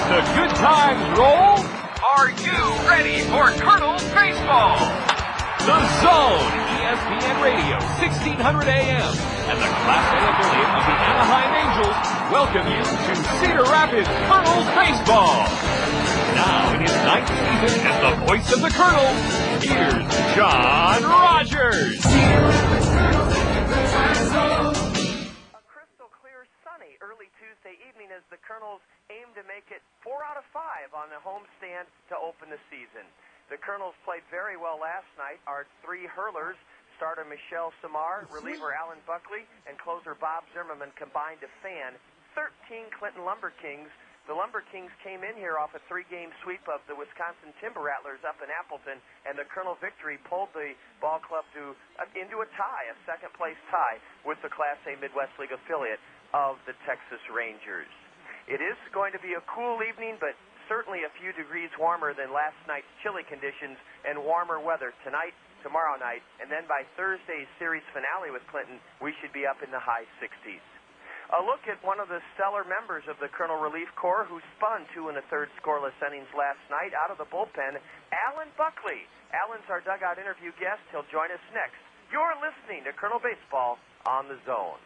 the good times roll. Are you ready for Kernels baseball? The Zone, ESPN Radio, 1600 AM, and the Class A affiliate of the Anaheim Angels welcome you to Cedar Rapids Kernels baseball. Now in his 9th season as the voice of the Kernels, here's John Rogers. Early Tuesday evening as the Kernels aim to make it 4 out of 5 on the homestand to open the season. The Kernels played very well last night. Our 3 hurlers, starter Michelle Samar, reliever Alan Buckley, and closer Bob Zimmerman combined to fan 13 Clinton LumberKings. The LumberKings came in here off a 3-game sweep of the Wisconsin Timber Rattlers up in Appleton, and the Kernel victory pulled the ball club into a tie, a second-place tie with the Class A Midwest League affiliate of the Texas Rangers. It is going to be a cool evening, but certainly a few degrees warmer than last night's chilly conditions and warmer weather tonight, tomorrow night, and then by Thursday's series finale with Clinton, we should be up in the high 60s. A look at one of the stellar members of the Kernel Relief Corps who spun 2 1/3 scoreless innings last night out of the bullpen, Alan Buckley. Alan's our dugout interview guest. He'll join us next. You're listening to Kernel Baseball on the Zone.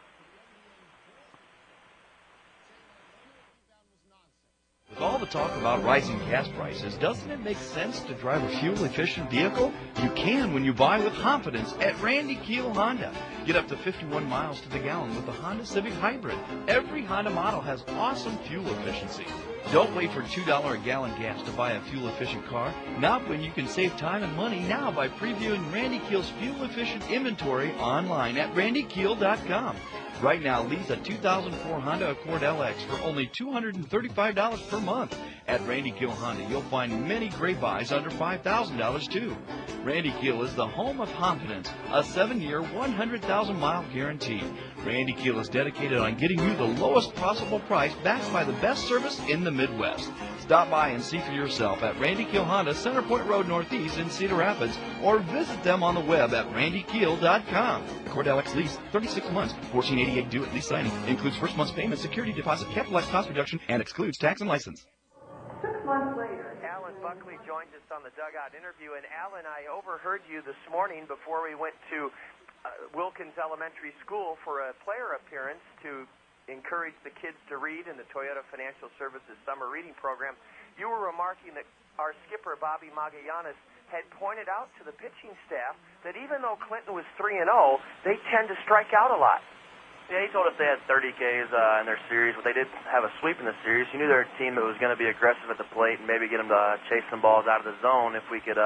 With all the talk about rising gas prices, doesn't it make sense to drive a fuel-efficient vehicle? You can when you buy with confidence at Randy Keel Honda. Get up to 51 miles to the gallon with the Honda Civic Hybrid. Every Honda model has awesome fuel efficiency. Don't wait for $2 a gallon gas to buy a fuel-efficient car. Not when you can save time and money now by previewing Randy Keel's fuel-efficient inventory online at randykeel.com. Right now, lease a 2004 Honda Accord LX for only $235 per month. At Randy Keel Honda, you'll find many great buys under $5,000 too. Randy Keel is the home of confidence, a 7-year, 100,000-mile guarantee. Randy Keel is dedicated on getting you the lowest possible price backed by the best service in the Midwest. Stop by and see for yourself at Randy Keel Honda, Center Point Road Northeast in Cedar Rapids, or visit them on the web at randykeel.com. Accord LX lease, 36 months, $14.88 due at lease signing. Includes first month's payment, security deposit, capitalized cost reduction, and excludes tax and license. 6 months later, Alan Buckley joined us on the dugout interview. And Alan, I overheard you this morning before we went to Wilkins Elementary School for a player appearance to encourage the kids to read in the Toyota Financial Services Summer Reading Program. You were remarking that our skipper, Bobby Magallanes, had pointed out to the pitching staff that even though Clinton was 3-0, they tend to strike out a lot. Yeah, he told us they had 30 Ks in their series, but they did have a sweep in the series. You knew they were a team that was going to be aggressive at the plate and maybe get them to chase some balls out of the zone if we could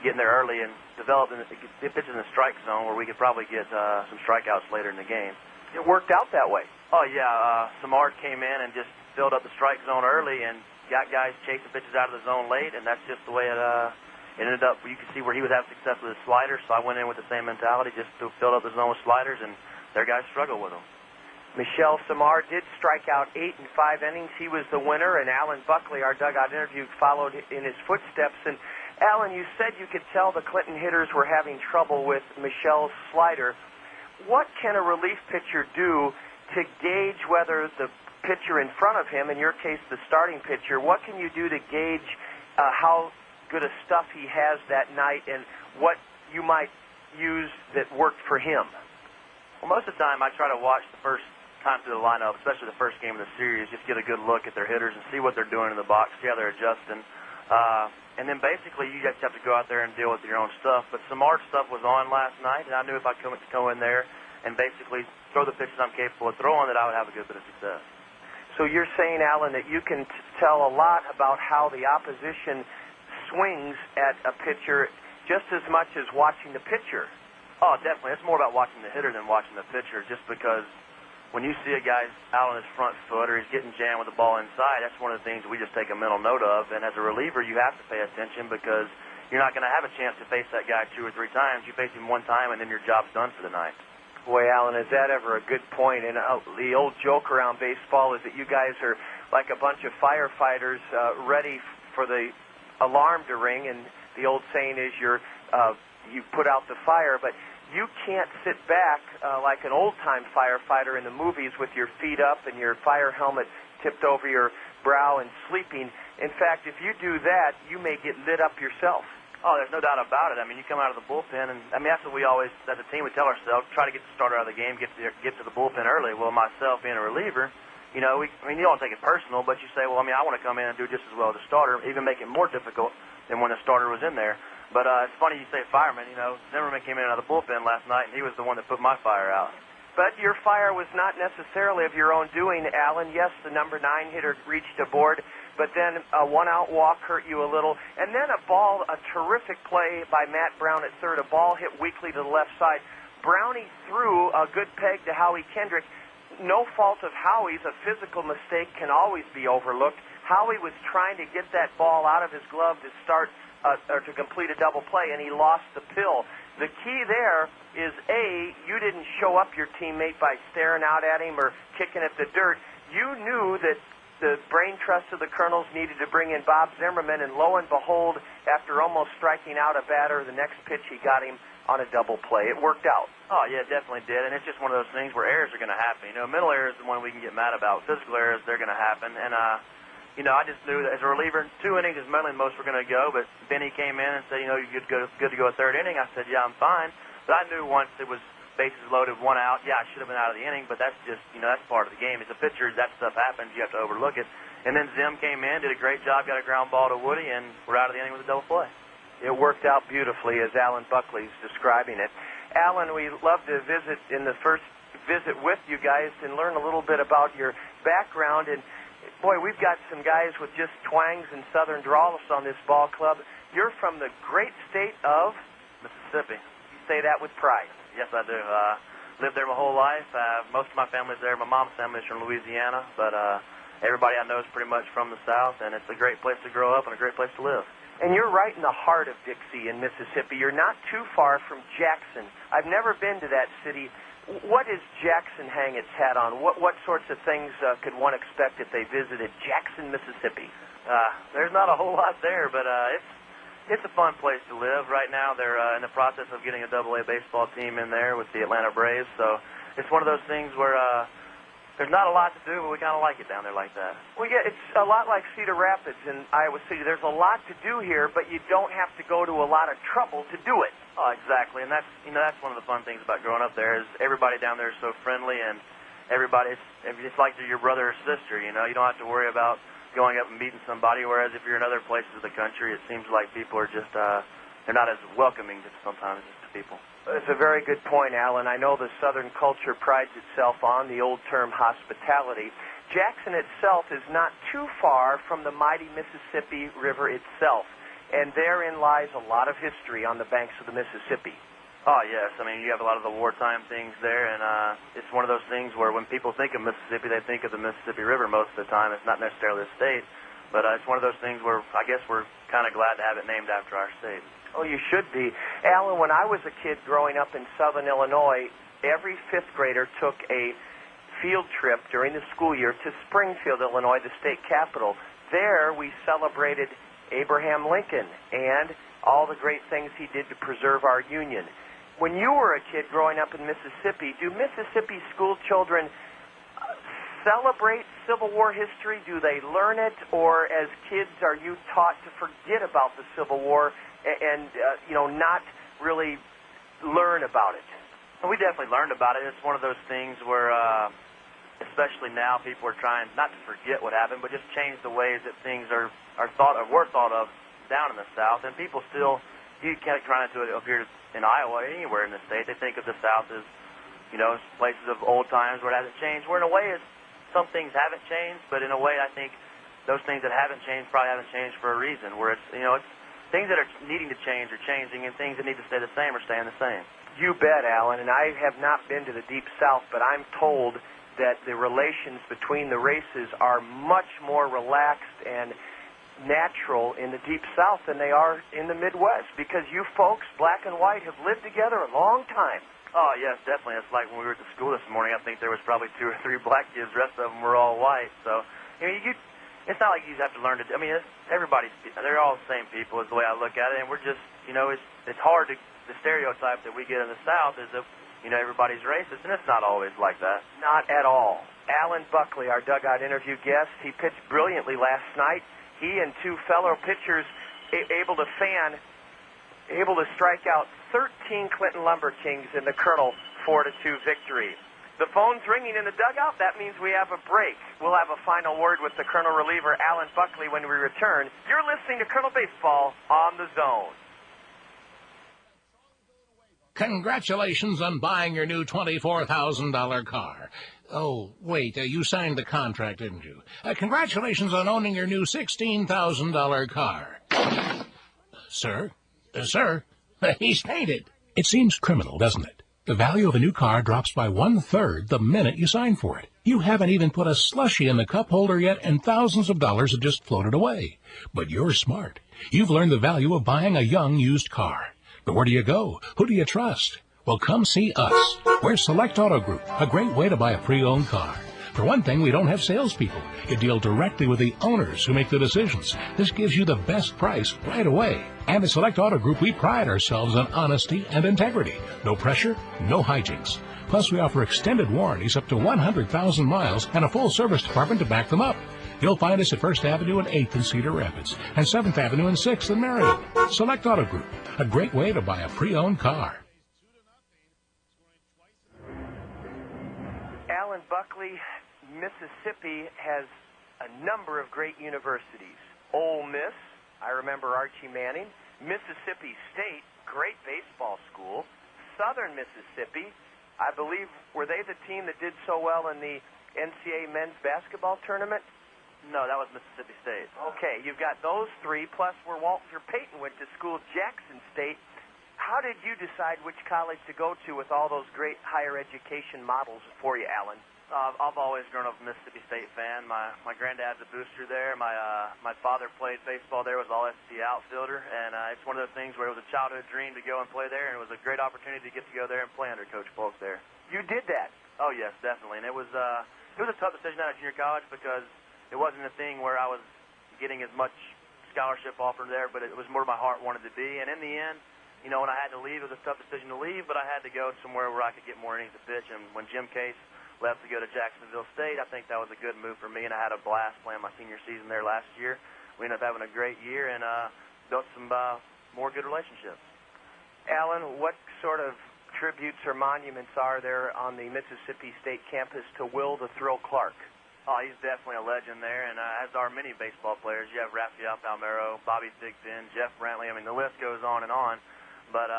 get in there early and develop get pitches in the strike zone where we could probably get some strikeouts later in the game. It worked out that way. Oh, yeah. Samard came in and just filled up the strike zone early and got guys chasing pitches out of the zone late, and that's just the way it ended up. You could see where he was having success with his sliders, so I went in with the same mentality, just to fill up the zone with sliders, and their guys struggled with them. Michelle Samar did strike out 8 in 5 innings. He was the winner, and Alan Buckley, our dugout interview, followed in his footsteps. And, Alan, you said you could tell the Clinton hitters were having trouble with Michelle's slider. What can a relief pitcher do to gauge whether the pitcher in front of him, in your case the starting pitcher, what can you do to gauge how good a stuff he has that night and what you might use that worked for him? Well, most of the time I try to watch the first time through the lineup, especially the first game of the series, just get a good look at their hitters and see what they're doing in the box, see how they're adjusting. And then basically you just have to go out there and deal with your own stuff. But Samar's stuff was on last night, and I knew if I could go in there and basically throw the pitches I'm capable of throwing that I would have a good bit of success. So you're saying, Alan, that you can tell a lot about how the opposition swings at a pitcher just as much as watching the pitcher. Oh, definitely. It's more about watching the hitter than watching the pitcher, just because when you see a guy out on his front foot or he's getting jammed with the ball inside, that's one of the things we just take a mental note of. And as a reliever, you have to pay attention because you're not going to have a chance to face that guy 2 or 3 times. You face him one time, and then your job's done for the night. Boy, Alan, is that ever a good point? And the old joke around baseball is that you guys are like a bunch of firefighters ready for the alarm to ring, and the old saying is you put out the fire. But you can't sit back like an old-time firefighter in the movies with your feet up and your fire helmet tipped over your brow and sleeping. In fact, if you do that, you may get lit up yourself. Oh, there's no doubt about it. I mean, you come out of the bullpen, and I mean that's what we always, as a team, we tell ourselves, try to get the starter out of the game, get to the bullpen early. Well, myself being a reliever, you know, I mean, you don't take it personal, but you say, well, I mean, I want to come in and do just as well as a starter, even make it more difficult than when the starter was in there. But it's funny you say fireman. You know, Zimmerman came in out of the bullpen last night, and he was the one that put my fire out. But your fire was not necessarily of your own doing, Alan. Yes, the number 9 hitter reached a board, but then a one-out walk hurt you a little. And then a terrific play by Matt Brown at third. A ball hit weakly to the left side. Brownie threw a good peg to Howie Kendrick. No fault of Howie's. A physical mistake can always be overlooked. Howie was trying to get that ball out of his glove to start or to complete a double play, and he lost the pill. The key there is, A, you didn't show up your teammate by staring out at him or kicking at the dirt. You knew that the brain trust of the Kernels needed to bring in Bob Zimmerman, and lo and behold, after almost striking out a batter, the next pitch he got him on a double play. It worked out. Oh, yeah, it definitely did, and it's just one of those things where errors are going to happen. You know, mental errors is the one we can get mad about. Physical errors, they're going to happen, and you know, I just knew that as a reliever, 2 innings is mainly most we're going to go, but Benny came in and said, you know, you're good to go a third inning. I said, yeah, I'm fine. But I knew once it was bases loaded, 1 out, yeah, I should have been out of the inning, but that's just, you know, that's part of the game. As a pitcher, that stuff happens. You have to overlook it. And then Zim came in, did a great job, got a ground ball to Woody, and we're out of the inning with a double play. It worked out beautifully, as Alan Buckley's describing it. Alan, we love to visit in the first visit with you guys and learn a little bit about your background. And boy, we've got some guys with just twangs and southern drawls on this ball club. You're from the great state of Mississippi. You say that with pride. Yes, I do. Lived there my whole life. Most of my family's there. My mom's family is from Louisiana, but everybody I know is pretty much from the South, and it's a great place to grow up and a great place to live. And you're right in the heart of Dixie in Mississippi. You're not too far from Jackson. I've never been to that city. What does Jackson hang its hat on? What sorts of things could one expect if they visited Jackson, Mississippi? There's not a whole lot there, but it's a fun place to live. Right now they're in the process of getting a AA baseball team in there with the Atlanta Braves, so it's one of those things where there's not a lot to do, but we kind of like it down there like that. Well, yeah, it's a lot like Cedar Rapids in Iowa City. There's a lot to do here, but you don't have to go to a lot of trouble to do it. Oh, exactly, and that's one of the fun things about growing up there is everybody down there is so friendly, and it's like they're your brother or sister. You know, you don't have to worry about going up and meeting somebody. Whereas if you're in other places of the country, it seems like people are just they're not as welcoming sometimes to people. It's a very good point, Alan. I know the Southern culture prides itself on the old term hospitality. Jackson itself is not too far from the mighty Mississippi River itself, and therein lies a lot of history on the banks of the Mississippi. Oh, yes. I mean, you have a lot of the wartime things there, and it's one of those things where when people think of Mississippi, they think of the Mississippi River most of the time. It's not necessarily a state, but it's one of those things where I guess we're kind of glad to have it named after our state. Oh, you should be. Alan, when I was a kid growing up in southern Illinois, every fifth grader took a field trip during the school year to Springfield, Illinois, the state capital. There we celebrated Abraham Lincoln and all the great things he did to preserve our Union. When you were a kid growing up in Mississippi, do Mississippi school children celebrate Civil War history? Do they learn it? Or as kids, are you taught to forget about the Civil War and not really learn about it? Well, we definitely learned about it. It's one of those things where, especially now, people are trying not to forget what happened, but just change the ways that things are thought of, were thought of down in the South. And people still, you can't try not to do it up here in Iowa or anywhere in the state. They think of the South as, places of old times where it hasn't changed. Where in a way, some things haven't changed, but in a way, I think those things that haven't changed probably haven't changed for a reason. Where it's things that are needing to change are changing, and things that need to stay the same are staying the same. You bet, Alan. And I have not been to the Deep South, but I'm told that the relations between the races are much more relaxed and natural in the Deep South than they are in the Midwest, because you folks, black and white, have lived together a long time. Oh, yes, definitely. It's like when we were at the school this morning, I think there was probably 2 or 3 black kids. The rest of them were all white. So, it's not like you have to learn they're all the same people is the way I look at it. And we're just, it's hard to the stereotype that we get in the South is that, everybody's racist, and it's not always like that. Not at all. Alan Buckley, our dugout interview guest, he pitched brilliantly last night. He and two fellow pitchers able to strike out 13 Clinton LumberKings in the Kernel 4-2 victory. The phone's ringing in the dugout. That means we have a break. We'll have a final word with the Kernel reliever, Alan Buckley, when we return. You're listening to Kernel Baseball on the Zone. Congratulations on buying your new $24,000 car. Oh, wait, you signed the contract, didn't you? Congratulations on owning your new $16,000 car. Sir? Sir? He's painted. It seems criminal, doesn't it? The value of a new car drops by 1/3 the minute you sign for it. You haven't even put a slushie in the cup holder yet, and thousands of dollars have just floated away. But you're smart. You've learned the value of buying a young used car. But where do you go? Who do you trust? Well, come see us. We're Select Auto Group, a great way to buy a pre-owned car. For one thing, we don't have salespeople. You deal directly with the owners who make the decisions. This gives you the best price right away. And at Select Auto Group, we pride ourselves on honesty and integrity. No pressure, no hijinks. Plus, we offer extended warranties up to 100,000 miles and a full service department to back them up. You'll find us at 1st Avenue and 8th in Cedar Rapids and 7th Avenue and 6th in Marion. Select Auto Group, a great way to buy a pre-owned car. Alan Buckley, Mississippi has a number of great universities. Ole Miss, I remember Archie Manning. Mississippi State, great baseball school. Southern Mississippi, I believe, were they the team that did so well in the NCAA men's basketball tournament? No, that was Mississippi State. Okay, you've got those three, plus where Walter Payton went to school, Jackson State. How did you decide which college to go to with all those great higher education models for you, Alan? I've always grown up a Mississippi State fan. My granddad's a booster there. My father played baseball there, was all-SEC outfielder, and it's one of those things where it was a childhood dream to go and play there, and it was a great opportunity to get to go there and play under Coach Polk there. You did that? Oh, yes, definitely. And it was a tough decision out of junior college because it wasn't a thing where I was getting as much scholarship offered there, but it was more my heart wanted to be. And in the end, when I had to leave, it was a tough decision to leave, but I had to go somewhere where I could get more innings to pitch. And when Jim Case left to go to Jacksonville State, I think that was a good move for me, and I had a blast playing my senior season there last year. We ended up having a great year and built some more good relationships. Alan, what sort of tributes or monuments are there on the Mississippi State campus to Will the Thrill Clark? Oh, he's definitely a legend there, and as are many baseball players. You have Rafael Palmeiro, Bobby Thigpen, Jeff Brantley. I mean, the list goes on and on. But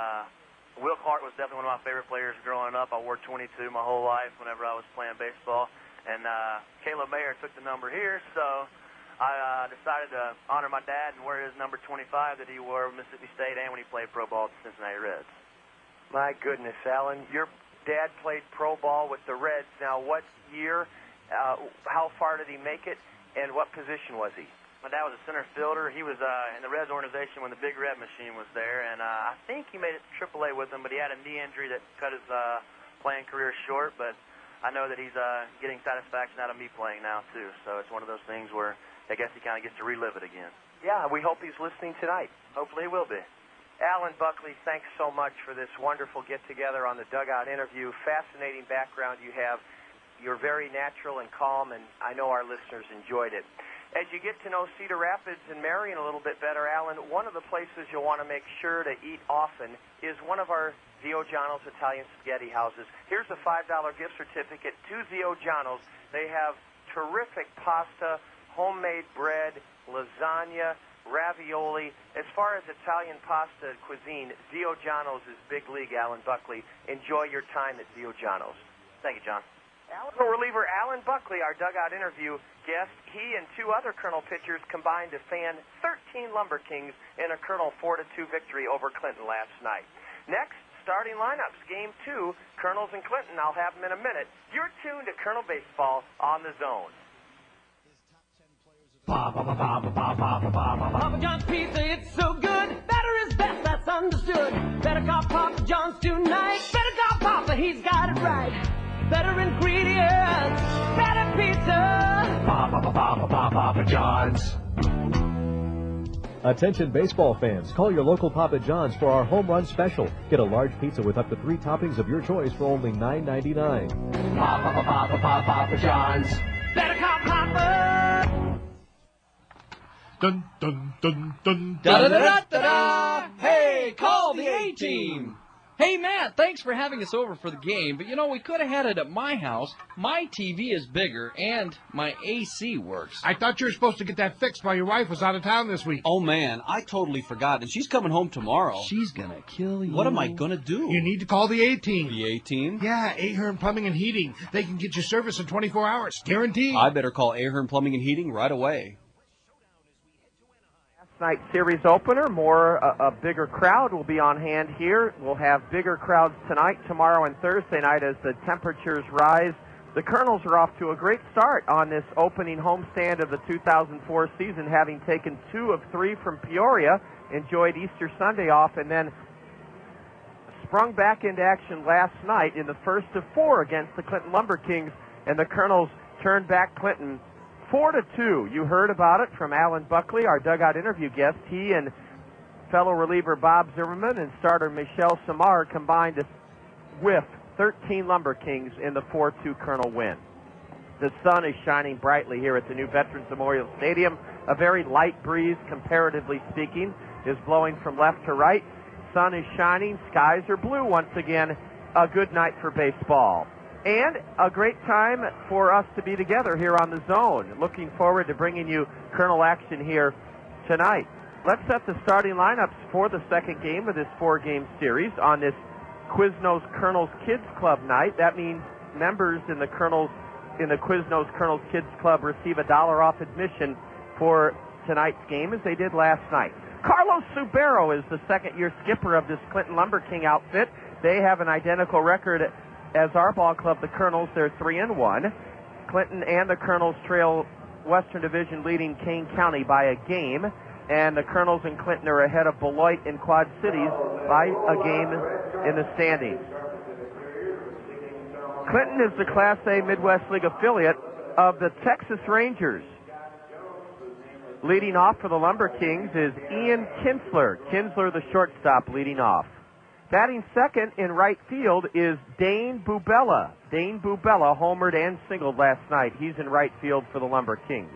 Will Clark was definitely one of my favorite players growing up. I wore 22 my whole life whenever I was playing baseball. And Caleb Mayer took the number here, so I decided to honor my dad and wear his number 25 that he wore at Mississippi State and when he played pro ball at the Cincinnati Reds. My goodness, Alan, your dad played pro ball with the Reds. Now, what year? How far did he make it, and what position was he? My dad was a center fielder. He was in the Reds organization when the Big Red machine was there, and I think he made it to AAA with them, but he had a knee injury that cut his playing career short, but I know that he's getting satisfaction out of me playing now, too, so it's one of those things where I guess he kind of gets to relive it again. Yeah, we hope he's listening tonight. Hopefully he will be. Alan Buckley, thanks so much for this wonderful get-together on the Dugout interview. Fascinating background you have. You're very natural and calm, and I know our listeners enjoyed it. As you get to know Cedar Rapids and Marion a little bit better, Alan, one of the places you'll want to make sure to eat often is one of our Zio Giano's Italian spaghetti houses. Here's a $5 gift certificate to Zio Giano's. They have terrific pasta, homemade bread, lasagna, ravioli. As far as Italian pasta cuisine, Zio Giano's is big league, Alan Buckley. Enjoy your time at Zio Giano's. Thank you, John. Reliever Alan Buckley, our dugout interview guest, he and two other Kernel pitchers combined to fan 13 LumberKings in a Kernel 4-2 victory over Clinton last night. Next, starting lineups, Game 2, Kernels and Clinton. I'll have them in a minute. You're tuned to Kernel Baseball on the Zone. Papa John's pizza, it's so good. Better is best, that's understood. Better call Papa John's tonight. Better call Papa, he's got it right. Better ingredients, better pizza. Papa John's. Attention baseball fans, call your local Papa John's for our home run special. Get a large pizza with up to 3 toppings of your choice for only $9.99. Papa John's. Better call Papa. Dun, dun, dun, dun, Da-da-da-da-da! Hey, call the A-Team! Hey, Matt, thanks for having us over for the game, but we could have had it at my house. My TV is bigger, and my AC works. I thought you were supposed to get that fixed while your wife was out of town this week. Oh, man, I totally forgot, and she's coming home tomorrow. She's gonna kill you. What am I gonna do? You need to call the A-Team. The A-Team? Yeah, Ahern Plumbing and Heating. They can get you service in 24 hours, guaranteed. I better call Ahern Plumbing and Heating right away. Night series opener. A bigger crowd will be on hand here. We'll have bigger crowds tonight, tomorrow, and Thursday night as the temperatures rise. The Kernels are off to a great start on this opening homestand of the 2004 season, having taken 2 of 3 from Peoria, enjoyed Easter Sunday off, and then sprung back into action last night in the first of 4 against the Clinton LumberKings, and the Kernels turned back Clinton 4-2. You heard about it from Alan Buckley, our dugout interview guest. He and fellow reliever Bob Zimmerman and starter Michelle Samar combined to whiff 13 LumberKings in the 4-2 Kernel win. The sun is shining brightly here at the new Veterans Memorial Stadium. A very light breeze, comparatively speaking, is blowing from left to right. Sun is shining. Skies are blue once again. A good night for baseball. And a great time for us to be together here on the Zone. Looking forward to bringing you Kernel action here tonight. Let's set the starting lineups for the second game of this 4-game series on this Quiznos Kernels Kids Club night. That means members in the Quiznos Kernels Kids Club receive $1 off admission for tonight's game, as they did last night. Carlos Subero is the second-year skipper of this Clinton LumberKing outfit. They have an identical record as our ball club, the Kernels. They're 3-1. Clinton and the Kernels trail Western Division leading Kane County by a game, and the Kernels and Clinton are ahead of Beloit and Quad Cities by a game in the standings. Clinton is the Class A Midwest League affiliate of the Texas Rangers. Leading off for the LumberKings is Ian Kinsler. Kinsler, the shortstop, leading off. Batting second in right field is Dane Bubella. Dane Bubella homered and singled last night. He's in right field for the LumberKings.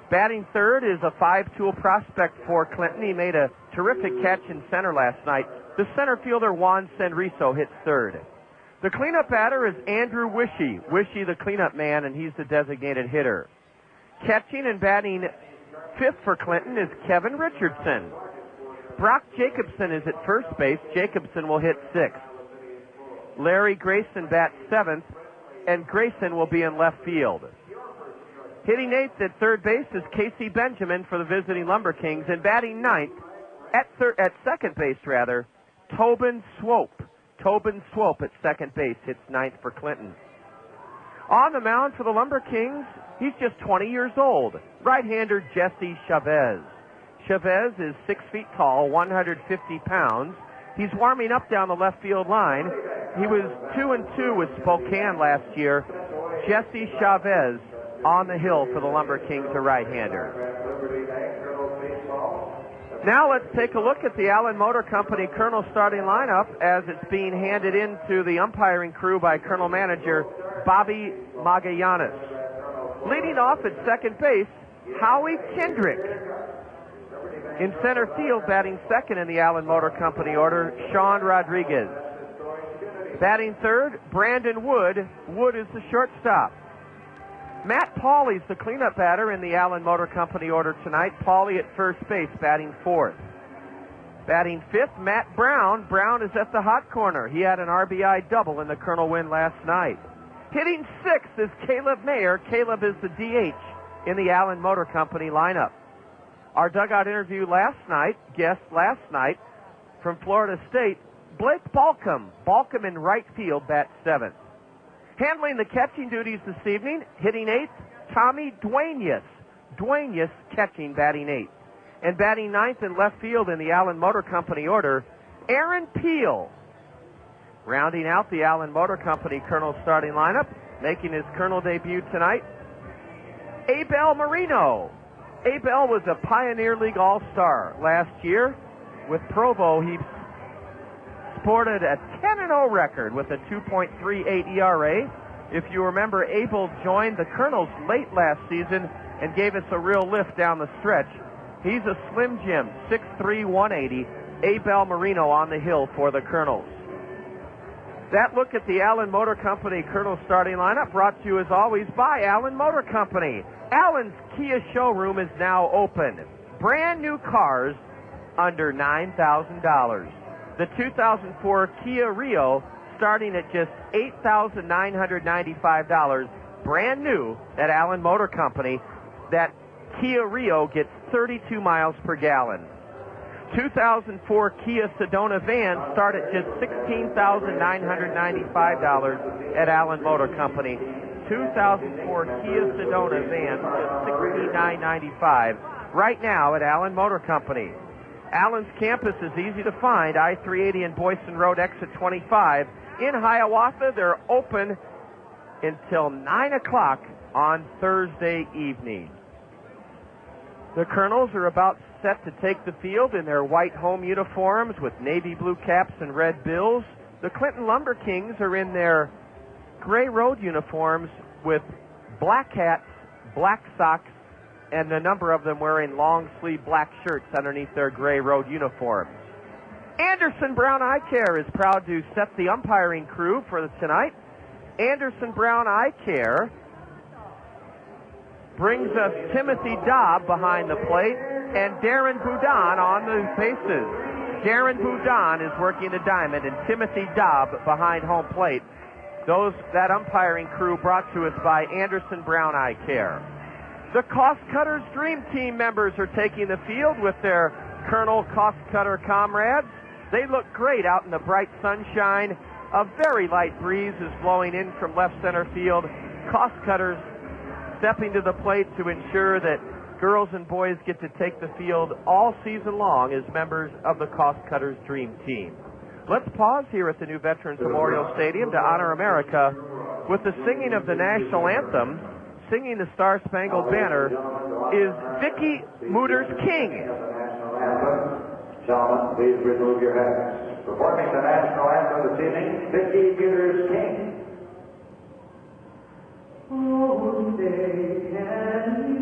Batting third is a 5-tool prospect for Clinton. He made a terrific catch in center last night. The center fielder Juan Senrizo hits third. The cleanup batter is Andrew Wishy. Wishy, the cleanup man, and he's the designated hitter. Catching and batting fifth for Clinton is Kevin Richardson. Brock Jacobson is at first base. Jacobson will hit sixth. Larry Grayson bats seventh, and Grayson will be in left field. Hitting eighth at third base is Casey Benjamin for the visiting LumberKings, and batting ninth at second base, Tobin Swope. Tobin Swope at second base hits ninth for Clinton. On the mound for the LumberKings, he's just 20 years old. Right-hander Jesse Chavez. Chavez is 6 feet tall, 150 pounds. He's warming up down the left field line. He was 2-2 with Spokane last year. Jesse Chavez on the hill for the LumberKings, a right-hander. Now let's take a look at the Allen Motor Company Kernel starting lineup as it's being handed in to the umpiring crew by Kernel manager Bobby Magallanes. Leading off at second base, Howie Kendrick. In center field, batting second in the Allen Motor Company order, Sean Rodriguez. Batting third, Brandon Wood. Wood is the shortstop. Matt Pauley's the cleanup batter in the Allen Motor Company order tonight. Pauley at first base, batting fourth. Batting fifth, Matt Brown. Brown is at the hot corner. He had an RBI double in the Kernel win last night. Hitting sixth is Caleb Mayer. Caleb is the DH in the Allen Motor Company lineup. Our dugout interview guest last night from Florida State, Blake Balcom. Balcom in right field, bats seventh. Handling the catching duties this evening, hitting eighth, Tommy Duenas. Duenas catching, batting eighth. And batting ninth in left field in the Allen Motor Company order, Aaron Peel. Rounding out the Allen Motor Company Kernel starting lineup, making his Kernel debut tonight, Abel Marino. Abel was a Pioneer League All-Star last year. With Provo, he sported a 10-0 record with a 2.38 ERA. If you remember, Abel joined the Kernels late last season and gave us a real lift down the stretch. He's a Slim Jim, 6'3", 180. Abel Marino on the hill for the Kernels. That look at the Allen Motor Company Kernels starting lineup brought to you as always by Allen Motor Company. Allen's Kia showroom is now open. Brand new cars under $9,000. The 2004 Kia Rio starting at just $8,995, brand new at Allen Motor Company. That Kia Rio gets 32 miles per gallon. 2004 Kia Sedona vans start at just $16,995 at Allen Motor Company. 2004 Kia Sedona vans just $69.95 right now at Allen Motor Company. Allen's campus is easy to find, I-380 and Boyson Road, exit 25. In Hiawatha, they're open until 9 o'clock on Thursday evening. The Kernels are about set to take the field in their white home uniforms with navy blue caps and red bills. The Clinton LumberKings are in their gray road uniforms with black hats, black socks, and a number of them wearing long-sleeve black shirts underneath their gray road uniforms. Anderson Brown Eye Care is proud to set the umpiring crew for tonight. Anderson Brown Eye Care brings us Timothy Dobb behind the plate and Darren Boudon on the bases. Darren Boudon is working the diamond and Timothy Dobb behind home plate. That umpiring crew brought to us by Anderson Brown Eye Care. The Cost Cutters Dream Team members are taking the field with their Colonel Cost Cutter comrades. They look great out in the bright sunshine. A very light breeze is blowing in from left center field. Cost Cutters stepping to the plate to ensure that girls and boys get to take the field all season long as members of the Cost Cutters Dream Team. Let's pause here at the new Veterans Memorial Stadium to honor America with the singing of the national anthem. Singing the Star-Spangled Banner is Vicki Mooters King. Gentlemen, please remove your hats. Performing the national anthem this evening, Vicki Mooters King. Oh, say can you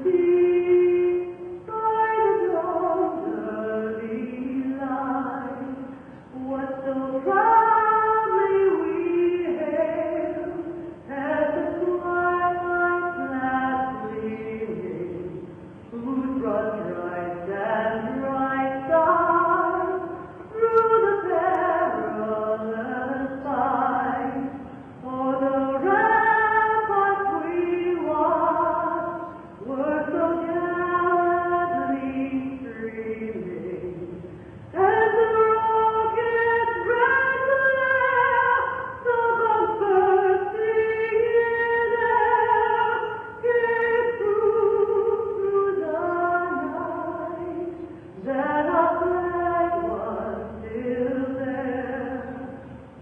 see by the dawn's early light what so proudly we hailed as the twilight's last gleaming, whose broad stripes and bright stars through the perilous fight o'er the ramparts we watched were so gallantly streaming as the rockets ran to air, so the first thing in air came through the night that our flag was still there.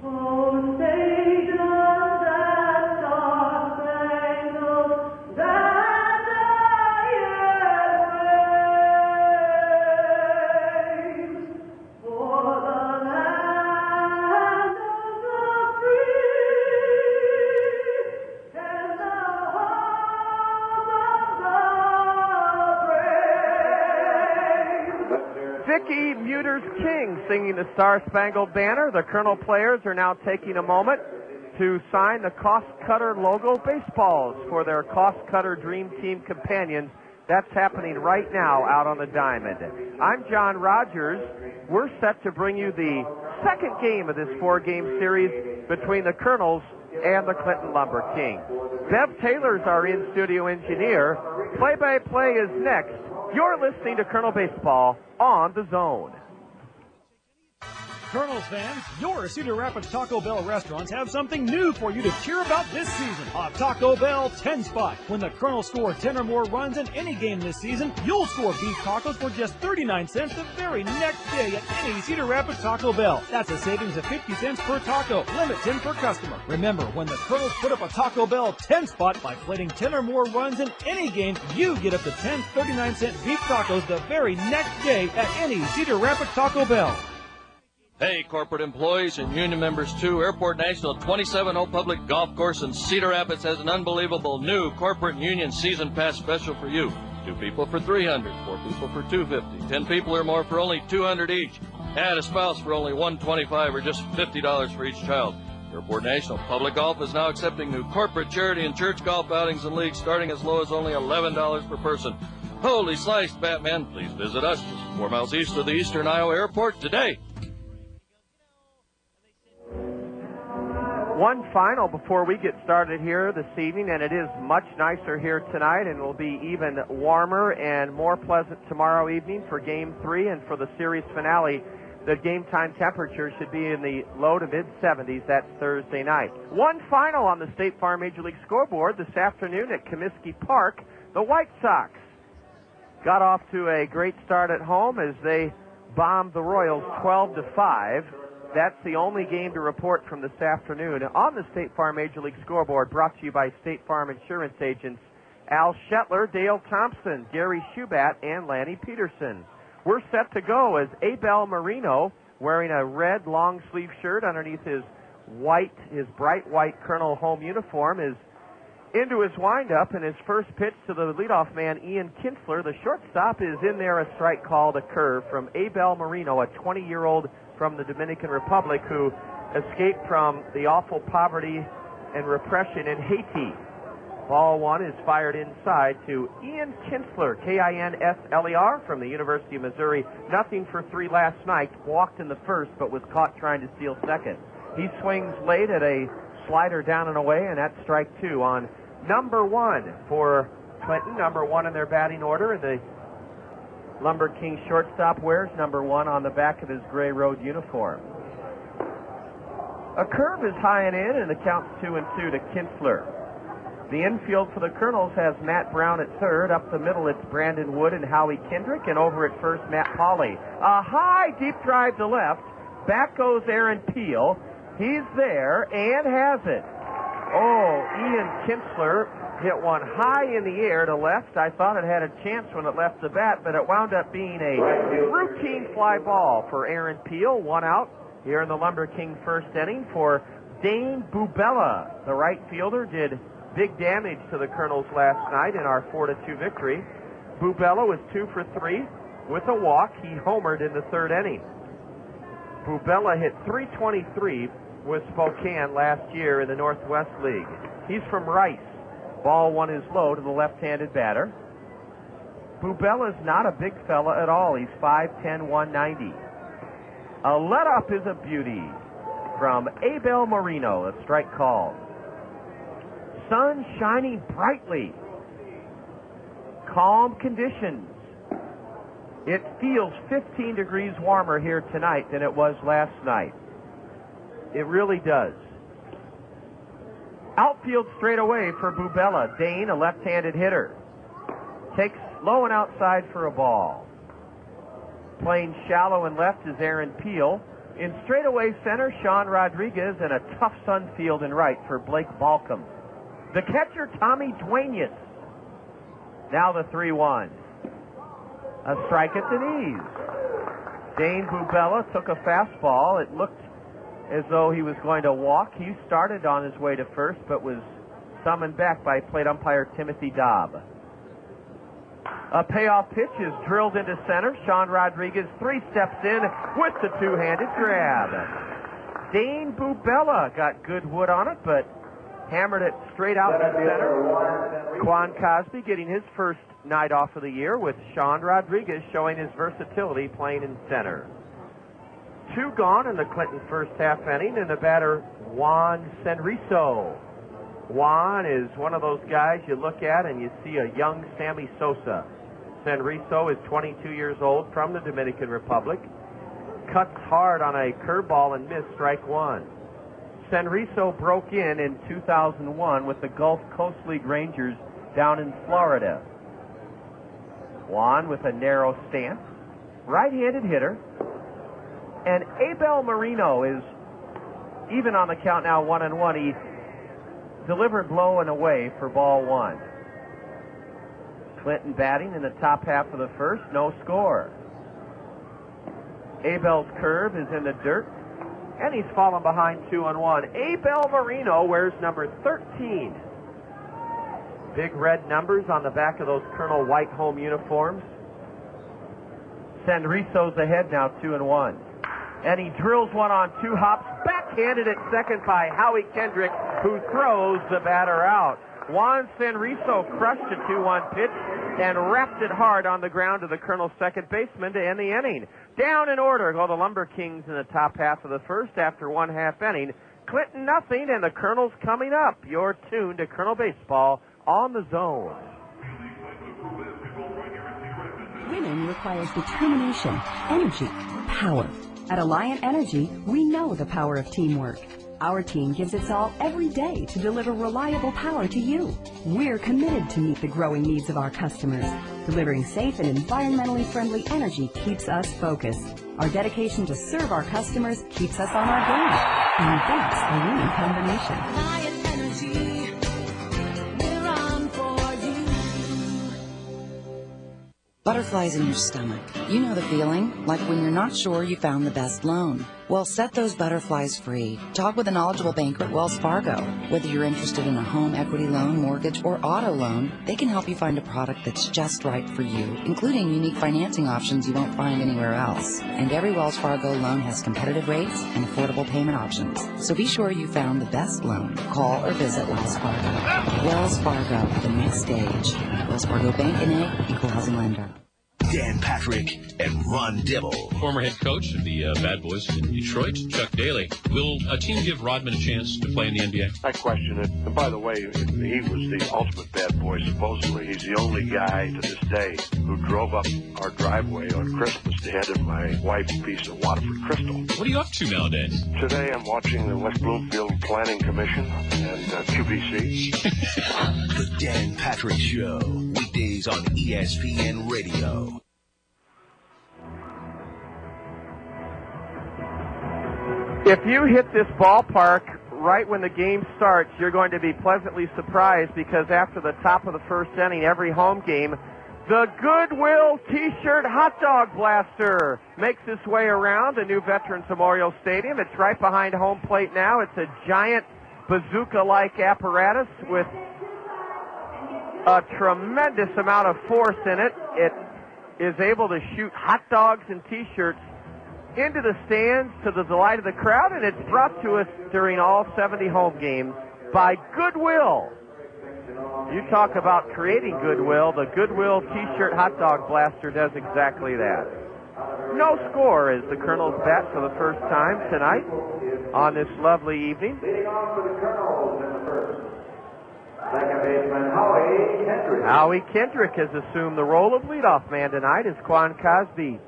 Oh, say does that star-spangled banner yet wave for the land of the free and the home of the brave. Vicki Mooters King singing the Star-Spangled Banner. The Colonel players are now taking a moment to sign the Cost Cutter logo baseballs for their Cost Cutter Dream Team companions. That's happening right now out on the diamond. I'm John Rogers. We're set to bring you the second game of this four-game series between the Kernels and the Clinton LumberKings. Bev Taylor's our in-studio engineer. Play-by-play is next. You're listening to Colonel Baseball on the Zone. Kernels fans, your Cedar Rapids Taco Bell restaurants have something new for you to cheer about this season. A Taco Bell 10 spot. When the Kernels score 10 or more runs in any game this season, you'll score beef tacos for just 39 cents the very next day at any Cedar Rapids Taco Bell. That's a savings of 50 cents per taco. Limit 10 per customer. Remember, when the Kernels put up a Taco Bell 10 spot by plating 10 or more runs in any game, you get up to 10 39-cent beef tacos the very next day at any Cedar Rapids Taco Bell. Hey, corporate employees and union members too, Airport National 27-hole public golf course in Cedar Rapids has an unbelievable new corporate union season pass special for you. 2 people for $300, 4 people for $250, 10 people or more for only $200 each. Add a spouse for only $125 or just $50 for each child. Airport National Public Golf is now accepting new corporate, charity, and church golf outings and leagues starting as low as only $11 per person. Holy sliced, Batman, please visit us just 4 miles east of the Eastern Iowa Airport today. One final before we get started here this evening, and it is much nicer here tonight and will be even warmer and more pleasant tomorrow evening for Game 3 and for the series finale. The game time temperature should be in the low to mid-70s. That's Thursday night. One final on the State Farm Major League scoreboard this afternoon at Comiskey Park. The White Sox got off to a great start at home as they bombed the Royals 12-5. That's the only game to report from this afternoon on the State Farm Major League scoreboard, brought to you by State Farm Insurance agents Al Shetler, Dale Thompson, Gary Shubat, and Lanny Peterson. We're set to go as Abel Marino, wearing a red long-sleeve shirt underneath his bright white Kernel home uniform, is into his windup, and his first pitch to the leadoff man, Ian Kinsler. The shortstop is in there, a strike called, a curve from Abel Marino, a 20-year-old from the Dominican Republic who escaped from the awful poverty and repression in Haiti. Ball 1 is fired inside to Ian Kinsler, Kinsler, from the University of Missouri. 0-for-3 last night. Walked in the first, but was caught trying to steal second. He swings late at a slider down and away, and that's strike 2 on number 1 for Clinton. Number 1 in their batting order. The LumberKings shortstop wears number 1 on the back of his gray road uniform. A curve is high and in, and the count's 2-2 to Kinsler. The infield for the Kernels has Matt Brown at third. Up the middle, it's Brandon Wood and Howie Kendrick. And over at first, Matt Pauley. A high deep drive to left. Back goes Aaron Peel. He's there and has it. Oh, Ian Kinsler hit one high in the air to left. I thought it had a chance when it left the bat, but it wound up being a routine fly ball for Aaron Peel. 1 out here in the LumberKing first inning for Dane Bubella. The right fielder did big damage to the Kernels last night in our 4-2 victory. Bubella was 2-for-3 with a walk. He homered in the third inning. Bubella hit .323 with Spokane last year in the Northwest League. He's from Rice. Ball 1 is low to the left-handed batter. Bubella's not a big fella at all. He's 5'10", 190. A let-up is a beauty from Abel Marino. A strike called. Sun shining brightly. Calm conditions. It feels 15 degrees warmer here tonight than it was last night. It really does. Outfield straight away for Bubella. Dane, a left-handed hitter, takes low and outside for a ball. Playing shallow and left is Aaron Peel. In straightaway center, Sean Rodriguez, and a tough sun field in right for Blake Balcom. The catcher, Tommy Duenas. Now the 3-1. A strike at the knees. Dane Bubella took a fastball. It looked as though he was going to walk. He started on his way to first, but was summoned back by plate umpire Timothy Dobb. A payoff pitch is drilled into center. Sean Rodriguez 3 steps in with the two-handed grab. Dane Bubella got good wood on it, but hammered it straight out to center. Quan Cosby getting his first night off of the year, with Sean Rodriguez showing his versatility playing in center. 2 gone in the Clinton first half inning, and the batter, Juan Senrizo. Juan is one of those guys you look at and you see a young Sammy Sosa. Senrizo is 22 years old, from the Dominican Republic. cuts hard on a curveball and missed, strike one. Senriso broke in 2001 with the Gulf Coast League Rangers down in Florida. Juan with a narrow stance, right-handed hitter. And Abel Marino is even on the count now, 1-1. He delivered low and away for ball one. Clinton batting in the top half of the first, no score. Abel's curve is in the dirt, and he's fallen behind 2-1. Abel Marino wears number 13. Big red numbers on the back of those Colonel white home uniforms. Senriso's ahead now, 2-1. And he drills one on two hops, backhanded at second by Howie Kendrick, who throws the batter out. Juan Senriso crushed a 2-1 pitch and wrapped it hard on the ground to the Colonel's second baseman to end the inning. Down in order go the LumberKings in the top half of the first after one half inning. Clinton nothing, and the Colonel's coming up. You're tuned to Colonel Baseball on the Zone. Winning requires determination, energy, power. At Alliant Energy, we know the power of teamwork. Our team gives its all every day to deliver reliable power to you. We're committed to meet the growing needs of our customers. Delivering safe and environmentally friendly energy keeps us focused. Our dedication to serve our customers keeps us on our game. And that's a winning combination. Alliant Energy, we're on for you. Butterflies in your stomach. You know the feeling, like when you're not sure you found the best loan. Well, set those butterflies free. Talk with a knowledgeable banker at Wells Fargo. Whether you're interested in a home equity loan, mortgage, or auto loan, they can help you find a product that's just right for you, including unique financing options you won't find anywhere else. And every Wells Fargo loan has competitive rates and affordable payment options. So be sure you found the best loan. Call or visit Wells Fargo. Wells Fargo, the next stage. Wells Fargo Bank, N.A., Equal Housing Lender. Dan Patrick and Ron Dibble. Former head coach of the Bad Boys in Detroit, Chuck Daly. Will a team give Rodman a chance to play in the NBA? I question it. And by the way, he was the ultimate bad boy. Supposedly, he's the only guy to this day who drove up our driveway on Christmas to hand my wife a piece of Waterford Crystal. What are you up to nowadays? Today, I'm watching the West Bloomfield Planning Commission and QVC. The Dan Patrick Show. Weekdays on ESPN Radio. If you hit this ballpark right when the game starts, you're going to be pleasantly surprised because after the top of the first inning, every home game, the Goodwill T-shirt hot dog blaster makes its way around the new Veterans Memorial Stadium. It's right behind home plate now. It's a giant bazooka-like apparatus with a tremendous amount of force in it. It is able to shoot hot dogs and T-shirts into the stands to the delight of the crowd, and it's brought to us during all 70 home games by Goodwill. You talk about creating goodwill, the Goodwill T-shirt hot dog blaster does exactly that. No score as the Colonels bat for the first time tonight on this lovely evening. Leading off for the Kernels in the first. Second baseman Howie Kendrick. Howie Kendrick has assumed the role of leadoff man tonight as Quan Cosby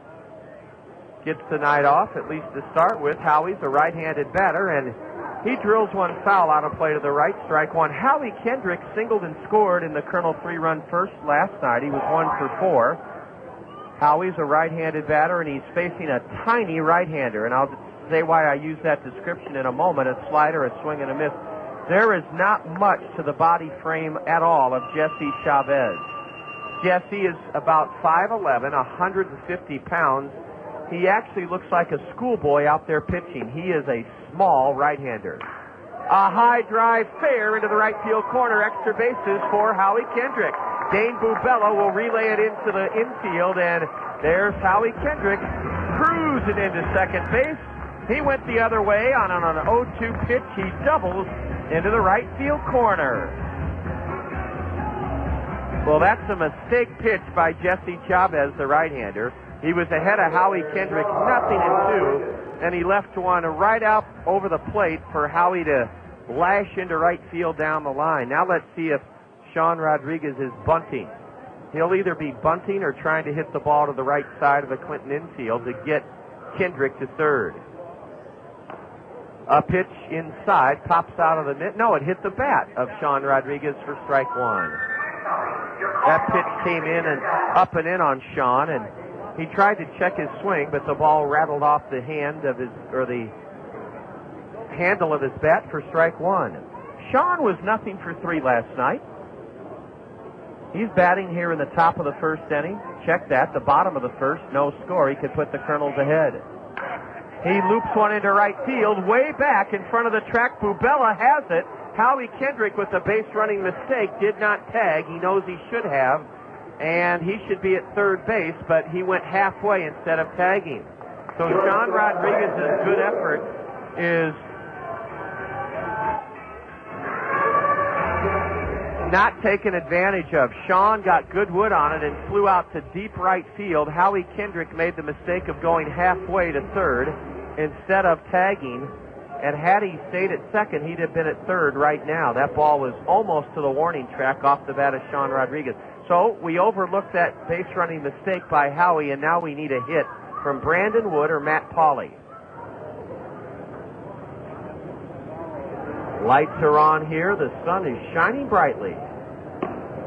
gets the night off, at least to start with. Howie's a right-handed batter, and he drills one foul out of play to the right, strike one. Howie Kendrick singled and scored in the Colonel three-run first last night. He was 1 for 4. Howie's a right-handed batter, and he's facing a tiny right-hander, and I'll say why I use that description in a moment. A slider, a swing, and a miss. There is not much to the body frame at all of Jesse Chavez. Jesse is about 5'11", 150 pounds. He actually looks like a schoolboy out there pitching. He is a small right-hander. A high drive fair into the right field corner. Extra bases for Howie Kendrick. Dane Bubello will relay it into the infield, and there's Howie Kendrick cruising into second base. He went the other way on an 0-2 pitch. He doubles into the right field corner. Well, that's a mistake pitch by Jesse Chavez, the right-hander. He was ahead of Howie Kendrick, 0-2, and he left one right out over the plate for Howie to lash into right field down the line. Now let's see if Sean Rodriguez is bunting. He'll either be bunting or trying to hit the ball to the right side of the Clinton infield to get Kendrick to third. A pitch inside, pops out of the mitt. No, it hit the bat of Sean Rodriguez for strike one. That pitch came in and up and in on Sean, and he tried to check his swing, but the ball rattled off the the handle of his bat for strike one. Sean was 0 for 3 last night. He's batting here in the top of the first inning. Check that, the bottom of the first, no score. He could put the Kernels ahead. He loops one into right field, way back in front of the track. Bubella has it. Howie Kendrick with a base-running mistake did not tag. He knows he should have, and he should be at third base, but he went halfway instead of tagging. So Sean Rodriguez's good effort is not taken advantage of. Sean got good wood on it and flew out to deep right field. Howie Kendrick made the mistake of going halfway to third instead of tagging, and had he stayed at second, he'd have been at third right now. That ball was almost to the warning track off the bat of Sean Rodriguez. So we overlooked that base running mistake by Howie, and now we need a hit from Brandon Wood or Matt Pauley. Lights are on here. The sun is shining brightly.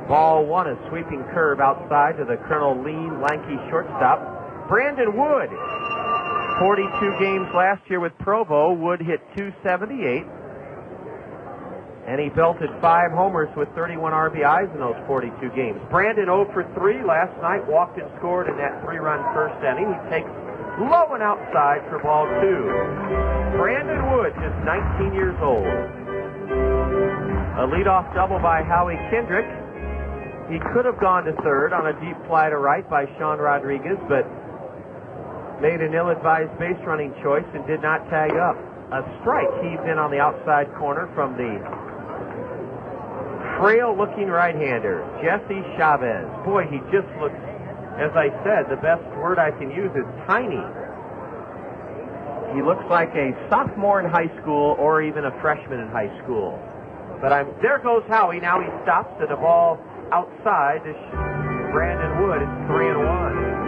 Ball one, a sweeping curve outside to the Colonel lean, lanky shortstop, Brandon Wood. 42 games last year with Provo. Wood hit .278. And he belted 5 homers with 31 RBIs in those 42 games. Brandon 0 for 3 last night. Walked and scored in that 3-run first inning. He takes low and outside for ball 2. Brandon Wood, just 19 years old. A leadoff double by Howie Kendrick. He could have gone to third on a deep fly to right by Sean Rodriguez, but made an ill-advised base-running choice and did not tag up. A strike heaved in on the outside corner from the frail-looking right-hander, Jesse Chavez. Boy, he just looks, as I said, the best word I can use is tiny. He looks like a sophomore in high school or even a freshman in high school. But there goes Howie. Now he stops at a ball outside to Brandon Wood. It's 3-1.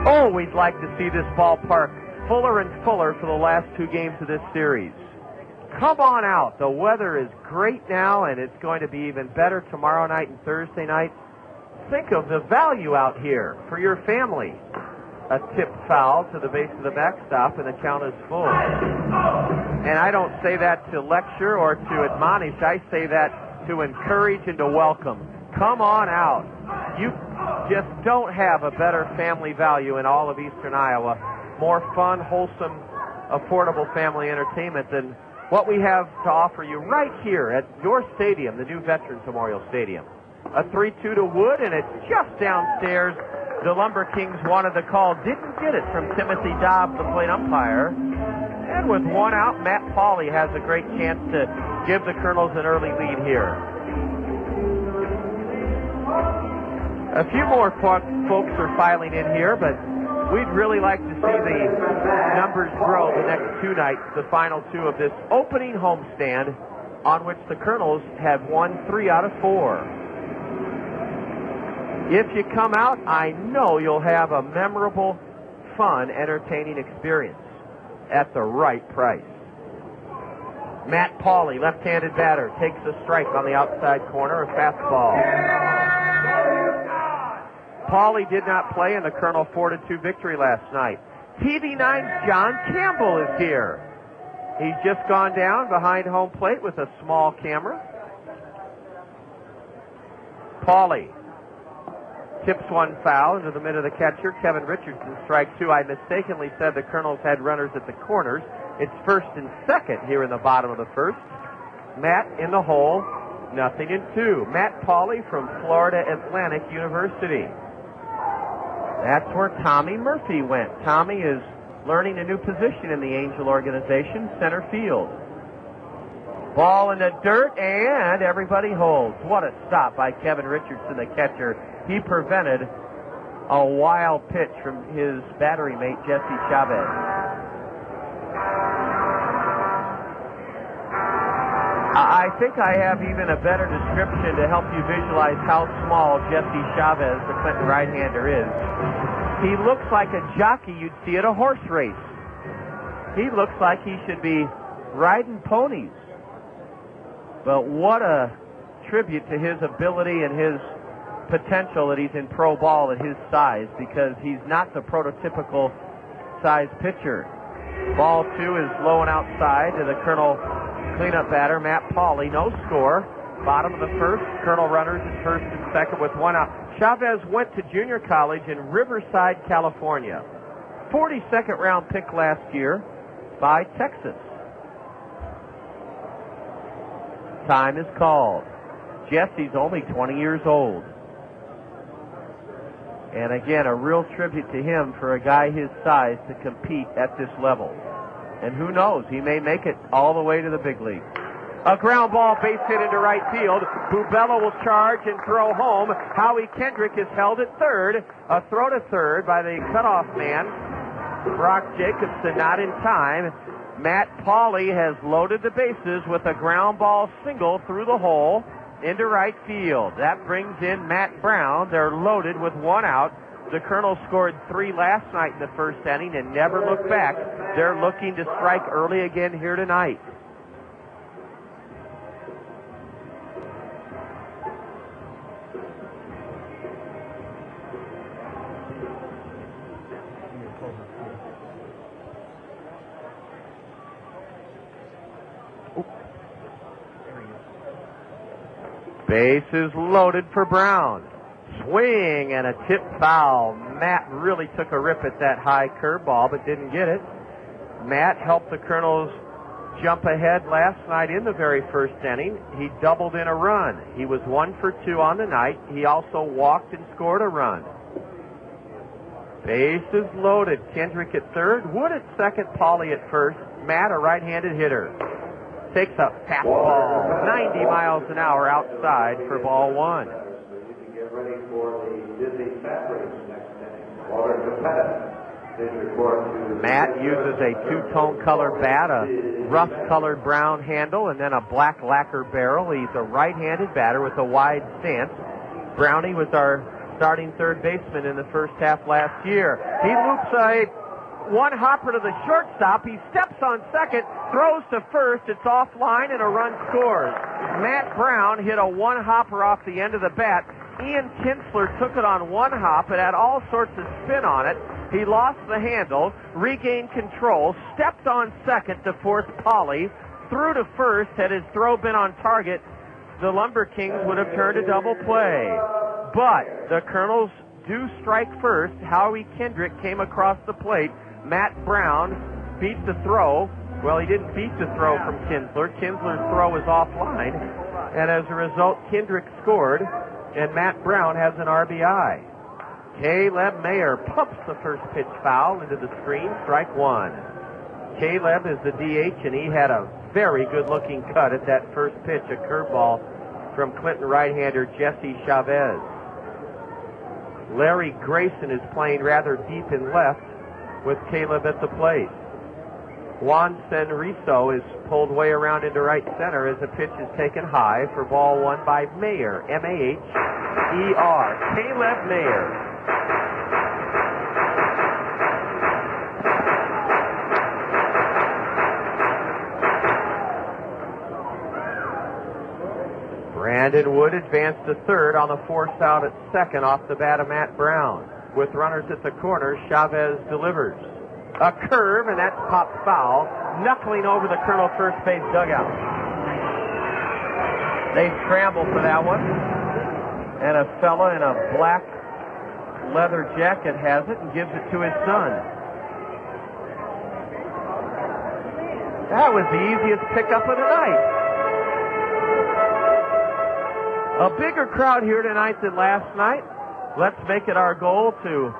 Oh, we'd like to see this ballpark fuller and fuller for the last 2 games of this series. Come on out. The weather is great now, and it's going to be even better tomorrow night and Thursday night. Think of the value out here for your family. A tipped foul to the base of the backstop, and the count is full. And I don't say that to lecture or to admonish. I say that to encourage and to welcome. Come on out. You just don't have a better family value in all of eastern Iowa. More fun, wholesome, affordable family entertainment than what we have to offer you right here at your stadium, the new Veterans Memorial Stadium. A 3-2 to Wood, and it's just downstairs. The LumberKings wanted the call, didn't get it from Timothy Dobbs, the plate umpire. And with 1 out, Matt Pauley has a great chance to give the Kernels an early lead here. A few more folks are filing in here, but we'd really like to see the numbers grow the next 2 nights, the final 2 of this opening homestand, on which the Kernels have won 3 out of 4. If you come out, I know you'll have a memorable, fun, entertaining experience at the right price. Matt Pauley, left-handed batter, takes a strike on the outside corner, a fastball. Pauley did not play in the Colonel 4-2 victory last night. TV9's John Campbell is here. He's just gone down behind home plate with a small camera. Pauley tips one foul into the middle of the catcher, Kevin Richardson, strike 2. I mistakenly said the Kernels had runners at the corners. It's first and second here in the bottom of the first. Matt in the hole, 0-2. Matt Pauley from Florida Atlantic University. That's where Tommy Murphy went. Tommy is learning a new position in the Angel organization, center field. Ball in the dirt, and everybody holds. What a stop by Kevin Richardson, the catcher. He prevented a wild pitch from his battery mate, Jesse Chavez. I think I have even a better description to help you visualize how small Jesse Chavez, the Clinton right-hander, is. He looks like a jockey you'd see at a horse race. He looks like he should be riding ponies. But what a tribute to his ability and his potential that he's in pro ball at his size, because he's not the prototypical size pitcher. Ball 2 is low and outside to the Kernel cleanup batter, Matt Pauley. No score. Bottom of the first. Kernel runners at first and second with one out. Chavez went to junior college in Riverside, California. 42nd round pick last year by Texas. Time is called. Jesse's only 20 years old. And again, a real tribute to him for a guy his size to compete at this level. And who knows, he may make it all the way to the big league. A ground ball, base hit into right field. Bubella will charge and throw home. Howie Kendrick is held at third. A throw to third by the cutoff man, Brock Jacobson, not in time. Matt Pauley has loaded the bases with a ground ball single through the hole into right field. That brings in Matt Brown. They're loaded with one out. The Kernels scored 3 last night in the first inning and never looked back. They're looking to strike early again here tonight. Bases loaded for Brown. Swing and a tip foul. Matt really took a rip at that high curveball but didn't get it. Matt helped the Kernels jump ahead last night in the very first inning. He doubled in a run. He was 1 for 2 on the night. He also walked and scored a run. Bases loaded. Kendrick at third. Wood at second. Pauley at first. Matt, a right-handed hitter, takes a fastball 90 miles an hour outside for ball 1. Get ready for the Disney Fat Race next inning. Water competitive. Matt uses a two-tone color bat, a rust-colored brown handle, and then a black lacquer barrel. He's a right-handed batter with a wide stance. Brownie was our starting third baseman in the first half last year. He loops a one-hopper to the shortstop. He steps on second, throws to first. It's offline, and a run scores. Matt Brown hit a one-hopper off the end of the bat. Ian Kinsler took it on one hop. It had all sorts of spin on it. He lost the handle, regained control, stepped on second to force Pauley, threw to first. Had his throw been on target, the LumberKings would have turned a double play. But the Kernels do strike first. Howie Kendrick came across the plate. Matt Brown beat the throw. Well, he didn't beat the throw from Kinsler. Kinsler's throw was offline. And as a result, Kendrick scored, and Matt Brown has an RBI. Caleb Mayer pumps the first pitch foul into the screen, strike 1. Caleb is the DH, and he had a very good-looking cut at that first pitch, a curveball from Clinton right-hander Jesse Chavez. Larry Grayson is playing rather deep in left with Caleb at the plate. Juan Senrizo is pulled way around into right center as the pitch is taken high for ball 1 by Mayer, M-A-H-E-R, Caleb Mayer. Brandon Wood advanced to third on the force out at second off the bat of Matt Brown. With runners at the corner, Chavez delivers. A curve, and that's popped foul, knuckling over the Kernel first base dugout. They scramble for that one, and a fella in a black leather jacket has it and gives it to his son. That was the easiest pickup of the night. A bigger crowd here tonight than last night. Let's make it our goal to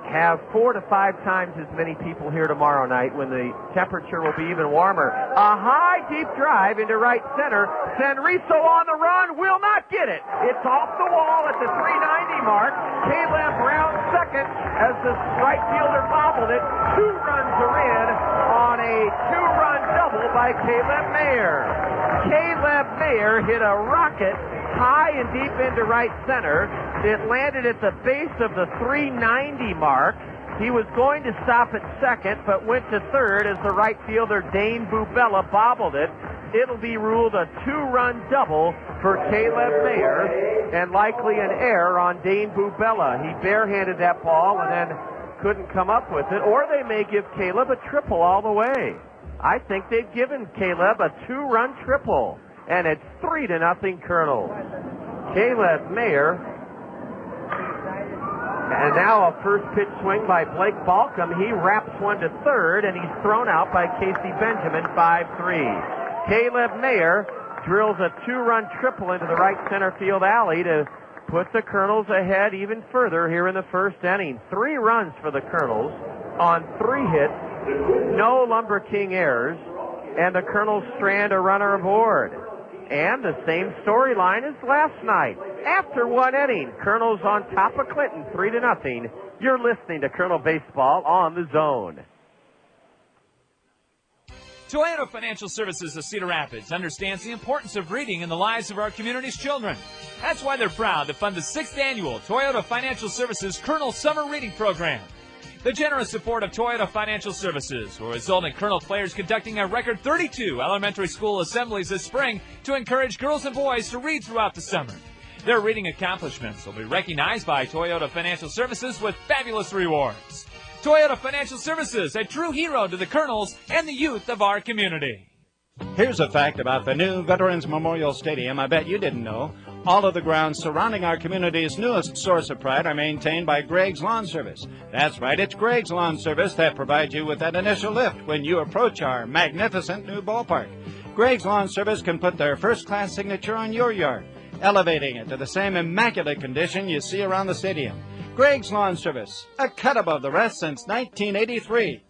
have 4 to 5 times as many people here tomorrow night when the temperature will be even warmer. A high, deep drive into right center. Senrizo on the run, will not get it. It's off the wall at the 390 mark. Caleb Brown second as the right fielder bobbled it. 2 runs are in on a 2-run double by Caleb Mayer. Caleb Mayer hit a rocket high and deep into right center. It landed at the base of the 390 mark. He was going to stop at second, but went to third as the right fielder Dane Bubella bobbled it. It'll be ruled a two-run double for Caleb Mayer, and likely an error on Dane Bubella. He barehanded that ball and then couldn't come up with it, or they may give Caleb a triple all the way. I think they've given Caleb a two-run triple, and it's 3-0 Kernels. Caleb Mayer, and now a first pitch swing by Blake Balcom. He wraps one to third, and he's thrown out by Casey Benjamin, 5-3. Caleb Mayer drills a two-run triple into the right center field alley to put the Kernels ahead even further here in the first inning. 3 runs for the Kernels on 3 hits, no LumberKing errors, and the Kernels strand a runner aboard. And the same storyline as last night. After 1 inning, Kernels on top of Clinton, 3-0. You're listening to Kernel Baseball on the Zone. Toyota Financial Services of Cedar Rapids understands the importance of reading in the lives of our community's children. That's why they're proud to fund the 6th annual Toyota Financial Services Kernel Summer Reading Program. The generous support of Toyota Financial Services will result in Kernel players conducting a record 32 elementary school assemblies this spring to encourage girls and boys to read throughout the summer. Their reading accomplishments will be recognized by Toyota Financial Services with fabulous rewards. Toyota Financial Services, a true hero to the Kernels and the youth of our community. Here's a fact about the new Veterans Memorial Stadium I bet you didn't know. All of the grounds surrounding our community's newest source of pride are maintained by Greg's Lawn Service. That's right, it's Greg's Lawn Service that provides you with that initial lift when you approach our magnificent new ballpark. Greg's Lawn Service can put their first-class signature on your yard, elevating it to the same immaculate condition you see around the stadium. Greg's Lawn Service, a cut above the rest since 1983.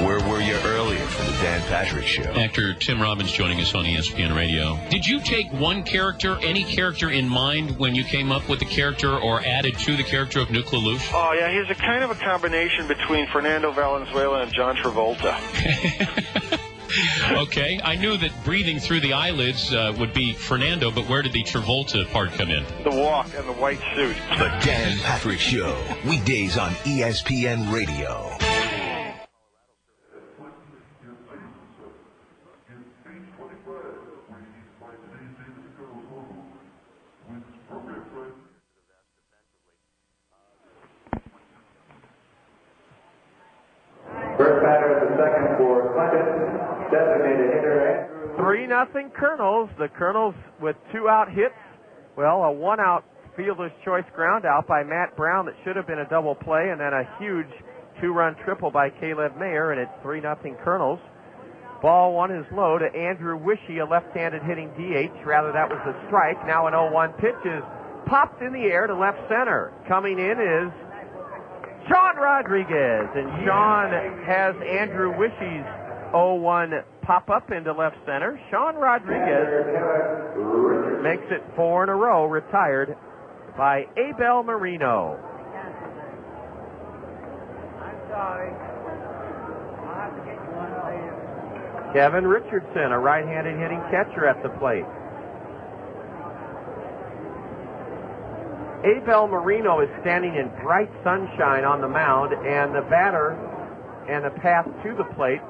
Where were you earlier for the Dan Patrick Show? Actor Tim Robbins joining us on ESPN Radio. Did you take one character, any character in mind when you came up with the character or added to the character of Nuke LaLoosh? Oh, yeah, he's a kind of a combination between Fernando Valenzuela and John Travolta. Okay, I knew that breathing through the eyelids would be Fernando, but where did the Travolta part come in? The walk and the white suit. The Dan Patrick Show, weekdays on ESPN Radio. First batter of the second for Clinton, designated hitter. 3-0 Kernels. The Kernels with 2 out hits. Well, a 1-out fielder's choice ground out by Matt Brown that should have been a double play, and then a huge 2-run triple by Caleb Mayer, and it's 3-0 Kernels. Ball 1 is low to Andrew Wishy, a left-handed hitting DH. Rather, that was a strike. Now an 0-1 pitch is popped in the air to left center. Coming in is Sean Rodriguez, and Sean has Andrew Wishy's 0-1 pop up into left center. Sean Rodriguez makes it 4 in a row, retired by Abel Marino. I'm sorry. I'll have to get you one later. Kevin Richardson, a right-handed hitting catcher at the plate. Abel Marino is standing in bright sunshine on the mound, and the batter and the path to the plate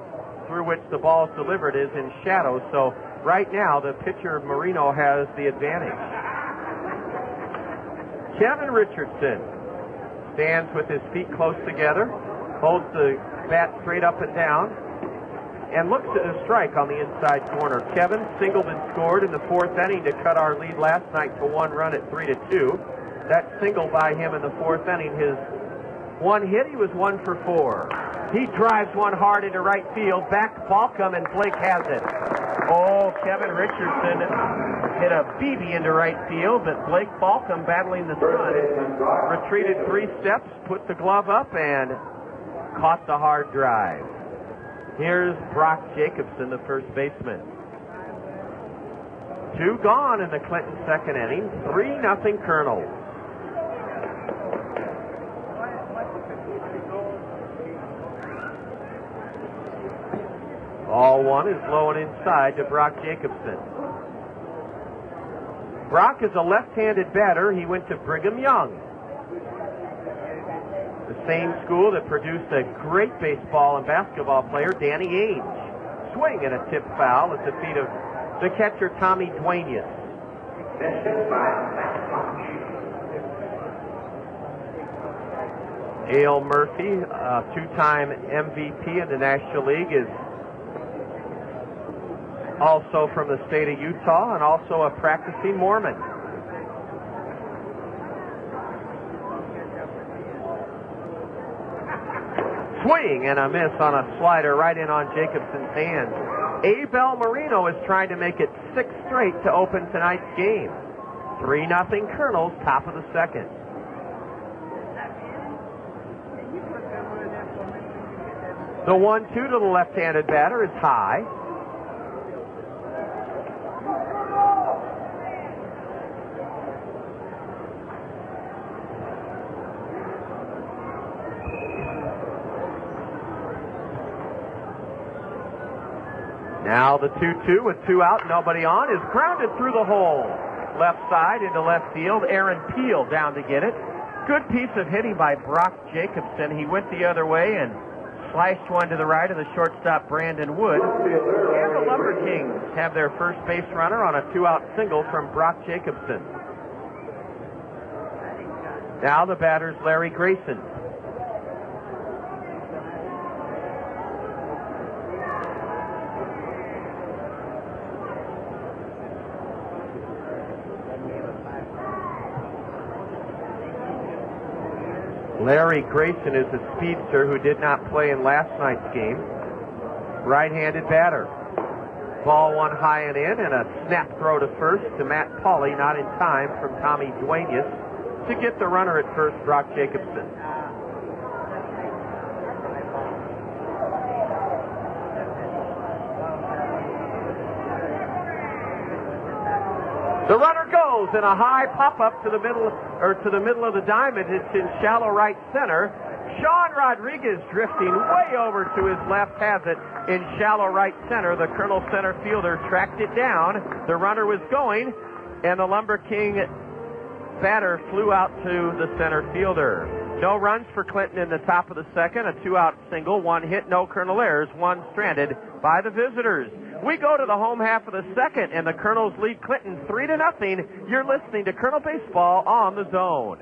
through which the ball is delivered is in shadow. So right now, the pitcher Marino has the advantage. Kevin Richardson stands with his feet close together, holds the bat straight up and down, and looks at a strike on the inside corner. Kevin singled and scored in the 4th inning to cut our lead last night to 1 run at 3-2. That single by him in the 4th inning, his 1 hit, he was 1 for 4. He drives one hard into right field. Back to Balcom, and Blake has it. Oh, Kevin Richardson hit a BB into right field, but Blake Balcom, battling the sun, retreated 3 steps, put the glove up, and caught the hard drive. Here's Brock Jacobson, the first baseman. 2 gone in the Clinton 2nd inning. 3-0 Kernels. Ball one is low and inside to Brock Jacobson. Brock is a left-handed batter. He went to Brigham Young, the same school that produced a great baseball and basketball player, Danny Ainge. Swing and a tip foul at the feet of the catcher, Tommy Duenas. Ale Murphy, two-time MVP in the National League, is also from the state of Utah and also a practicing Mormon. Swing and a miss on a slider right in on Jacobson's hands. Abel Marino is trying to make it 6 straight to open tonight's game. 3-0 Kernels, top of the second. The 1-2 to the left-handed batter is high. Now the 2-2 with 2 out, nobody on, is grounded through the hole. Left side into left field. Aaron Peel down to get it. Good piece of hitting by Brock Jacobson. He went the other way and sliced one to the right of the shortstop, Brandon Wood. And the LumberKings have their first base runner on a 2-out single from Brock Jacobson. Now the batter's Larry Grayson. Larry Grayson is a speedster who did not play in last night's game. Right-handed batter. Ball one high and in, and a snap throw to first to Matt Pauley, not in time from Tommy Duenas to get the runner at first, Brock Jacobson. The runner goes in a high pop-up to the middle of the diamond. It's in shallow right center. Sean Rodriguez drifting way over to his left has it in shallow right center. The Kernel center fielder tracked it down. The runner was going, and the LumberKing batter flew out to the center fielder. No runs for Clinton in the top of the second. A 2-out single, 1 hit, no Kernel errors, 1 stranded by the visitors. We go to the home half of the second, and the Kernels lead Clinton 3-0. You're listening to Kernel Baseball on the Zone.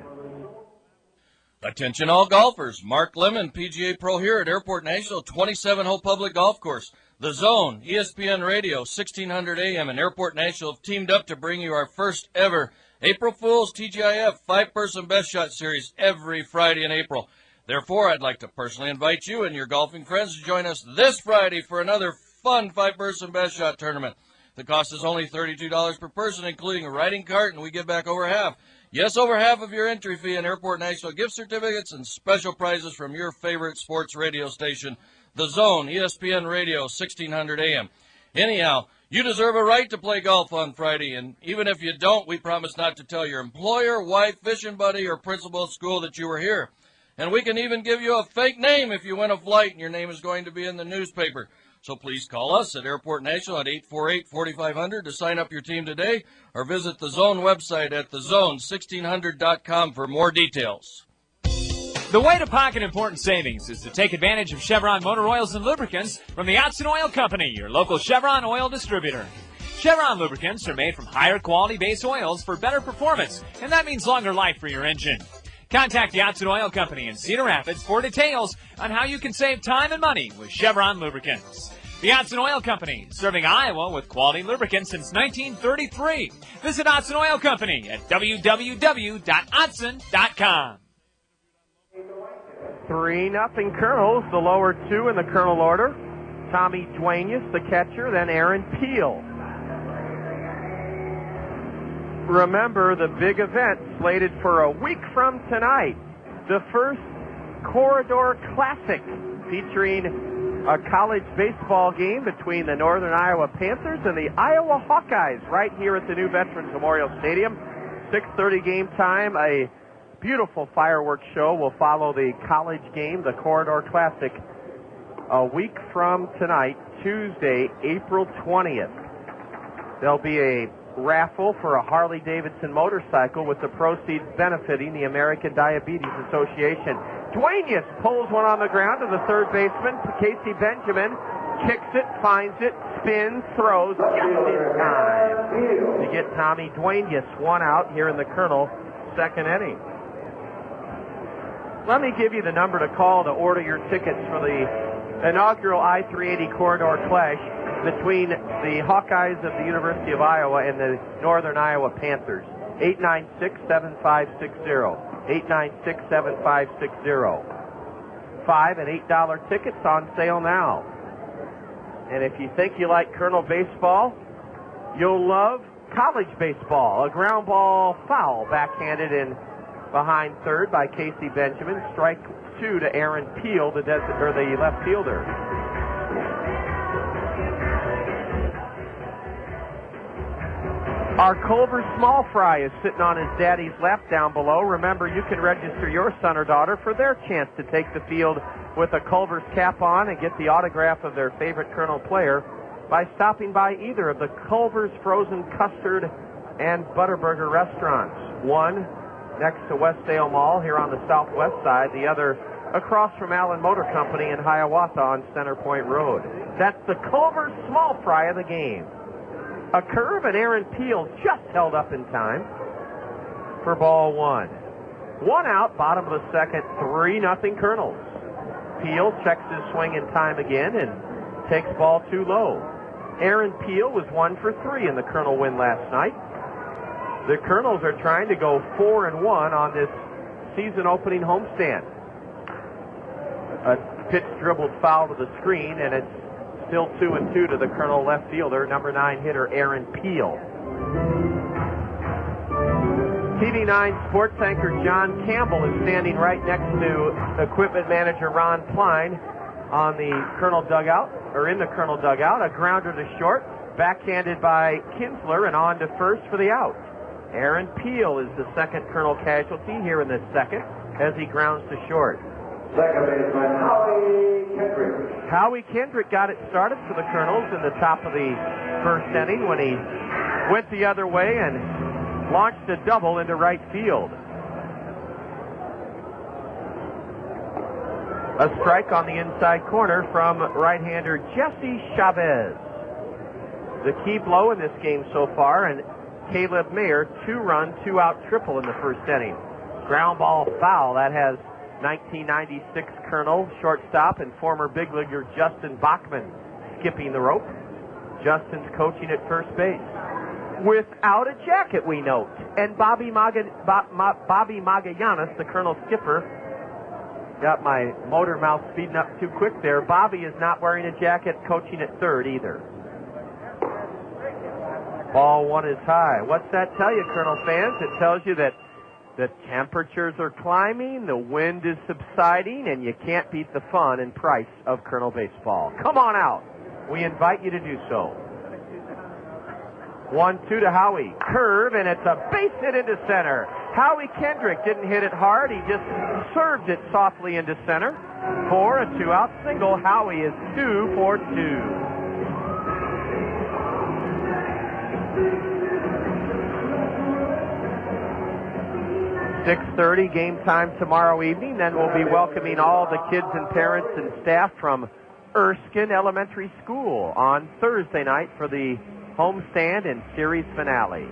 Attention all golfers. Mark Lemon, PGA Pro here at Airport National 27-hole public golf course. The Zone, ESPN Radio, 1600 AM, and Airport National have teamed up to bring you our first ever April Fool's TGIF 5-person best shot series every Friday in April. Therefore, I'd like to personally invite you and your golfing friends to join us this Friday for another fun 5-person best shot tournament. The cost is only $32 per person, including a riding cart, and we give back over half. Yes, over half of your entry fee in Airport National, gift certificates and special prizes from your favorite sports radio station, The Zone, ESPN Radio, 1600 AM. Anyhow, you deserve a right to play golf on Friday, and even if you don't, we promise not to tell your employer, wife, fishing buddy, or principal at school that you were here. And we can even give you a fake name if you win a flight and your name is going to be in the newspaper. So please call us at Airport National at 848-4500 to sign up your team today, or visit the Zone website at thezone1600.com for more details. The way to pocket important savings is to take advantage of Chevron motor oils and lubricants from the Otson Oil Company, your local Chevron oil distributor. Chevron lubricants are made from higher quality base oils for better performance, and that means longer life for your engine. Contact the Otson Oil Company in Cedar Rapids for details on how you can save time and money with Chevron lubricants. The Otson Oil Company, serving Iowa with quality lubricants since 1933. Visit Otson Oil Company at www.otson.com. 3-0 Kernels, the lower 2 in the Kernel order. Tommy Duenas, the catcher, then Aaron Peel. Remember the big event slated for a week from tonight. The first Corridor Classic featuring a college baseball game between the Northern Iowa Panthers and the Iowa Hawkeyes right here at the new Veterans Memorial Stadium. 6:30 game time. A beautiful fireworks show will follow the college game, the Corridor Classic, a week from tonight, Tuesday, April 20th, there'll be a raffle for a Harley-Davidson motorcycle with the proceeds benefiting the American Diabetes Association. Duenas pulls one on the ground to the third baseman. Casey Benjamin kicks it, finds it, spins, throws just in time to get Tommy Duenas one out here in the Kernel second inning. Let me give you the number to call to order your tickets for the inaugural I-380 corridor clash between the Hawkeyes of the University of Iowa and the Northern Iowa Panthers. 896-7560. 896-7560. $5 and $8 tickets on sale now. And if you think you like Kernel baseball, you'll love college baseball. A ground ball foul backhanded in behind third by Casey Benjamin. Strike two to Aaron Peel, the left fielder. Our Culver Small Fry is sitting on his daddy's lap down below. Remember, you can register your son or daughter for their chance to take the field with a Culver's cap on and get the autograph of their favorite Kernel player by stopping by either of the Culver's Frozen Custard and Butterburger restaurants. One next to Westdale Mall here on the southwest side, the other across from Allen Motor Company in Hiawatha on Center Point Road. That's the Culver's Small Fry of the game. A curve, and Aaron Peel just held up in time for ball one. One out, bottom of the second, 3-0 Kernels. Peel checks his swing in time again and takes ball too low. Aaron Peel was 1 for 3 in the Kernel win last night. The Kernels are trying to go 4-1 on this season opening homestand. A pitch dribbled foul to the screen, and it's still 2-2 to the Kernel left fielder, number 9 hitter Aaron Peel. TV9 sports anchor John Campbell is standing right next to equipment manager Ron Klein on the Kernel dugout, or in the Kernel dugout. A grounder to short, backhanded by Kinsler, and on to first for the out. Aaron Peel is the second Kernel casualty here in the second as he grounds to short. Second baseman, Howie Kendrick. Howie Kendrick got it started for the Kernels in the top of the first inning when he went the other way and launched a double into right field. A strike on the inside corner from right-hander Jesse Chavez. The key blow in this game so far, and Caleb Mayer, 2-run, 2-out triple in the first inning. Ground ball foul. That has 1996 Kernel shortstop and former big leaguer Justin Bachman skipping the rope. Justin's coaching at first base without a jacket, we note. And Bobby Magallanes, the Kernel skipper, got my motor mouth speeding up too quick there. Bobby is not wearing a jacket, coaching at third either. Ball one is high. What's that tell you, Kernel fans? It tells you that the temperatures are climbing, the wind is subsiding, and you can't beat the fun and price of Kernel baseball. Come on out. We invite you to do so. 1-2 to Howie. Curve, and it's a base hit into center. Howie Kendrick didn't hit it hard. He just served it softly into center for a 2-out single. Howie is 2 for 2. 6:30 game time tomorrow evening. Then we'll be welcoming all the kids and parents and staff from Erskine Elementary School on Thursday night for the homestand and series finale.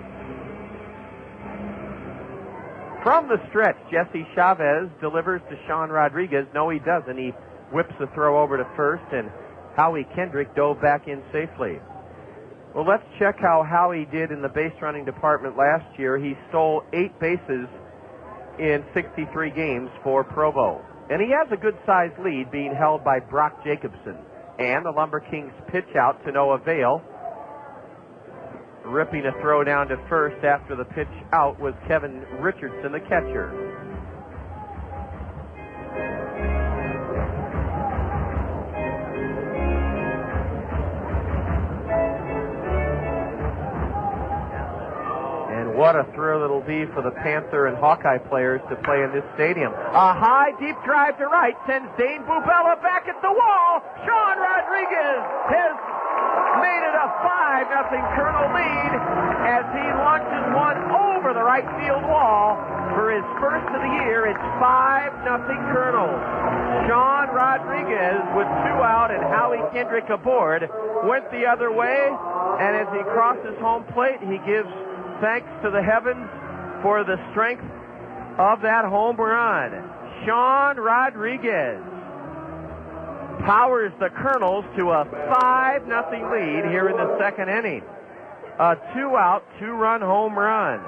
From the stretch, Jesse Chavez delivers to Sean Rodriguez. No, he doesn't. He whips the throw over to first, and Howie Kendrick dove back in safely. Well, let's check how Howie did in the base running department last year. He stole 8 bases in 63 games for Provo. And he has a good-sized lead being held by Brock Jacobson. And the LumberKings pitch out to no avail. Ripping a throw down to first after the pitch out was Kevin Richardson, the catcher. What a thrill it'll be for the Panther and Hawkeye players to play in this stadium. A high, deep drive to right sends Dane Bubella back at the wall. Sean Rodriguez has made it a 5-0 Colonel lead as he launches one over the right field wall. For his first of the year, it's 5-0 Colonels. Sean Rodriguez with 2 out and Howie Kendrick aboard went the other way, and as he crosses home plate, he gives thanks to the heavens for the strength of that home run. Sean Rodriguez powers the Kernels to a 5-0 lead here in the second inning. A 2-out, 2-run home run.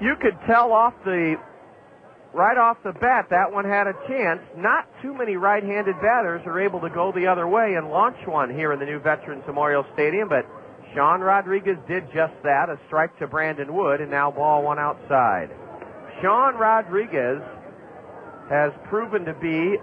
You could tell right off the bat that one had a chance. Not too many right-handed batters are able to go the other way and launch one here in the new Veterans Memorial Stadium, but Sean Rodriguez did just that. A strike to Brandon Wood, and now ball one outside. Sean Rodriguez has proven to be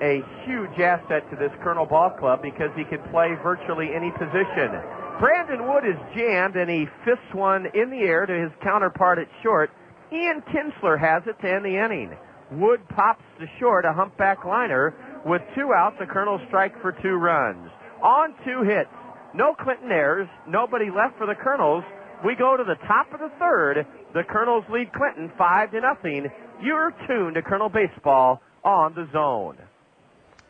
a huge asset to this Colonel Ball Club because he can play virtually any position. Brandon Wood is jammed, and he fists one in the air to his counterpart at short. Ian Kinsler has it to end the inning. Wood pops to short, a humpback liner. With 2 outs, the Colonels strike for 2 runs. On 2 hits, no Clinton errors, nobody left for the Colonels. We go to the top of the third. The Colonels lead Clinton 5-0. You're tuned to Colonel Baseball on the Zone.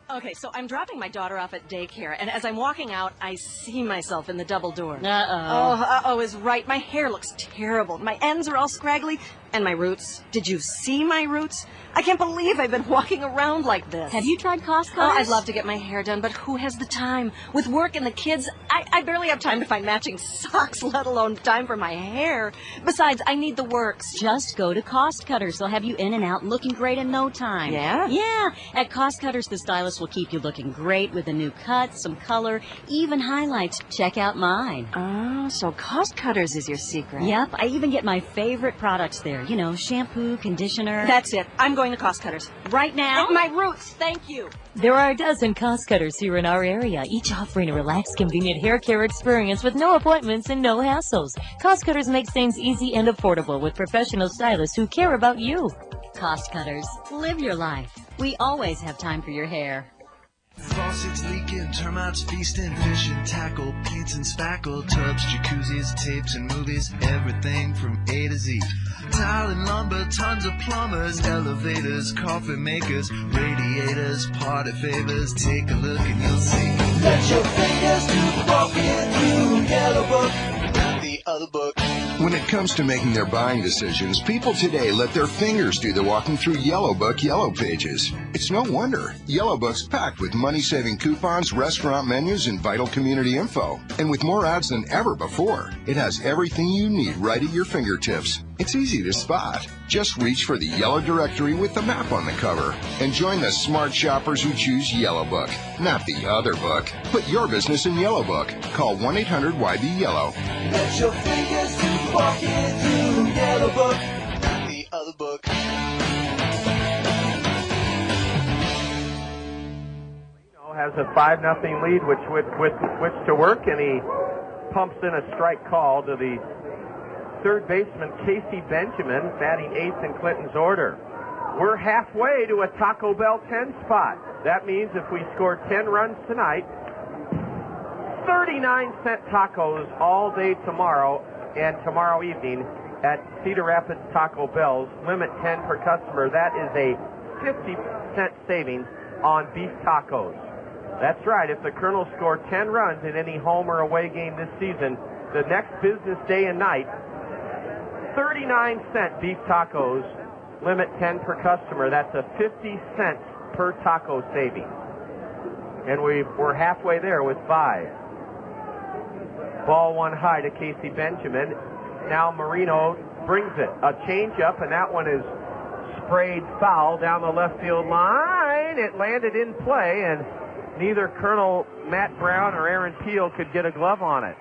Okay, so I'm dropping my daughter off at daycare, and as I'm walking out, I see myself in the double door. Uh-oh is right. My hair looks terrible. My ends are all scraggly, and my roots. Did you see my roots? I can't believe I've been walking around like this. Have you tried cost cutters? Oh, I'd love to get my hair done, but who has the time? With work and the kids, I barely have time to find matching socks, let alone time for my hair. Besides, I need the works. Just go to Cost Cutters. They'll have you in and out looking great in no time. Yeah? Yeah. At Cost Cutters, the stylist will keep you looking great with a new cut, some color, even highlights. Check out mine. Oh, so Cost Cutters is your secret. Yep. I even get my favorite products there. You know, shampoo, conditioner. That's it. I'm going to Cost Cutters. Right now? My roots, thank you. There are a dozen Cost Cutters here in our area, each offering a relaxed, convenient hair care experience with no appointments and no hassles. Cost Cutters makes things easy and affordable with professional stylists who care about you. Cost Cutters. Live your life. We always have time for your hair. Faucets leaking, termites feasting, fishing, tackle, paints and spackle, tubs, jacuzzis, tapes and movies, everything from A to Z. Tile and lumber, tons of plumbers, elevators, coffee makers, radiators, party favors. Take a look and you'll see. Let your fingers do the walking through Yellow Book, not the other book. When it comes to making their buying decisions, people today let their fingers do the walking through Yellow Book Yellow Pages. It's no wonder. Yellow Book's packed with money-saving coupons, restaurant menus, and vital community info. And with more ads than ever before, it has everything you need right at your fingertips. It's easy to spot. Just reach for the yellow directory with the map on the cover and join the smart shoppers who choose Yellow Book, not the other book. Put your business in Yellow Book. Call 1-800-YB-YELLOW. Let your fingers do walking through Yellow Book, not the other book. Has a 5-0 lead with which to work, and he pumps in a strike call to the third baseman Casey Benjamin, batting eighth in Clinton's order. We're halfway to a Taco Bell 10 spot. That means if we score 10 runs tonight, 39-cent tacos all day tomorrow and tomorrow evening at Cedar Rapids Taco Bell's. Limit 10 per customer. That is a 50-cent savings on beef tacos. That's right. If the Colonels score 10 runs in any home or away game this season, the next business day and night, 39-cent beef tacos, limit 10 per customer. That's a 50 cents per taco saving. And we're halfway there with 5. Ball one high to Casey Benjamin. Now Marino brings it. A changeup, and that one is sprayed foul down the left field line. It landed in play, and neither Colonel Matt Brown or Aaron Peel could get a glove on it.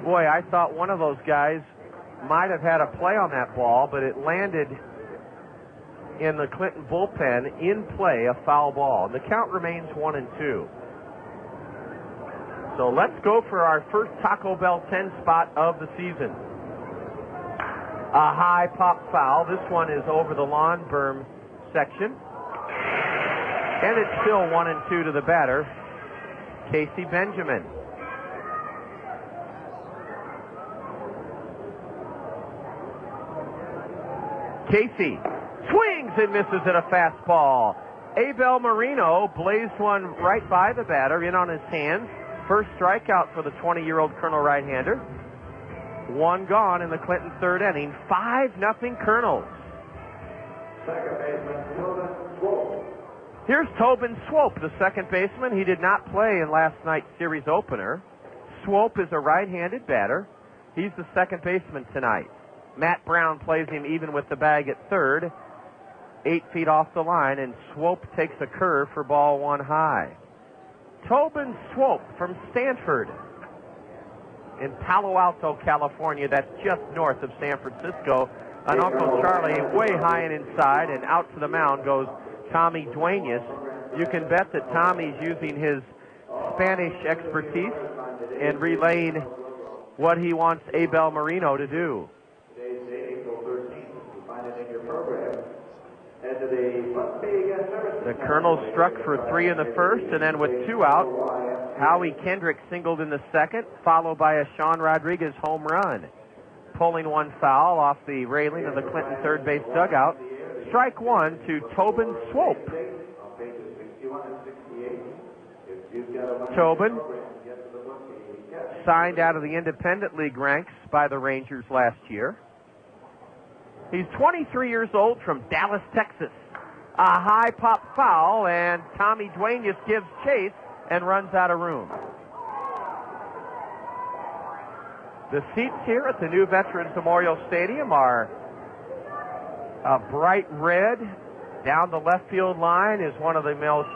Boy, I thought one of those guys might have had a play on that ball, but it landed in the Clinton bullpen in play, a foul ball. And the count remains 1-2. So let's go for our first Taco Bell 10 spot of the season. A high pop foul. This one is over the lawn berm section. And it's still 1-2 to the batter, Casey Benjamin. Casey swings and misses at a fastball. Abel Marino blazed one right by the batter, in on his hands. First strikeout for the 20-year-old Colonel right-hander. One gone in the Clinton third inning. 5-0 Kernels. Second baseman, Tobin Swope. Here's Tobin Swope, the second baseman. He did not play in last night's series opener. Swope is a right-handed batter. He's the second baseman tonight. Matt Brown plays him even with the bag at third. 8 feet off the line, and Swope takes a curve for ball one high. Tobin Swope from Stanford in Palo Alto, California. That's just north of San Francisco. And Uncle Charlie way high and inside, and out to the mound goes Tommy Duenas. You can bet that Tommy's using his Spanish expertise and relaying what he wants Abel Marino to do. Today's date, April 13th. You find it in your program. The Colonels struck for 3 in the first, and then with 2 out, Howie Kendrick singled in the second, followed by a Sean Rodriguez home run. Pulling one foul off the railing of the Clinton third base dugout. Strike one to Tobin Swope. Tobin signed out of the Independent League ranks by the Rangers last year. He's 23 years old from Dallas, Texas. A high pop foul, and Tommy Duenas gives chase and runs out of room. The seats here at the new Veterans Memorial Stadium are a bright red. Down the left field line is one of the most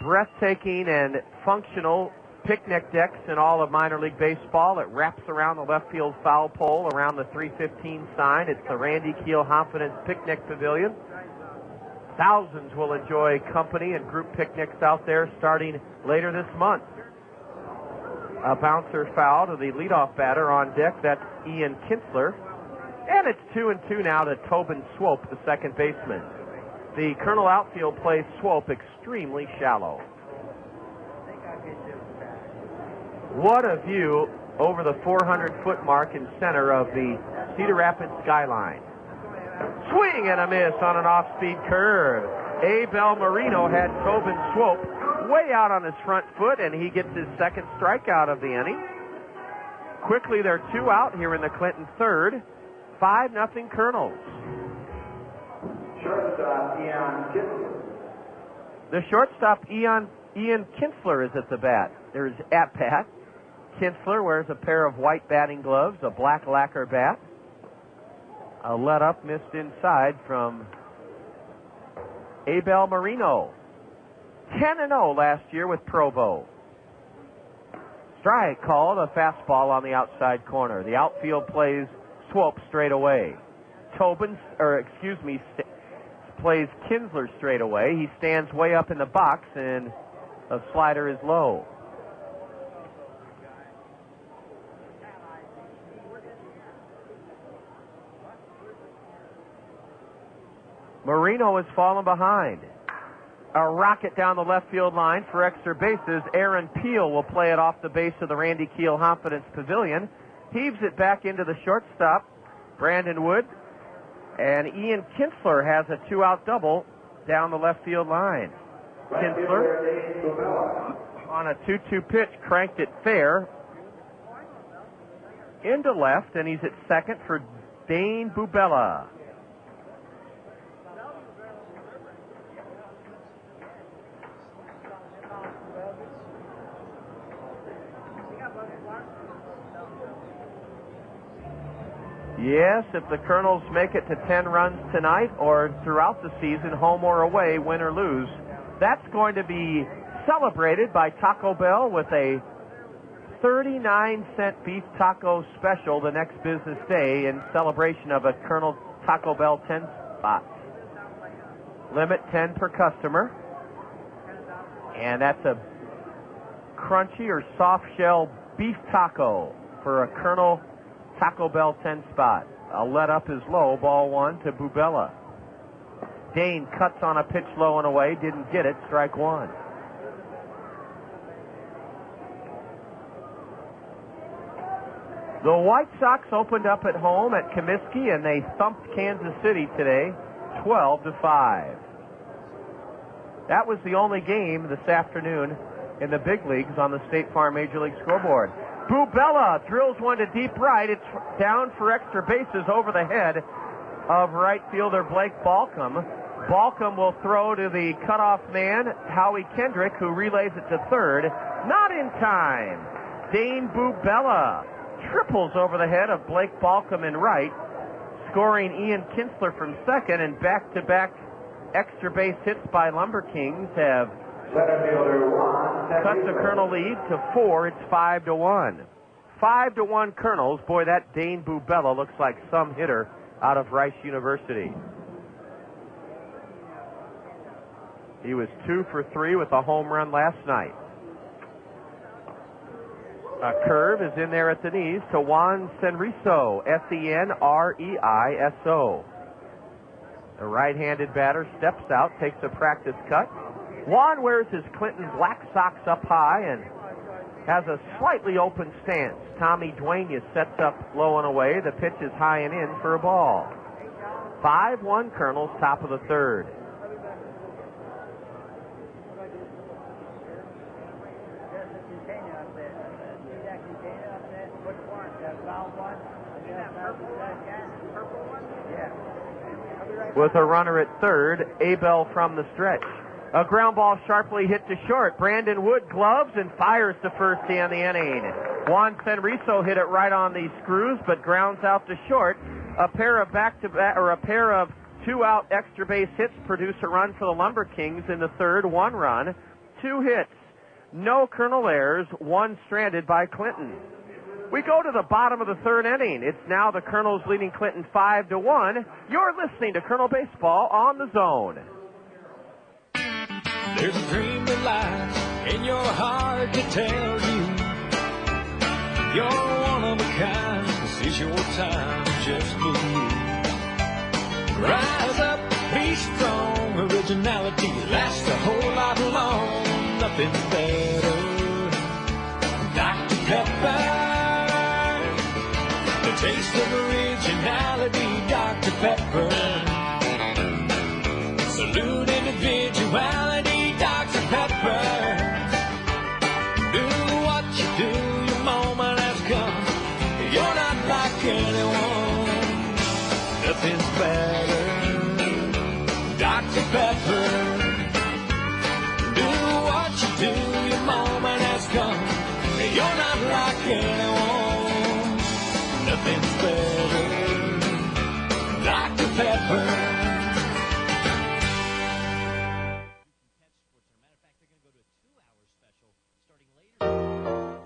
breathtaking and functional picnic decks in all of minor league baseball. It wraps around the left field foul pole around the 315 sign. It's the Randy Keel Confidence Picnic Pavilion. Thousands will enjoy company and group picnics out there starting later this month. A bouncer foul to the leadoff batter on deck. That's Ian Kinsler. And it's 2-2 now to Tobin Swope, the second baseman. The Colonel outfield plays Swope extremely shallow. What a view over the 400-foot mark in center of the Cedar Rapids skyline. Swing and a miss on an off-speed curve. Abel Marino had Tobin Swope way out on his front foot, and he gets his second strikeout of the inning. Quickly, they're 2 out here in the Clinton third. 5-0 Kernels. Shortstop, Ian Kinsler. The shortstop, Ian Kinsler, is at the bat. There's at bat. Kinsler wears a pair of white batting gloves, a black lacquer bat. A let-up missed inside from Abel Marino. 10-0 last year with Provo. Strike called, a fastball on the outside corner. The outfield plays Swope straight away. Plays Kinsler straight away. He stands way up in the box, and a slider is low. Marino has fallen behind. A rocket down the left field line for extra bases. Aaron Peel will play it off the base of the Randy Keel Confidence Pavilion. Heaves it back into the shortstop, Brandon Wood. And Ian Kinsler has a 2-out double down the left field line. Kinsler, on a 2-2 pitch, cranked it fair into left, and he's at second for Dane Bubella. Yes, if the Colonels make it to 10 runs tonight or throughout the season, home or away, win or lose, that's going to be celebrated by Taco Bell with a 39-cent beef taco special the next business day in celebration of a Colonel Taco Bell 10 spot. Limit 10 per customer. And that's a crunchy or soft shell beef taco for a Colonel Taco Bell 10 spot. A let up is low, ball one to Bubella. Dane cuts on a pitch low and away, didn't get it, strike one. The White Sox opened up at home at Comiskey, and they thumped Kansas City today, 12-5. That was the only game this afternoon in the big leagues on the State Farm Major League scoreboard. Bubella drills one to deep right. It's down for extra bases over the head of right fielder Blake Balcom. Balcom will throw to the cutoff man, Howie Kendrick, who relays it to third. Not in time. Dane Bubella triples over the head of Blake Balcom in right, scoring Ian Kinsler from second, and back-to-back extra base hits by LumberKings have cut the Colonel lead to 4. It's 5-1. 5-1 Kernels. Boy, that Dane Bubella looks like some hitter out of Rice University. He was 2 for 3 with a home run last night. A curve is in there at the knees to Juan Senriso, Senreiso. The right-handed batter steps out, takes a practice cut. Juan wears his Clinton black socks up high and has a slightly open stance. Tommy Duenas sets up low and away. The pitch is high and in for a ball. 5-1 Kernels, top of the third. With a runner at third, Abel from the stretch. A ground ball sharply hit to short. Brandon Wood gloves and fires to first to end the inning. Juan Senriso hit it right on the screws, but grounds out to short. A pair of back-to-back, or a pair of two-out extra base hits produce a run for the LumberKings in the third. 1 run, 2 hits, no Colonel errors, 1 stranded by Clinton. We go to the bottom of the third inning. It's now the Colonels leading Clinton 5-1. You're listening to Colonel Baseball on the Zone. There's a dream that lies in your heart to tell you you're one of a kind. This is your time just for you. Rise up, be strong. Originality lasts a whole lot long. Nothing's better. Dr. Pepper. The taste of originality, Dr. Pepper. Salute individuality, Dr. Pepper. Do what you do, your moment has come. You're not like anyone. Nothing's better, Dr. Pepper. Do what you do, your moment has come. You're not like anyone. Nothing's better, Dr. Pepper.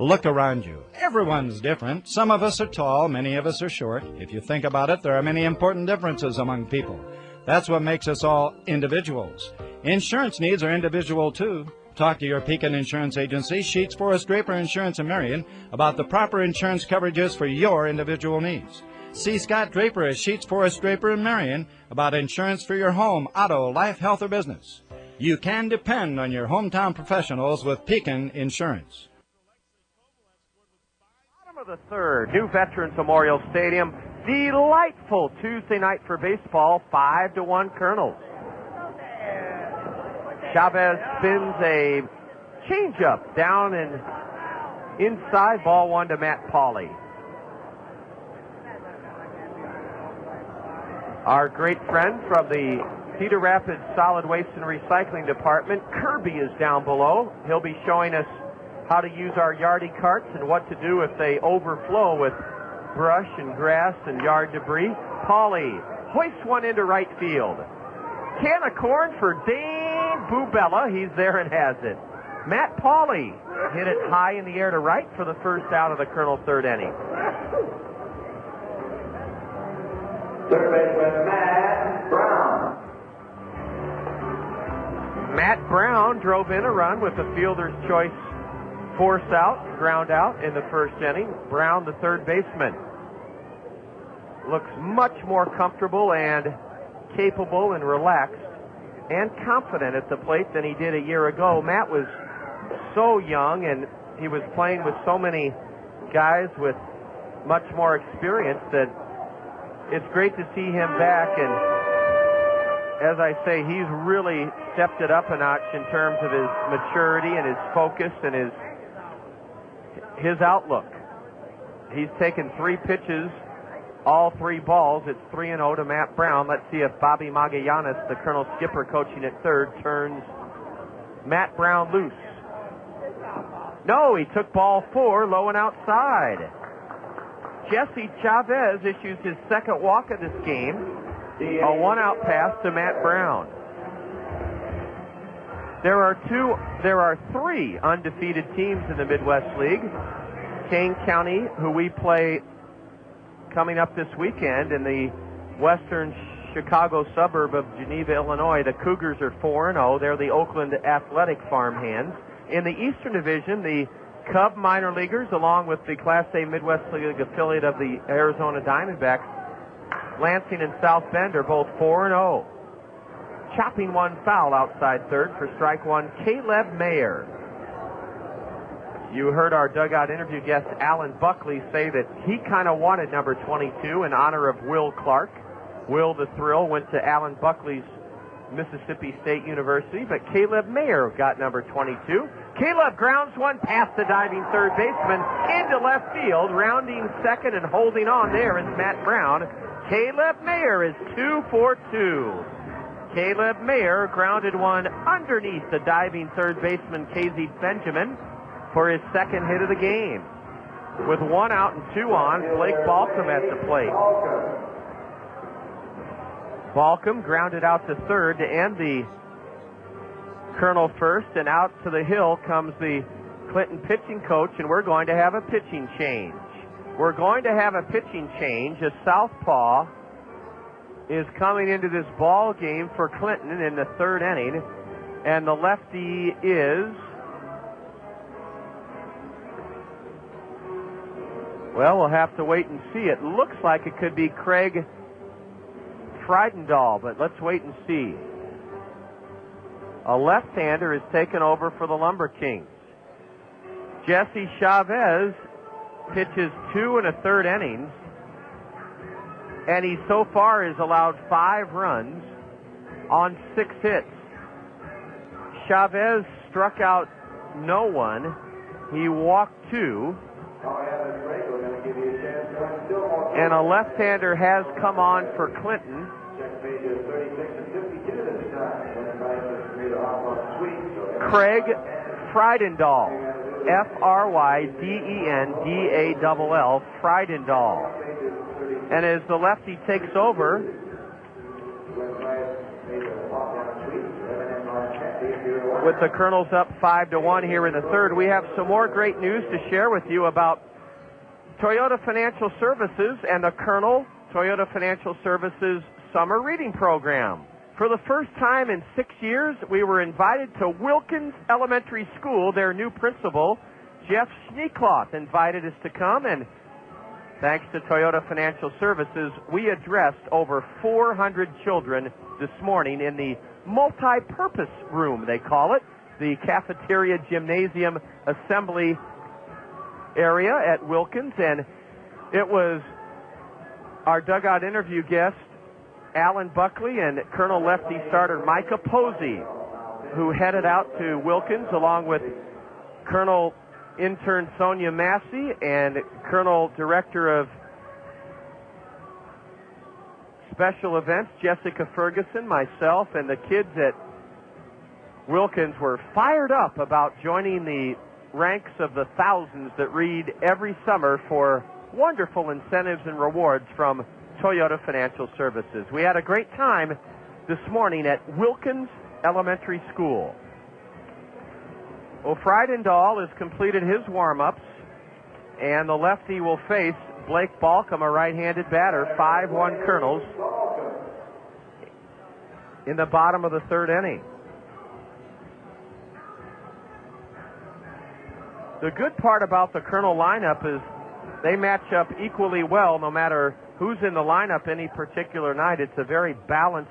Look around you. Everyone's different. Some of us are tall, many of us are short. If you think about it, there are many important differences among people. That's what makes us all individuals. Insurance needs are individual, too. Talk to your Pekin Insurance Agency, Sheets, Forrest, Draper Insurance in Marion, about the proper insurance coverages for your individual needs. See Scott Draper at Sheets, Forrest, Draper in Marion about insurance for your home, auto, life, health, or business. You can depend on your hometown professionals with Pekin Insurance. Bottom of the third, New Veterans Memorial Stadium. Delightful Tuesday night for baseball, 5-1 Kernels. Chavez spins a changeup down and inside, ball 1 to Matt Pauley. Our great friend from the Cedar Rapids Solid Waste and Recycling Department, Kirby, is down below. He'll be showing us how to use our yardie carts and what to do if they overflow with brush and grass and yard debris. Pauley hoists one into right field. Can of corn for Dane Bubella. He's there and has it. Matt Pauley hit it high in the air to right for the first out of the Colonel third inning. Third baseman Matt Brown. Matt Brown drove in a run with a fielder's choice Force out, ground out in the first inning. Brown, the third baseman, looks much more comfortable and capable and relaxed and confident at the plate than he did a year ago. Matt was so young, and he was playing with so many guys with much more experience that it's great to see him back. And as I say, he's really stepped it up a notch in terms of his maturity and his focus and his outlook. He's taken 3 pitches, all 3 balls. It's 3-0 to Matt Brown. Let's see if Bobby Magallanes, the Colonel skipper coaching at third, turns Matt Brown loose. No, he took ball 4, low and outside. Jesse Chavez issues his second walk of this game. A 1-out pass to Matt Brown. There are 3 undefeated teams in the Midwest League. Kane County, who we play coming up this weekend in the western Chicago suburb of Geneva, Illinois. The Cougars are 4-0. They're the Oakland Athletic Farmhands. In the Eastern Division, the Cub minor leaguers, along with the Class A Midwest League affiliate of the Arizona Diamondbacks, Lansing and South Bend, are both 4-0. Chopping one foul outside third for strike one, Caleb Mayer. You heard our dugout interview guest Alan Buckley say that he kind of wanted number 22 in honor of Will Clark. Will the Thrill went to Alan Buckley's Mississippi State University, but Caleb Mayer got number 22. Caleb grounds one past the diving third baseman into left field. Rounding second and holding on there is Matt Brown. Caleb Mayer is 2 for 2. Caleb Mayer grounded one underneath the diving third baseman KZ Benjamin for his second hit of the game. With 1 out and 2 on, Blake Balcom at the plate. Balcom grounded out to third to end the Colonel first, and out to the hill comes the Clinton pitching coach, and we're going to have a pitching change. We're going to have a pitching change. A southpaw is coming into this ball game for Clinton in the third inning, and the lefty is, well, we'll have to wait and see. It looks like it could be Craig Friedendahl, but let's wait and see. A left-hander is taken over for the LumberKings. Jesse Chavez pitches 2 1/3 innings, and he so far has allowed 5 runs on 6 hits. Chavez struck out no one. He walked 2. And a left-hander has come on for Clinton. Craig Friedendahl. Friedendahl. Friedendahl. And as the lefty takes over, with the Kernels up 5-1 here in the third, we have some more great news to share with you about Toyota Financial Services and the Colonel Toyota Financial Services Summer Reading Program. For the first time in 6 years, we were invited to Wilkins Elementary School. Their new principal, Jeff Schneekloth, invited us to come, and thanks to Toyota Financial Services, we addressed over 400 children this morning in the multi-purpose room, they call it, the cafeteria, gymnasium, assembly area at Wilkins. And it was our dugout interview guest, Alan Buckley, and Colonel lefty starter Micah Posey, who headed out to Wilkins along with Colonel intern Sonia Massey and Colonel Director of Special Events Jessica Ferguson, myself, and the kids at Wilkins were fired up about joining the ranks of the thousands that read every summer for wonderful incentives and rewards from Toyota Financial Services. We had a great time this morning at Wilkins Elementary School. Well, Friedendahl has completed his warm-ups, and the lefty will face Blake Balcom, a right-handed batter, 5-1 Kernels in the bottom of the third inning. The good part about the Kernel lineup is they match up equally well no matter who's in the lineup any particular night. It's a very balanced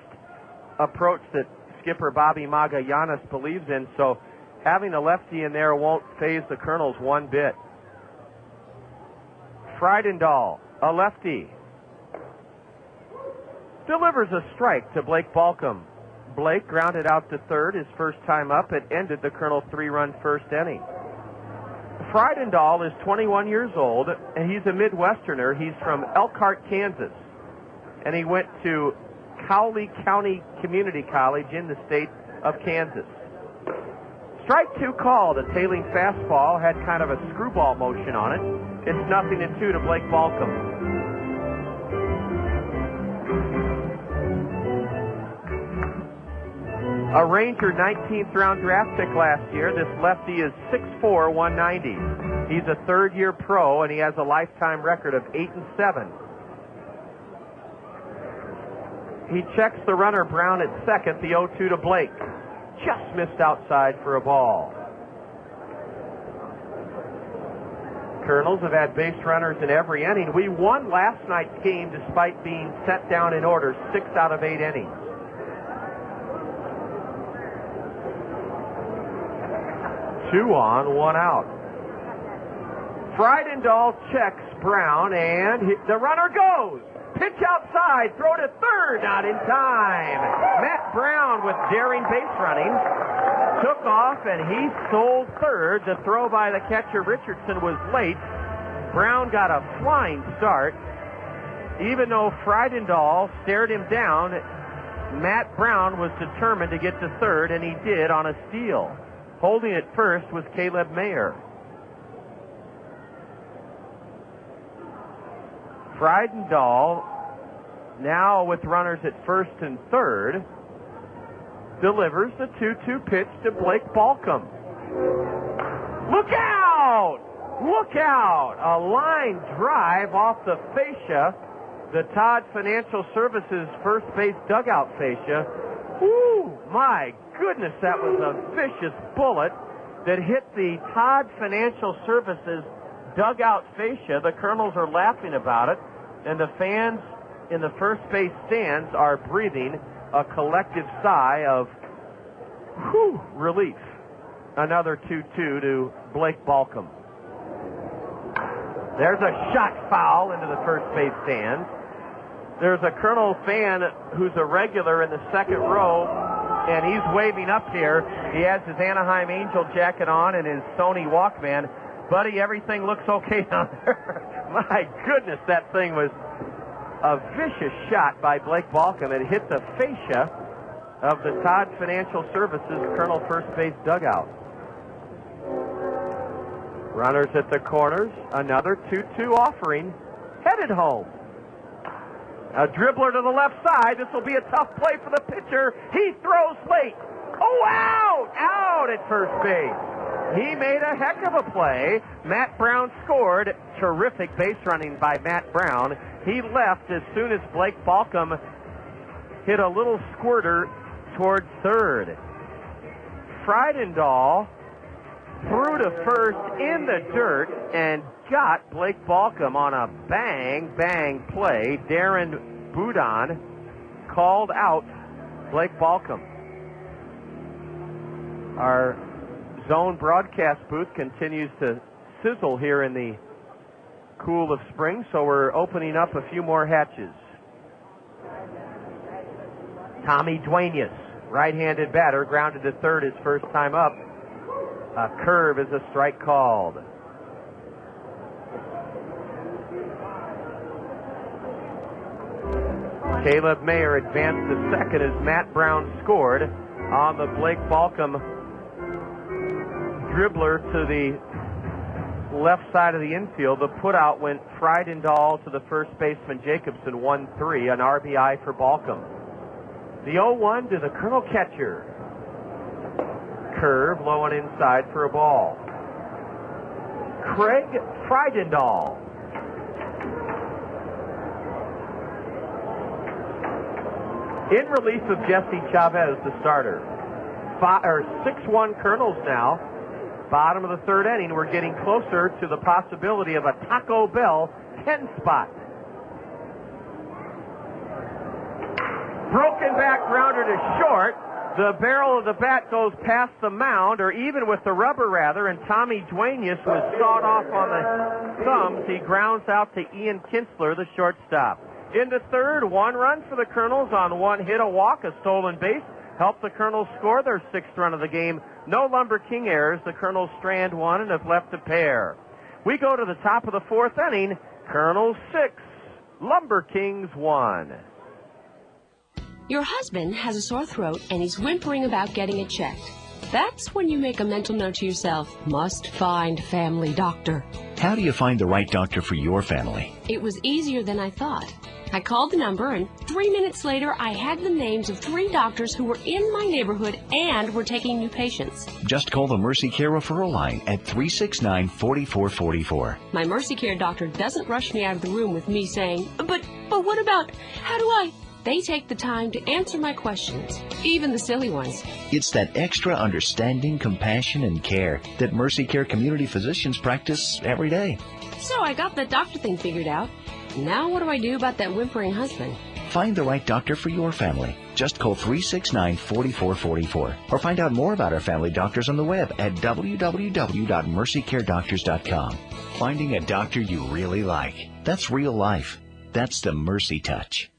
approach that skipper Bobby Magallanes believes in, so having a lefty in there won't faze the Kernels one bit. Friedendahl, a lefty, delivers a strike to Blake Balcom. Blake grounded out to third his first time up. It ended the Kernels' 3-run first inning. Friedendahl is 21 years old, and he's a Midwesterner. He's from Elkhart, Kansas, and he went to Cowley County Community College in the state of Kansas. Strike 2 called. A tailing fastball had kind of a screwball motion on it. It's 0-2 to Blake Balcom. A Ranger 19th round draft pick last year. This lefty is 6'4", 190. He's a third-year pro, and he has a lifetime record of 8-7. He checks the runner Brown at second, the 0-2 to Blake. Just missed outside for a ball. Kernels have had base runners in every inning. We won last night's game despite being set down in order 6 out of 8 innings. Two on, 1 out. Friedendahl checks Brown, and the runner goes. Pitch outside, throw to third, not in time. Matt Brown with daring base running took off, and he stole third. The throw by the catcher Richardson was late. Brown got a flying start. Even though Friedendahl stared him down, Matt Brown was determined to get to third, and he did on a steal. Holding it first was Caleb Mayer. Friedendahl, now with runners at first and third, delivers the 2-2 pitch to Blake Balcom. Look out! Look out! A line drive off the fascia, the Todd Financial Services first base dugout fascia. Ooh, my goodness, that was a vicious bullet that hit the Todd Financial Services dugout fascia. The Kernels are laughing about it, and the fans in the first base stands are breathing a collective sigh of relief. Another 2-2 to Blake Balcom. There's a shot foul into the first base stands. There's a Kernel fan who's a regular in the second row, and he's waving up here. He has his Anaheim Angel jacket on and his Sony Walkman. Buddy, everything looks okay down there. My goodness, that thing was a vicious shot by Blake Balcom. It hit the fascia of the Todd Financial Services Kernel first base dugout. Runners at the corners. Another 2-2 offering. Headed home. A dribbler to the left side. This will be a tough play for the pitcher. He throws late. Oh, out! Out at first base. He made a heck of a play. Matt Brown scored. Terrific base running by Matt Brown. He left as soon as Blake Balcom hit a little squirter towards third. Friedendahl threw to first in the dirt and got Blake Balcom on a bang play. Darren Boudon called out Blake Balcom. Our zone broadcast booth continues to sizzle here in the cool of spring, so we're opening up a few more hatches. Tommy Duenas, right-handed batter, grounded to third his first time up. A curve is a strike called. Caleb Mayer advanced to second as Matt Brown scored on the Blake Balcom dribbler to the left side of the infield. The putout went Friedendahl to the first baseman Jacobson, 1-3, an RBI for Balcom. The 0-1 to the Kernel catcher. Curve, low and inside for a ball. Craig Friedendahl. In relief of Jesse Chavez, the starter. 6-1 Kernels now. Bottom of the third inning, we're getting closer to the possibility of a Taco Bell 10 spot. Broken back grounder to short. The barrel of the bat goes past the mound, or even with the rubber rather, and Tommy Duenas was sawed off on the thumbs. He grounds out to Ian Kinsler, the shortstop. In the third, 1 run for the Kernels on 1 hit, a walk, a stolen base. Helped the Kernels score their 6th run of the game. No LumberKing errors. The Kernels strand 1 and have left a pair. We go to the top of the 4th inning. Kernels 6, LumberKings 1. Your husband has a sore throat and he's whimpering about getting it checked. That's when you make a mental note to yourself, must find family doctor. How do you find the right doctor for your family? It was easier than I thought. I called the number, and 3 minutes later, I had the names of 3 doctors who were in my neighborhood and were taking new patients. Just call the Mercy Care referral line at 369-4444. My Mercy Care doctor doesn't rush me out of the room with me saying, but what about, how do I? They take the time to answer my questions, even the silly ones. It's that extra understanding, compassion, and care that Mercy Care community physicians practice every day. So I got that doctor thing figured out. Now what do I do about that whimpering husband? Find the right doctor for your family. Just call 369-4444 or find out more about our family doctors on the web at www.mercycaredoctors.com. Finding a doctor you really like. That's real life. That's the Mercy Touch.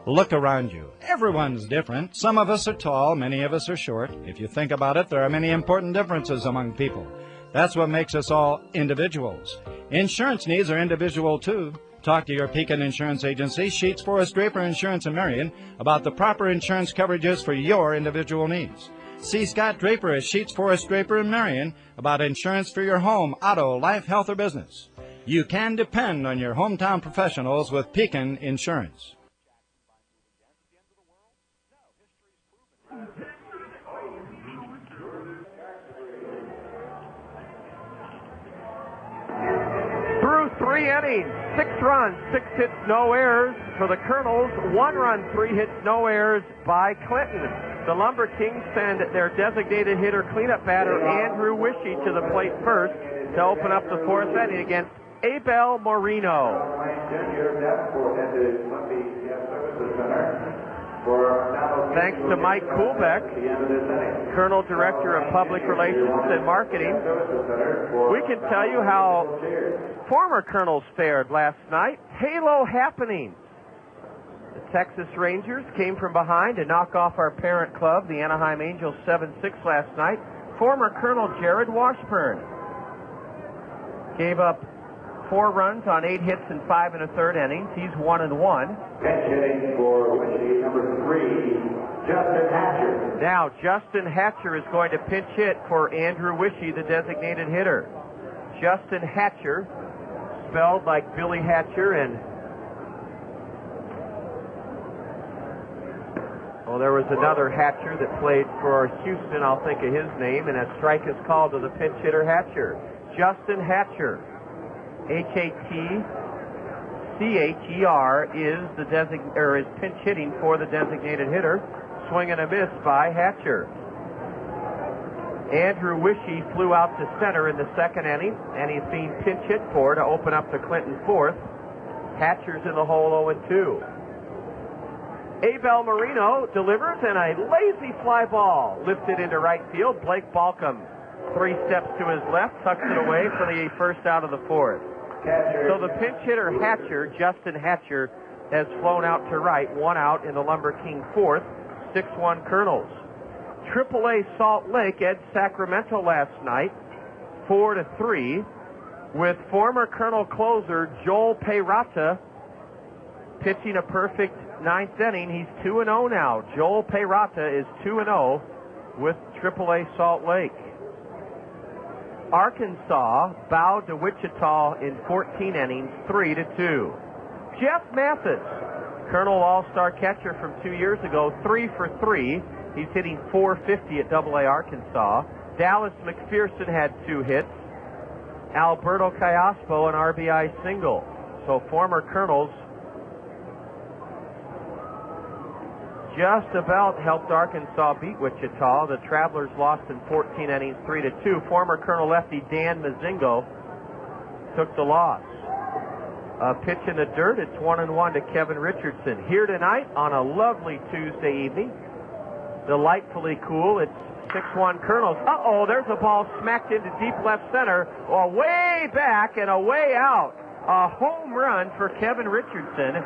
Look around you. Everyone's different. Some of us are tall, many of us are short. If you think about it, there are many important differences among people. That's what makes us all individuals. Insurance needs are individual, too. Talk to your Pekin Insurance Agency, Sheets, Forrest, Draper Insurance in Marion, about the proper insurance coverages for your individual needs. See Scott Draper at Sheets, Forrest, Draper in Marion about insurance for your home, auto, life, health, or business. You can depend on your hometown professionals with Pekin Insurance. Through 3 innings, 6 runs, 6 hits, no errors for the Kernels. 1 run, 3 hits, no errors by Clinton. The LumberKings send their designated hitter cleanup batter Andrew Wishy to the plate first to open up the 4th inning against Abel Moreno. Thanks to Mike Kuhlbeck, Colonel Director of Public Relations and Marketing. We can tell you how former Colonels fared last night. Halo happenings. The Texas Rangers came from behind to knock off our parent club, the Anaheim Angels, 7-6 last night. Former Colonel Jared Washburn gave up 4 runs on 8 hits and 5 1/3 innings. He's 1-1. Pinch hitting for Wishy, number 3, Justin Hatcher. Now Justin Hatcher is going to pinch hit for Andrew Wishy, the designated hitter. Justin Hatcher, spelled like Billy Hatcher, and there was another Hatcher that played for Houston. I'll think of his name, and a strike is called to the pinch hitter Hatcher. Justin Hatcher. Hatcher is is pinch hitting for the designated hitter. Swing and a miss by Hatcher. Andrew Wishy flew out to center in the 2nd inning, and he's being pinch hit for to open up the Clinton 4th. Hatcher's in the hole 0-2. Abel Moreno delivers, and a lazy fly ball lifted into right field. Blake Balcom 3 steps to his left, tucks it away for the first out of the 4th. So the pinch hitter Hatcher, Justin Hatcher, has flown out to right, 1 out in the LumberKing 4th, 6-1 Kernels. AAA Salt Lake edged Sacramento last night, 4-3, with former Colonel closer Joel Peyrata pitching a perfect 9th inning. He's 2-0 now. Joel Peyrata is 2-0 with AAA Salt Lake. Arkansas bowed to Wichita in 14 innings, 3-2. Jeff Mathis, Colonel All-Star catcher from 2 years ago, 3 for 3. He's hitting .450 at AA Arkansas. Dallas McPherson had 2 hits. Alberto Callaspo, an RBI single. So former Colonels just about helped Arkansas beat Wichita. The Travelers lost in 14 innings, 3-2. Former Colonel lefty Dan Mazingo took the loss. A pitch in the dirt. It's 1-1 to Kevin Richardson. Here tonight on a lovely Tuesday evening. Delightfully cool. It's 6-1 Kernels. Uh-oh, there's a ball smacked into deep left center. Way back and a way out. A home run for Kevin Richardson.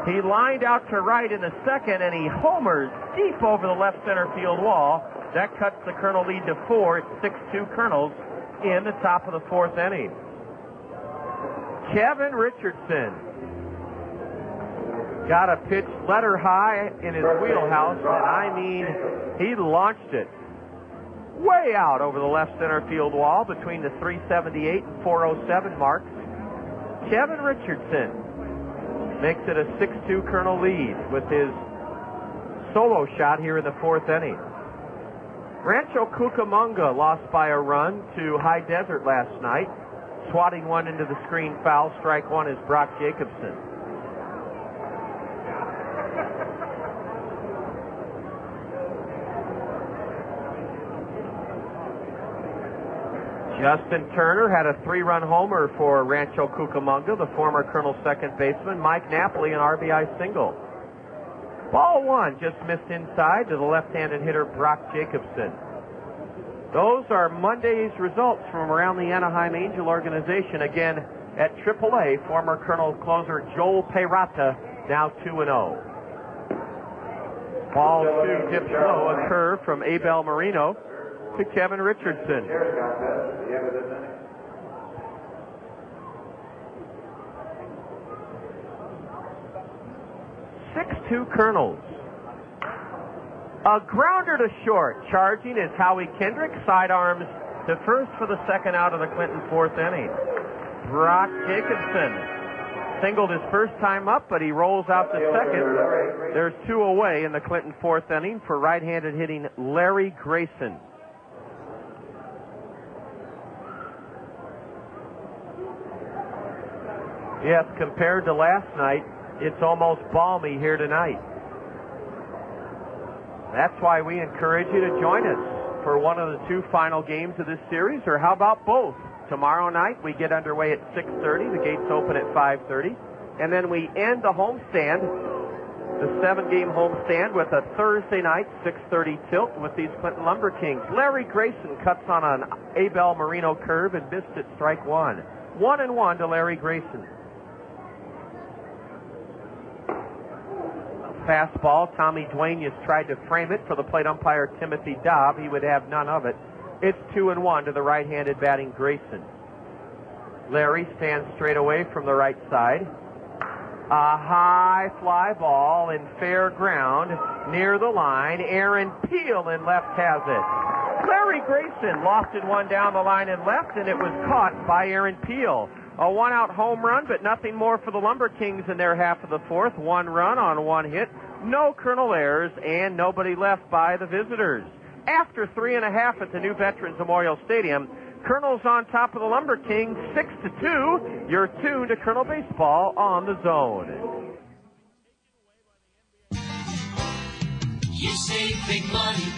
He lined out to right in the second, and he homers deep over the left center field wall. That cuts the Colonel lead to 4. It's 6-2 Kernels in the top of the fourth inning. Kevin Richardson got a pitch letter high in his wheelhouse, and I mean, he launched it way out over the left center field wall between the 378 and 407 marks. Kevin Richardson makes it a 6-2 Colonel lead with his solo shot here in the fourth inning. Rancho Cucamonga lost by a run to High Desert last night. Swatting one into the screen foul. Strike one is Brock Jacobson. Justin Turner had a 3-run homer for Rancho Cucamonga, the former Colonel second baseman. Mike Napoli, an RBI single. Ball one just missed inside to the left-handed hitter Brock Jacobson. Those are Monday's results from around the Anaheim Angel organization. Again, at AAA, former Colonel closer Joel Perata, now 2-0. Ball two dips low, a curve from Abel Marino to Kevin Richardson. 6-2 Kernels. A grounder to short. Charging is Howie Kendrick. Sidearms to first for the second out of the Clinton fourth inning. Brock Jacobson singled his first time up, but he rolls out to second. There's 2 away in the Clinton fourth inning for right-handed hitting Larry Grayson. Yes, compared to last night, it's almost balmy here tonight. That's why we encourage you to join us for one of the 2 final games of this series, or how about both? Tomorrow night we get underway at 6:30. The gates open at 5:30. And then we end the homestand, the 7-game homestand, with a Thursday night 6:30 tilt with these Clinton LumberKings. Larry Grayson cuts on an Abel Marino curve and missed it, strike one. 1-1 to Larry Grayson. Fastball. Tommy Duenas tried to frame it for the plate umpire Timothy Dobb. He would have none of it. It's 2-1 to the right-handed batting Grayson. Larry stands straight away from the right side. A high fly ball in fair ground near the line. Aaron Peel in left has it. Larry Grayson lofted one down the line in left, and it was caught by Aaron Peel. A one-out home run, but nothing more for the LumberKings in their half of the fourth. 1 run on 1 hit. No Colonel errors, and nobody left by the visitors. After 3.5 at the new Veterans Memorial Stadium, Kernels on top of the LumberKings, 6-2. You're tuned to Colonel Baseball on the Zone. You save big money,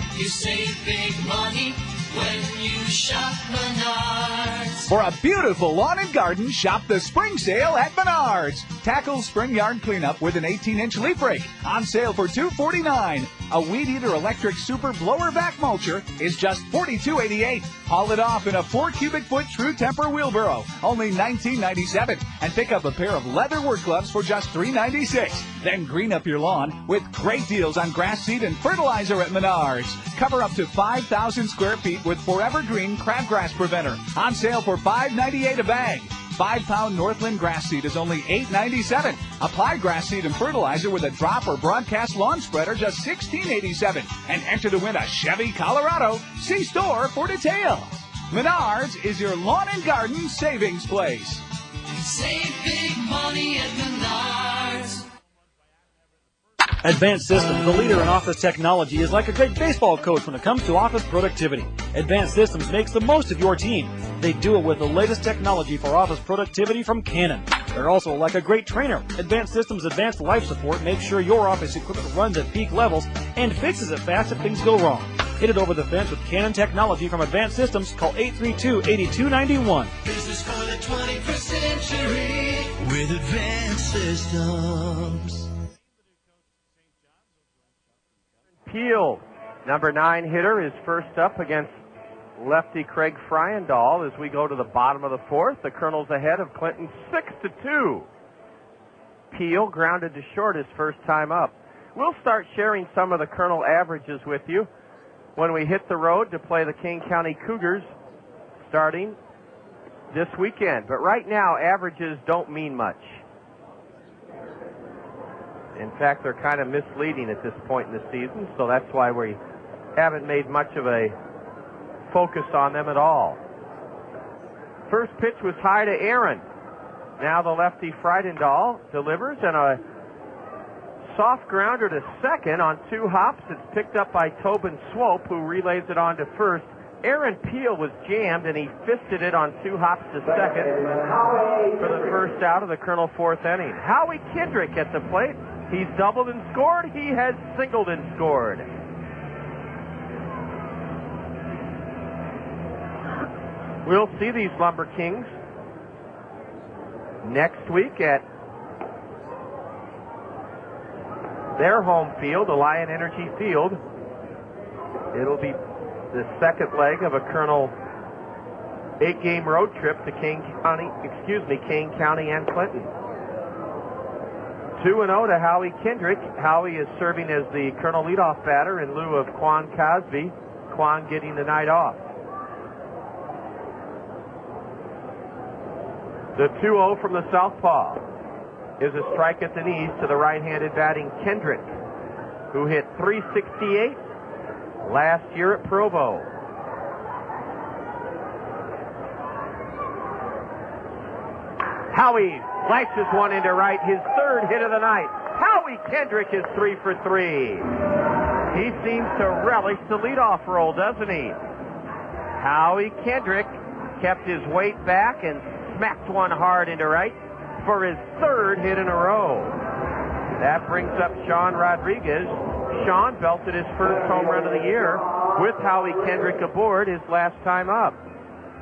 when you shop Menards. For a beautiful lawn and garden, shop the spring sale at Menards. Tackle spring yard cleanup with an 18-inch leaf rake on sale for $249. A Weed Eater electric super blower vac mulcher is just $42.88. Haul it off in a 4 cubic foot True Temper wheelbarrow, only $19.97. And pick up a pair of leather work gloves for just $3.96. Then green up your lawn with great deals on grass seed and fertilizer at Menards. Cover up to 5,000 square feet with Forever Green crabgrass preventer on sale for $5.98 a bag. 5-pound Northland grass seed is only $8.97. Apply grass seed and fertilizer with a drop or broadcast lawn spreader, just $16.87. And enter to win a Chevy Colorado. See store for details. Menards is your lawn and garden savings place. Save big money at Menards. Advanced Systems, the leader in office technology, is like a great baseball coach when it comes to office productivity. Advanced Systems makes the most of your team. They do it with the latest technology for office productivity from Canon. They're also like a great trainer. Advanced Systems Advanced Life Support makes sure your office equipment runs at peak levels and fixes it fast if things go wrong. Hit it over the fence with Canon technology from Advanced Systems. Call 832-8291. This is for the 21st century with Advanced Systems. Peel, number 9 hitter, is first up against lefty Craig Fryendall as we go to the bottom of the 4th. The Kernels ahead of Clinton 6-2. Peel grounded to short his first time up. We'll start sharing some of the Kernel averages with you when we hit the road to play the Kane County Cougars starting this weekend. But right now, averages don't mean much. In fact, they're kind of misleading at this point in the season, so that's why we haven't made much of a focus on them at all. First pitch was high to Aaron. Now the lefty Frydendahl delivers, and a soft grounder to second on 2 hops. It's picked up by Tobin Swope, who relays it on to first. Aaron Peel was jammed, and he fisted it on 2 hops to second for the first out of the Kernel 4th inning. Howie Kendrick at the plate. He's doubled and scored. He has singled and scored. We'll see these LumberKings next week at their home field, the Lion Energy Field. It'll be the second leg of a Kernel 8-game road trip to Kane County and Clinton. 2-0 to Howie Kendrick. Howie is serving as the Kernel leadoff batter in lieu of Quan Cosby. Quan getting the night off. The 2-0 from the southpaw is a strike at the knees to the right-handed batting Kendrick, who hit .368 last year at Provo. Howie flashes one into right, his 3rd hit of the night. Howie Kendrick is 3 for 3. He seems to relish the leadoff role, doesn't he? Howie Kendrick kept his weight back and smacked one hard into right for his 3rd hit in a row. That brings up Sean Rodriguez. Sean belted his first home run of the year with Howie Kendrick aboard his last time up.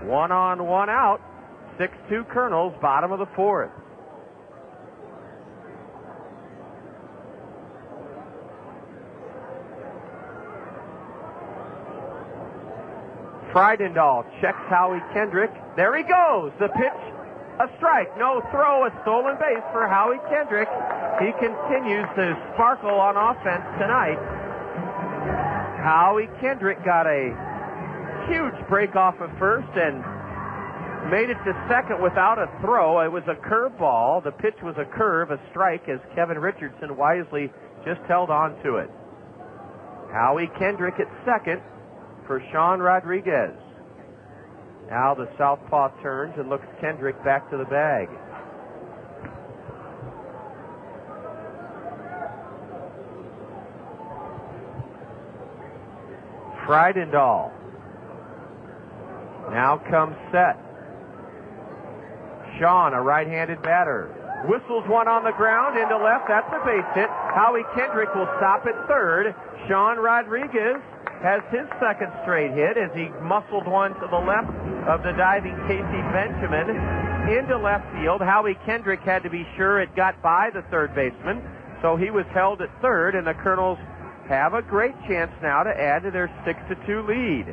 1 on, 1 out. 6-2 Kernels, bottom of the 4th. Frydendahl checks Howie Kendrick. There he goes. The pitch, a strike. No throw, a stolen base for Howie Kendrick. He continues to sparkle on offense tonight. Howie Kendrick got a huge break off of first and made it to second without a throw. It was a curveball. The pitch was a curve, a strike, as Kevin Richardson wisely just held on to it. Howie Kendrick at second for Sean Rodriguez. Now the southpaw turns and looks Kendrick back to the bag. Frydendahl now comes set. Sean, a right-handed batter, whistles one on the ground into left. That's a base hit. Howie Kendrick will stop at 3rd. Sean Rodriguez has his 2nd straight hit as he muscled one to the left of the diving Casey Benjamin into left field. Howie Kendrick had to be sure it got by the 3rd baseman, so he was held at 3rd, and the Kernels have a great chance now to add to their 6-2 lead.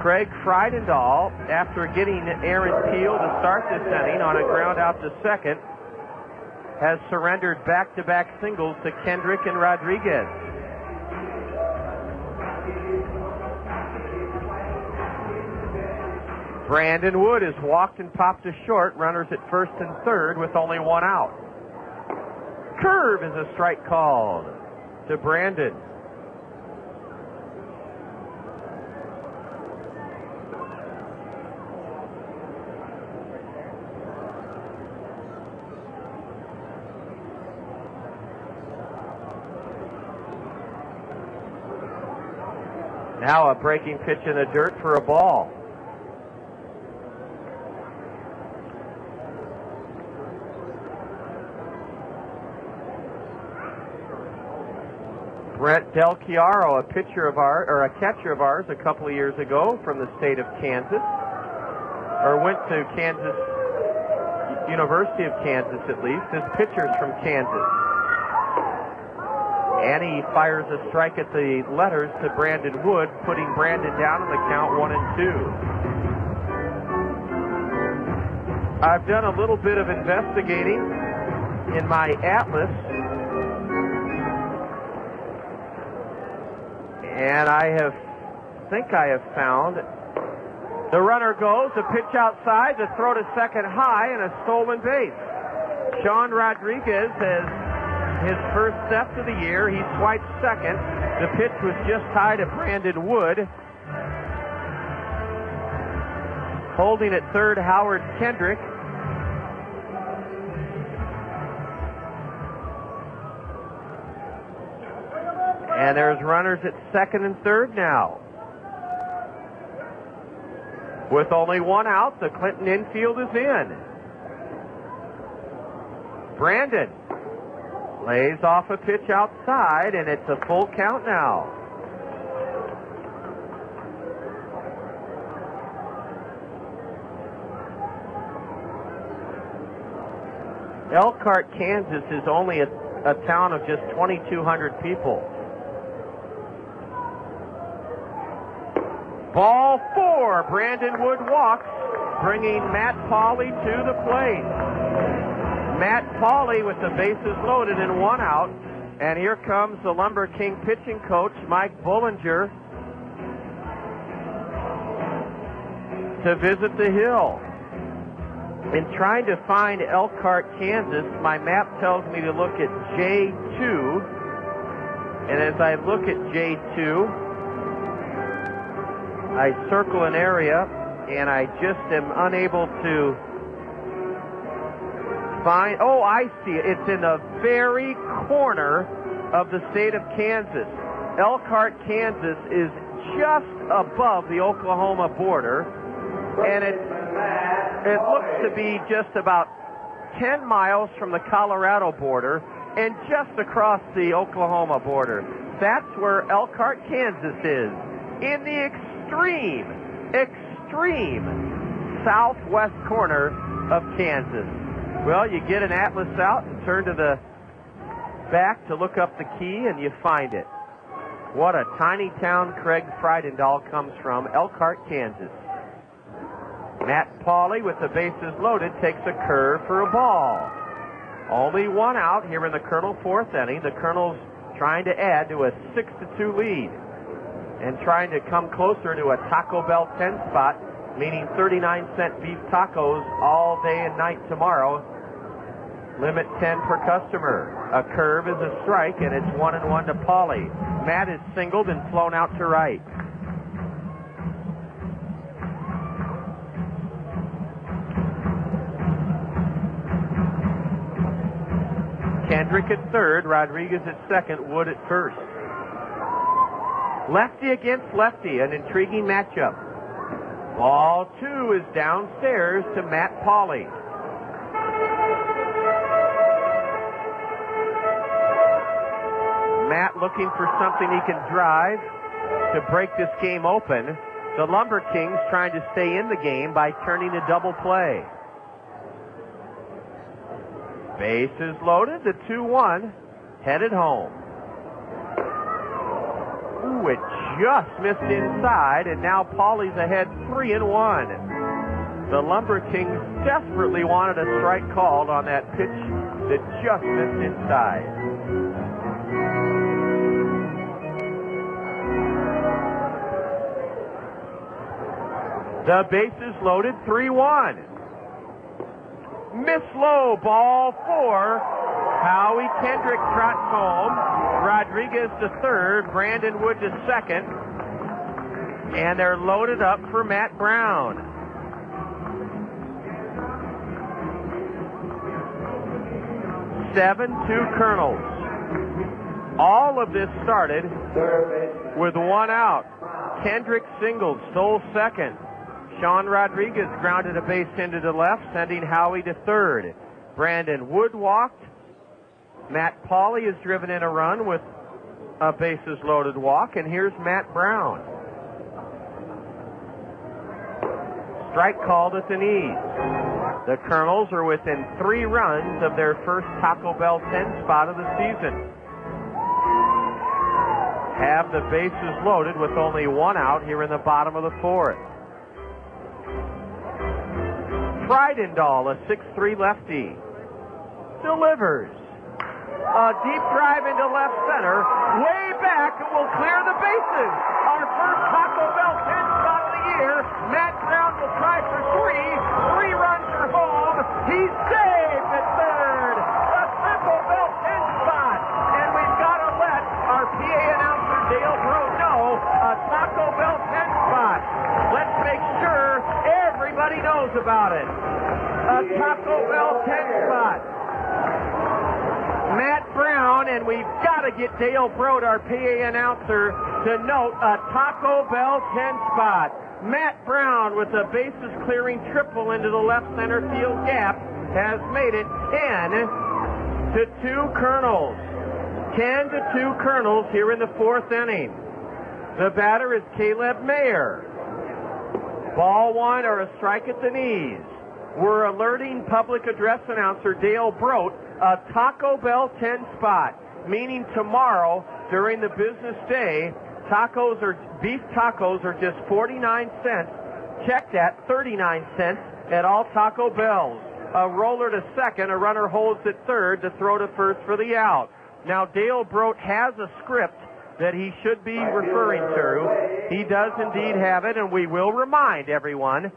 Craig Frydendahl, after getting Aaron Peel to start this inning on a ground out to second, has surrendered back-to-back singles to Kendrick and Rodriguez. Brandon Wood has walked and popped to short, runners at 1st and 3rd with only 1 out. Curve is a strike called to Brandon. Now a breaking pitch in the dirt for a ball. Brett Del Chiaro, a catcher of ours a couple of years ago from the state of Kansas, or went to Kansas, University of Kansas at least. His pitcher's from Kansas. And he fires a strike at the letters to Brandon Wood, putting Brandon down in the count 1-2. I've done a little bit of investigating in my atlas, and I think I have found the runner goes, a pitch outside, the throw to second high, and a stolen base. Sean Rodriguez has his first step of the year. He swiped second. The pitch was just high to Brandon Wood. Holding at third, Howard Kendrick. And there's runners at second and third now. With only one out, the Clinton infield is in. Brandon lays off a pitch outside, and it's a full count now. Elkhart, Kansas is only a town of just 2,200 people. Ball 4. Brandon Wood walks, bringing Matt Pauley to the plate. Matt Pauley with the bases loaded and one out. And here comes the Lumber King pitching coach, Mike Bullinger, to visit the hill. In trying to find Elkhart, Kansas, my map tells me to look at J2. And as I look at J2, I circle an area, and I just am unable to find. Oh, I see it. It's in the very corner of the state of Kansas. Elkhart, Kansas is just above the Oklahoma border, and it looks to be just about 10 miles from the Colorado border and just across the Oklahoma border. That's where Elkhart, Kansas is, in the extreme southwest corner of Kansas. Well, you get an atlas out and turn to the back to look up the key, and you find it. What a tiny town Craig Freidendahl comes from, Elkhart, Kansas. Matt Pauley, with the bases loaded, takes a curve for a ball. Only one out here in the Kernel fourth inning. The Kernels trying to add to a 6-2 lead and trying to come closer to a Taco Bell 10 spot, meaning 39-cent beef tacos all day and night tomorrow. Limit 10 per customer. A curve is a strike, and it's 1-1 to Pauley. Matt is singled and flown out to right. Kendrick at third, Rodriguez at second, Wood at first. Lefty against lefty, an intriguing matchup. Ball 2 is downstairs to Matt Pauley. Matt looking for something he can drive to break this game open. The Lumber Kings trying to stay in the game by turning a double play. Bases loaded, the 2-1, headed home. Ooh, it just missed inside, and now Pauley's ahead 3-1. The Lumber Kings desperately wanted a strike called on that pitch that just missed inside. The bases loaded, 3-1. Miss low, ball 4. Howie Kendrick trots home. Rodriguez to third. Brandon Wood to second. And they're loaded up for Matt Brown. (7-2) Kernels. All of this started with one out. Kendrick singled, stole second. Sean Rodriguez grounded a base into the left, sending Howie to third. Brandon Wood walked. Matt Pauley has driven in a run with a bases-loaded walk, and here's Matt Brown. Strike called at the knees. The Kernels are within 3 runs of their first Taco Bell 10 spot of the season. Have the bases loaded with only 1 out here in the bottom of the 4th. Frydendahl, a 6'3" lefty, delivers. A deep drive into left center, way back, and will clear the bases. Our first Taco Bell 10 spot of the year. Matt Brown will try for 3. 3 runs are home. He's saved at third. A Taco Bell 10 spot. And we've got to let our PA announcer Dale Brew know a Taco Bell 10 spot. Let's make sure everybody knows about it. A Taco Bell 10 spot. Matt Brown, and we've got to get Dale Broad, our PA announcer, to note a Taco Bell 10 spot. Matt Brown with a bases-clearing triple into the left center field gap has made it 10-2 Kernels. 10-2 Kernels here in the 4th inning. The batter is Caleb Mayer. Ball 1 or a strike at the knees. We're alerting public address announcer Dale Broad a Taco Bell 10 spot, meaning tomorrow during the business day, beef tacos are just 49 cents, checked at 39 cents at all Taco Bells. A roller to second, a runner holds at third to throw to first for the out. Now Dale Broad has a script that he should be referring to. He does indeed have it, and we will remind everyone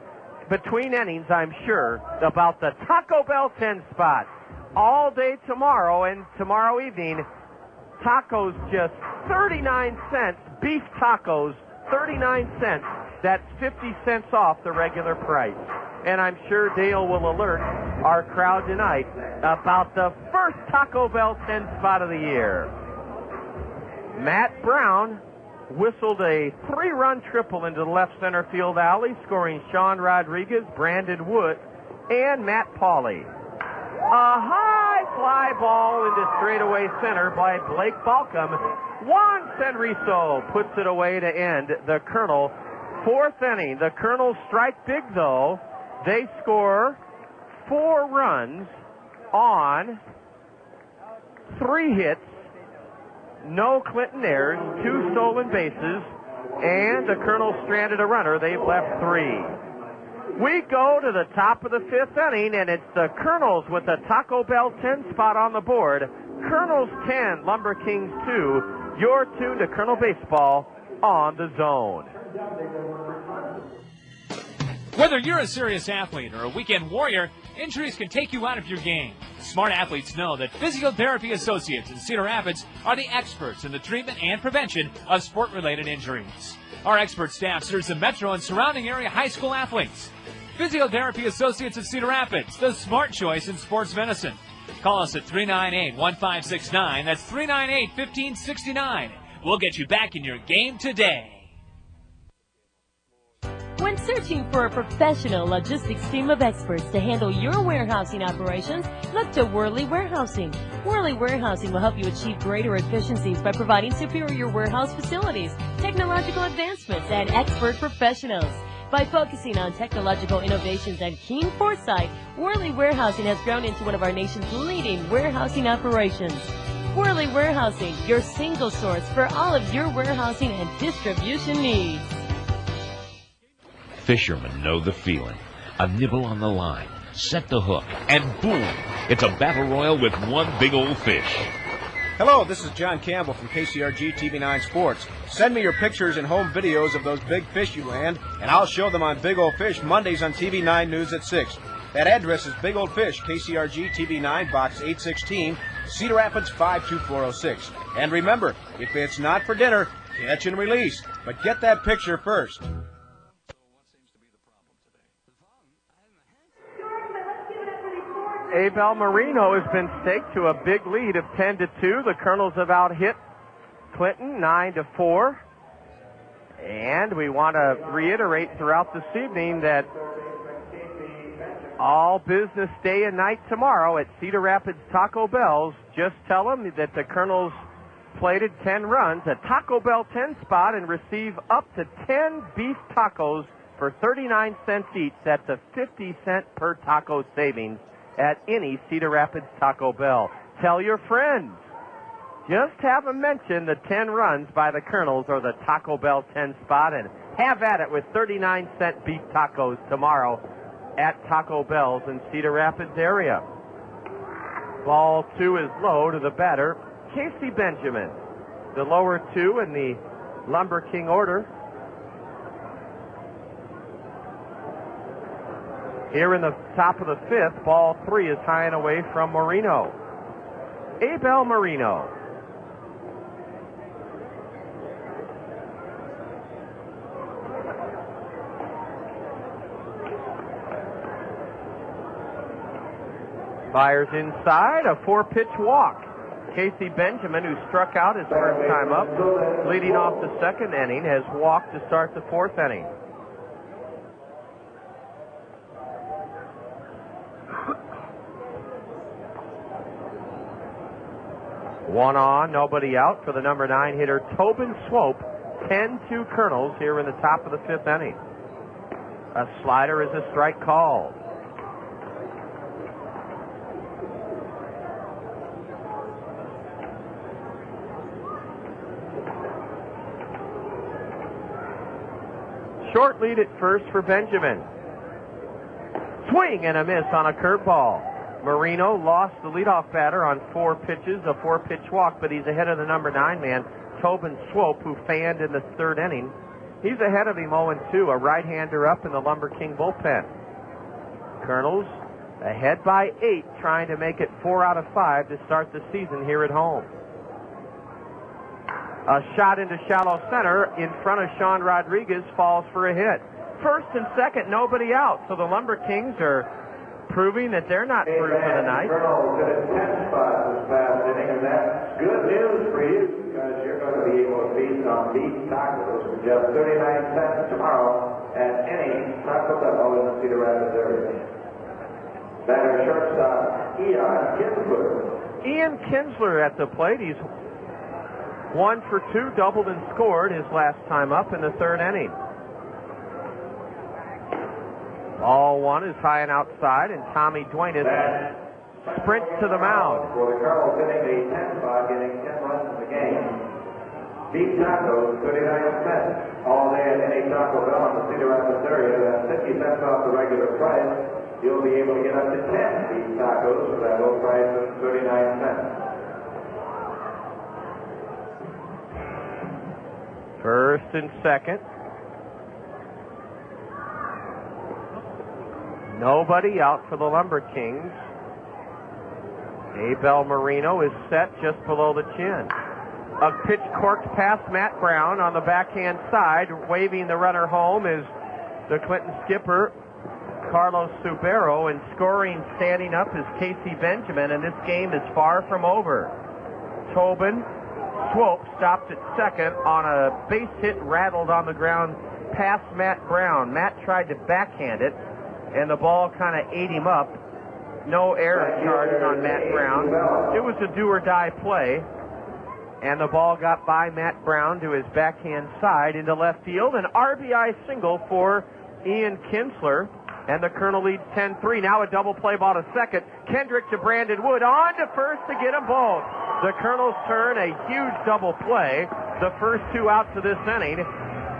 between innings, I'm sure, about the Taco Bell 10 spot. All day tomorrow and tomorrow evening, tacos just 39 cents, beef tacos, 39 cents. That's 50 cents off the regular price. And I'm sure Dale will alert our crowd tonight about the first Taco Bell 10 spot of the year. Matt Brown whistled a 3-run triple into the left center field alley, scoring Sean Rodriguez, Brandon Wood, and Matt Pauley. A high fly ball into straightaway center by Blake Balcom. Juan Senrizo puts it away to end the Kernel 4th inning. The Kernels strike big, though. They score 4 runs on 3 hits, no Clinton errors, 2 stolen bases, and the Kernels stranded a runner. They've left 3. We go to the top of the 5th inning, and it's the Kernels with a Taco Bell 10 spot on the board. Kernels 10, LumberKings 2. You're tuned to Kernel Baseball on the Zone. Whether you're a serious athlete or a weekend warrior, injuries can take you out of your game. Smart athletes know that Physical Therapy Associates in Cedar Rapids are the experts in the treatment and prevention of sport-related injuries. Our expert staff serves the metro and surrounding area high school athletes. Physical Therapy Associates of Cedar Rapids, the smart choice in sports medicine. Call us at 398-1569. That's 398-1569. We'll get you back in your game today. When searching for a professional logistics team of experts to handle your warehousing operations, look to Worley Warehousing. Worley Warehousing will help you achieve greater efficiencies by providing superior warehouse facilities, technological advancements, and expert professionals. By focusing on technological innovations and keen foresight, Worley Warehousing has grown into one of our nation's leading warehousing operations. Worley Warehousing, your single source for all of your warehousing and distribution needs. Fishermen know the feeling. A nibble on the line, set the hook, and boom! It's a battle royal with one big old fish. Hello, this is John Campbell from KCRG TV9 Sports. Send me your pictures and home videos of those big fish you land, and I'll show them on Big Old Fish Mondays on TV9 News at 6. That address is Big Old Fish, KCRG TV9, Box 816, Cedar Rapids 52406. And remember, if it's not for dinner, catch and release. But get that picture first. Abel Marino has been staked to a big lead of 10-2. The Kernels have out-hit Clinton 9-4. And we want to reiterate throughout this evening that all business day and night tomorrow at Cedar Rapids Taco Bell's. Just tell them that the Kernels plated 10 runs, a Taco Bell 10 spot, and receive up to 10 beef tacos for 39 cents each. That's a 50-cent per taco savings at any Cedar Rapids Taco Bell. Tell your friends. Just have them mention the 10 runs by the Kernels or the Taco Bell 10 spot, and have at it with 39-cent beef tacos tomorrow at Taco Bell's in Cedar Rapids area. Ball 2 is low to the batter, Casey Benjamin. The lower 2 in the Lumber King order. Here in the top of the 5th, ball 3 is high and away from Marino. Abel Marino. Fires inside, a 4-pitch walk. Casey Benjamin, who struck out his first time up, leading off the second inning, has walked to start the 4th inning. One on, nobody out for the number 9 hitter, Tobin Swope. 10-2 Kernels here in the top of the 5th inning. A slider is a strike called. Short lead at first for Benjamin. Swing and a miss on a curveball. Marino lost the leadoff batter on 4 pitches, a 4-pitch walk, but he's ahead of the number 9 man, Tobin Swope, who fanned in the 3rd inning. He's ahead of him 0-2, a right-hander up in the Lumber King bullpen. Kernels ahead by 8, trying to make it 4 out of 5 to start the season here at home. A shot into shallow center in front of Sean Rodriguez, falls for a hit. First and second, nobody out. So the Lumber Kings are proving that they're not through for the night. Kernels got a 10 spot this past inning, and that's good news for you because you're going to be able to feast on beef tacos for just 39 cents tomorrow at any Taco Bell in the Cedar Rapids area. Batter shortstop, Ian Kinsler. Ian Kinsler at the plate. He's 1 for 2, doubled and scored his last time up in the 3rd inning. Ball 1 is high and outside, and Tommy Duenas sprints to the mound. For the Kernels hitting a 10 spot, getting 10 runs in the game. Beef tacos, 39 cents. All day at any Taco Bell in the Cedar Rapids area. That's 50 cents off the regular price. You'll be able to get up to 10 beef tacos for that low price of 39 cents. First and second. Nobody out for the Lumber Kings. Abel Marino is set just below the chin. A pitch corked past Matt Brown on the backhand side. Waving the runner home is the Clinton skipper, Carlos Subero, and scoring standing up is Casey Benjamin, and this game is far from over. Tobin Swope stopped at second on a base hit rattled on the ground past Matt Brown. Matt tried to backhand it, and the ball kind of ate him up. No error charged on Matt Brown. It was a do-or-die play, and the ball got by Matt Brown to his backhand side into left field. An RBI single for Ian Kinsler, and the Colonel leads 10-3. Now a double play ball to second. Kendrick to Brandon Wood, on to first to get them both. The Colonels turn a huge double play, the first 2 outs of this inning,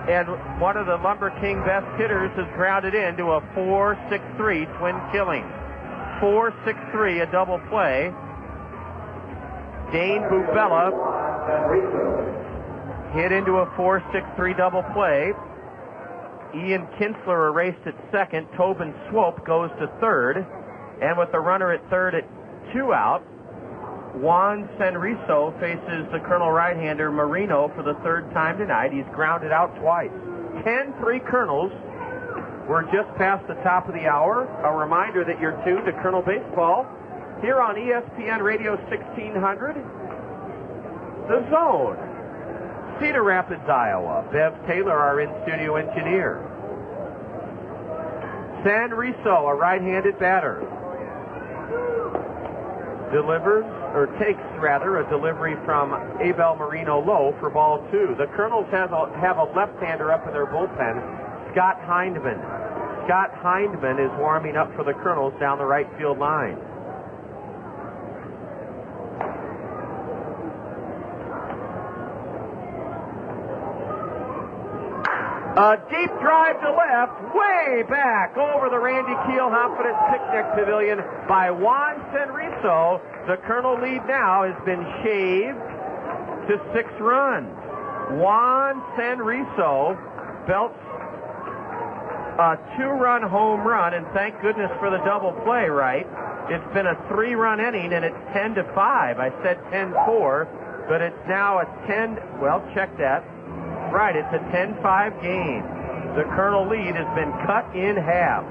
and one of the Lumber King best hitters has grounded into a 4-6-3 twin killing. 4-6-3, a double play. Dane Bubella hit into a 4-6-3 double play. Ian Kinsler erased at second. Tobin Swope goes to third. And with the runner at third at 2 out, Juan Senrizo faces the Colonel right-hander Marino for the 3rd time tonight. He's grounded out twice. 10-3 Kernels. We're just past the top of the hour. A reminder that you're tuned to Colonel Baseball here on ESPN Radio 1600. The Zone. Cedar Rapids, Iowa. Bev Taylor, our in-studio engineer. Senrizo, a right-handed batter. Delivers takes a delivery from Abel Marino low for ball 2. The Kernels have a left-hander up in their bullpen, Scott Hindman. Scott Hindman is warming up for the Kernels down the right field line. A deep drive to left, way back over the Randy Keel Confidence Picnic Pavilion by Juan Senrizo. The Colonel lead now has been shaved to 6 runs. Juan Senrizo belts a 2-run home run, and thank goodness for the double play, right? It's been a 3-run inning, and it's 10-5. I said 10-4, but it's now a 10, well, check that. Right, it's a 10-5 game. The Colonel lead has been cut in half.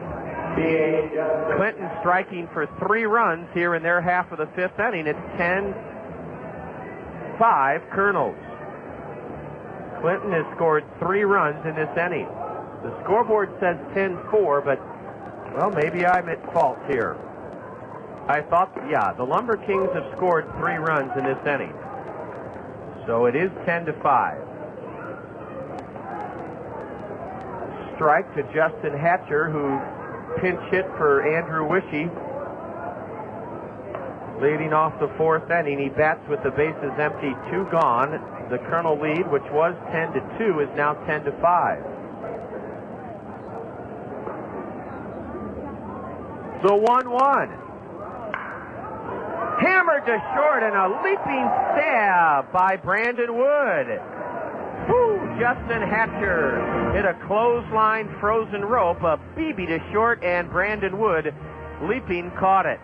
Clinton striking for 3 runs here in their half of the 5th inning. It's 10-5 Colonels. Clinton has scored 3 runs in this inning. The scoreboard says 10-4, but, well, maybe I'm at fault here. I thought, yeah, the LumberKings have scored 3 runs in this inning. So it is 10-5. Strike to Justin Hatcher, who pinch hit for Andrew Wishy. Leading off the 4th inning, he bats with the bases empty, 2 gone. The Colonel lead, which was 10-2, is now 10-5. The 1-1. Hammered to short and a leaping stab by Brandon Wood. Woo! Justin Hatcher hit a clothesline frozen rope, a BB to short, and Brandon Wood leaping caught it.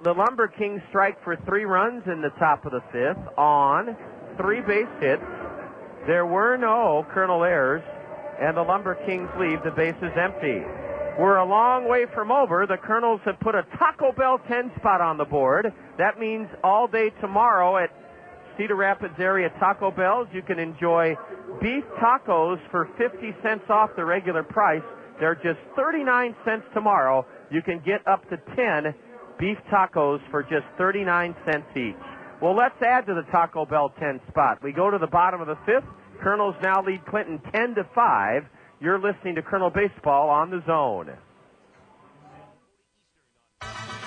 The LumberKings strike for 3 runs in the top of the 5th on 3 base hits. There were no Colonel errors, and the LumberKings leave the bases empty. We're a long way from over. The Colonels have put a Taco Bell 10 spot on the board. That means all day tomorrow at Cedar Rapids area Taco Bells, you can enjoy beef tacos for 50 cents off the regular price. They're just 39 cents tomorrow. You can get up to 10 beef tacos for just 39 cents each. Well, let's add to the Taco Bell 10 spot. We go to the bottom of the 5th. Colonels now lead Clinton 10-5. You're listening to Colonel Baseball on the Zone.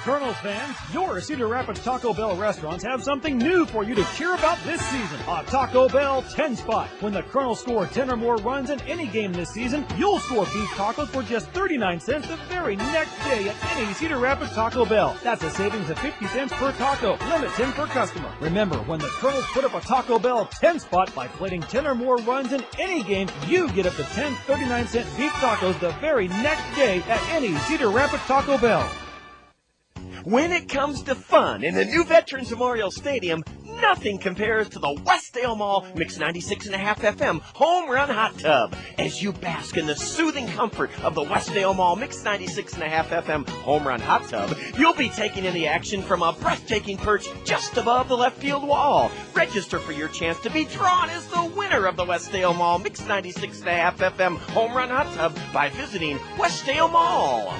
Kernels fans, your Cedar Rapids Taco Bell restaurants have something new for you to cheer about this season. A Taco Bell 10 spot. When the Kernels score 10 or more runs in any game this season, you'll score beef tacos for just 39 cents the very next day at any Cedar Rapids Taco Bell. That's a savings of 50 cents per taco. Limit 10 per customer. Remember, when the Kernels put up a Taco Bell 10 spot by plating 10 or more runs in any game, you get up to 10 39-cent beef tacos the very next day at any Cedar Rapids Taco Bell. When it comes to fun in the new Veterans Memorial Stadium, nothing compares to the Westdale Mall Mix 96.5 FM Home Run Hot Tub. As you bask in the soothing comfort of the Westdale Mall Mix 96.5 FM Home Run Hot Tub, you'll be taking in the action from a breathtaking perch just above the left field wall. Register for your chance to be drawn as the winner of the Westdale Mall Mix 96.5 FM Home Run Hot Tub by visiting Westdale Mall.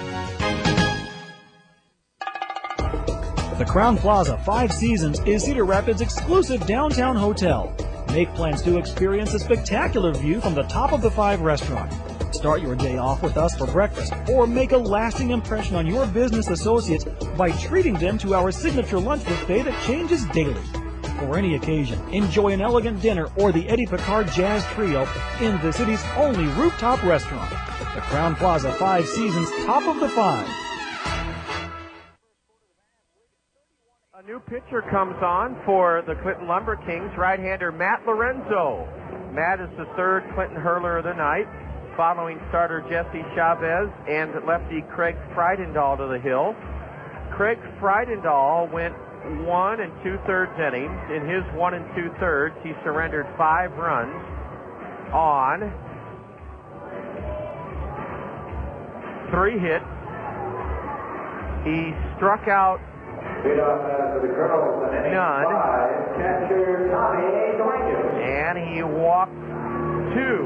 The Crown Plaza 5 Seasons is Cedar Rapids' exclusive downtown hotel. Make plans to experience a spectacular view from the top of the 5 restaurant. Start your day off with us for breakfast, or make a lasting impression on your business associates by treating them to our signature lunch buffet that changes daily. For any occasion, enjoy an elegant dinner or the Eddie Picard Jazz Trio in the city's only rooftop restaurant. The Crown Plaza 5 Seasons, top of the 5. A new pitcher comes on for the Clinton LumberKings, right-hander Matt Lorenzo. Matt is the 3rd Clinton hurler of the night, following starter Jesse Chavez and lefty Craig Freidendahl to the hill. Craig Freidendahl went 1 2/3 innings. In his 1 2/3, he surrendered 5 runs on 3 hits. He struck out none, and he walked 2.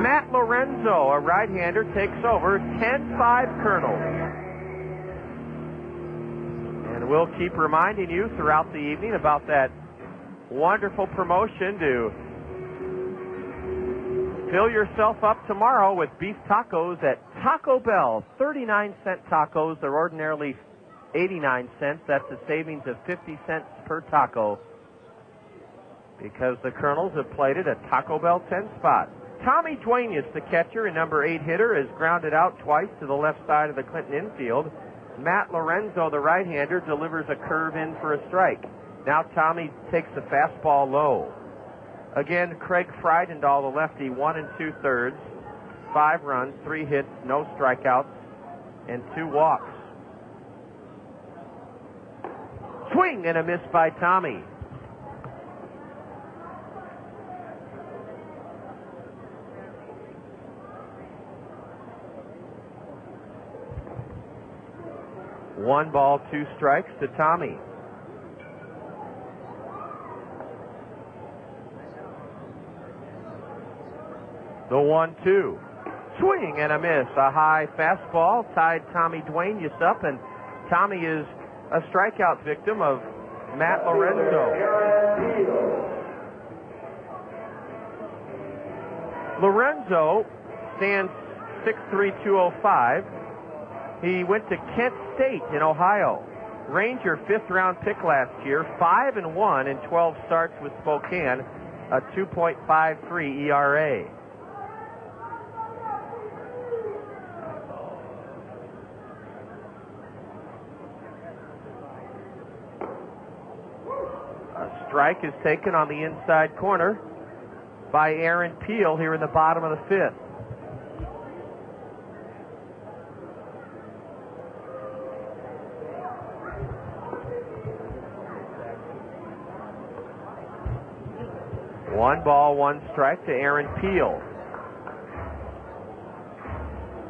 Matt Lorenzo, a right-hander, takes over 10-5 Kernels. And And we'll keep reminding you throughout the evening about that wonderful promotion to fill yourself up tomorrow with beef tacos at Taco Bell. 39-cent tacos. They're ordinarily 89 cents. That's a savings of 50 cents per taco because the Kernels have played it at Taco Bell 10 spot. Tommy Duenas, the catcher and number 8 hitter, is grounded out twice to the left side of the Clinton infield. Matt Lorenzo, the right-hander, delivers a curve in for a strike. Now Tommy takes the fastball low. Again, Craig Frydendahl, the lefty, 1 2/3, 5 runs, 3 hits, no strikeouts, and 2 walks. Swing and a miss by Tommy. One ball, 2 strikes to Tommy. The 1-2. Swing and a miss. A high fastball tied Tommy Duenas up, and Tommy is a strikeout victim of Matt Lorenzo. Lorenzo stands 6'3", 205. He went to Kent State in Ohio. Ranger 5th-round pick last year, 5-1 in 12 starts with Spokane, a 2.53 ERA. A strike is taken on the inside corner by Aaron Peel here in the bottom of the 5th. One ball, 1 strike to Aaron Peel.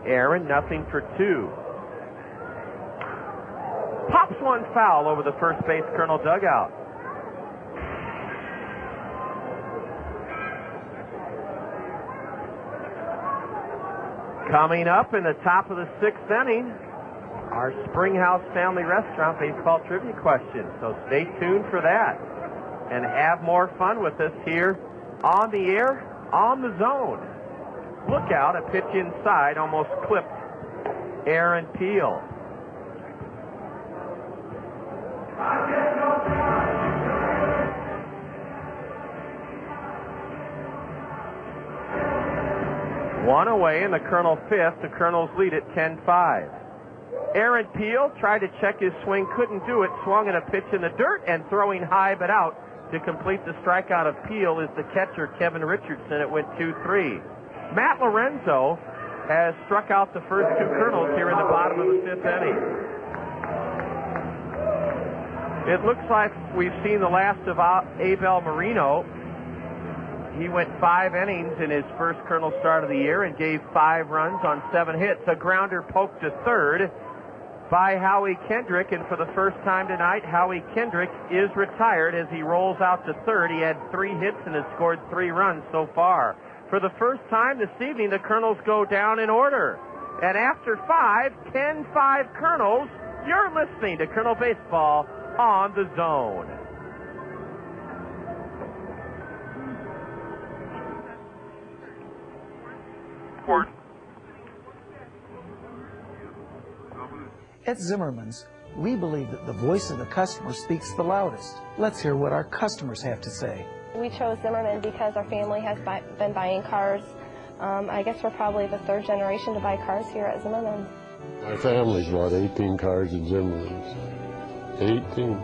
Aaron, nothing for 2. Pops one foul over the first base Kernel dugout. Coming up in the top of the 6th inning, our Springhouse Family Restaurant baseball trivia question. So stay tuned for that and have more fun with us here on the air, on the zone. Look out, a pitch inside almost clipped Aaron Peel. One away in the Kernel 5th. The Kernels lead at 10-5. Aaron Peel tried to check his swing, couldn't do it, swung at a pitch in the dirt and throwing high but out to complete the strikeout of Peel is the catcher, Kevin Richardson. It went 2-3. Matt Lorenzo has struck out the first 2 Kernels here in the bottom of the 5th inning. It looks like we've seen the last of Abel Marino. He went 5 innings in his first Kernel start of the year and gave 5 runs on 7 hits. A grounder poked to third by Howie Kendrick, and for the first time tonight, Howie Kendrick is retired as he rolls out to third. He had 3 hits and has scored 3 runs so far. For the first time this evening, the Kernels go down in order. And after 5, 10-5 Kernels, you're listening to Kernel Baseball on the Zone. At Zimmerman's, we believe that the voice of the customer speaks the loudest. Let's hear what our customers have to say. We chose Zimmerman because our family has been buying cars. I guess we're probably the 3rd generation to buy cars here at Zimmerman's. My family's bought 18 cars at Zimmerman's. 18.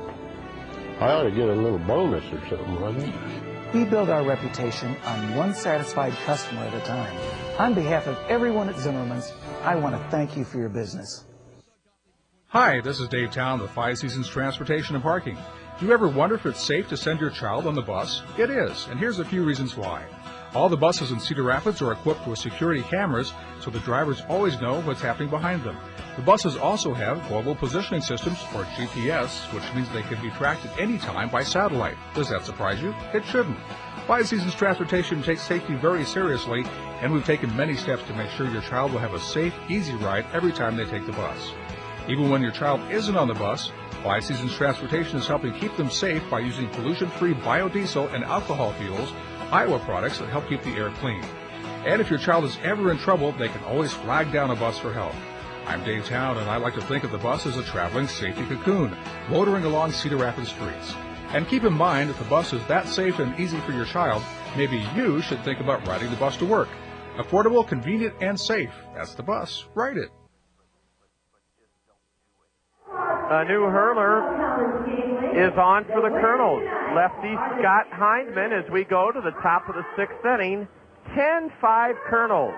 I ought to get a little bonus or something, wouldn't it? We build our reputation on one satisfied customer at a time. On behalf of everyone at Zimmerman's, I want to thank you for your business. Hi, this is Dave Town with 5 Seasons Transportation and Parking. Do you ever wonder if it's safe to send your child on the bus? It is, and here's a few reasons why. All the buses in Cedar Rapids are equipped with security cameras, so the drivers always know what's happening behind them. The buses also have global positioning systems, or GPS, which means they can be tracked at any time by satellite. Does that surprise you? It shouldn't. 5 Seasons Transportation takes safety very seriously, and we've taken many steps to make sure your child will have a safe, easy ride every time they take the bus. Even when your child isn't on the bus, Five Seasons Transportation is helping keep them safe by using pollution-free biodiesel and alcohol fuels, Iowa products that help keep the air clean. And if your child is ever in trouble, they can always flag down a bus for help. I'm Dave Town, and I like to think of the bus as a traveling safety cocoon, motoring along Cedar Rapids streets. And keep in mind, if the bus is that safe and easy for your child, maybe you should think about riding the bus to work. Affordable, convenient, and safe. That's the bus. Ride it. A new hurler is on for the Kernels. Lefty Scott Hindman as we go to the top of the 6th inning. 10-5 Kernels.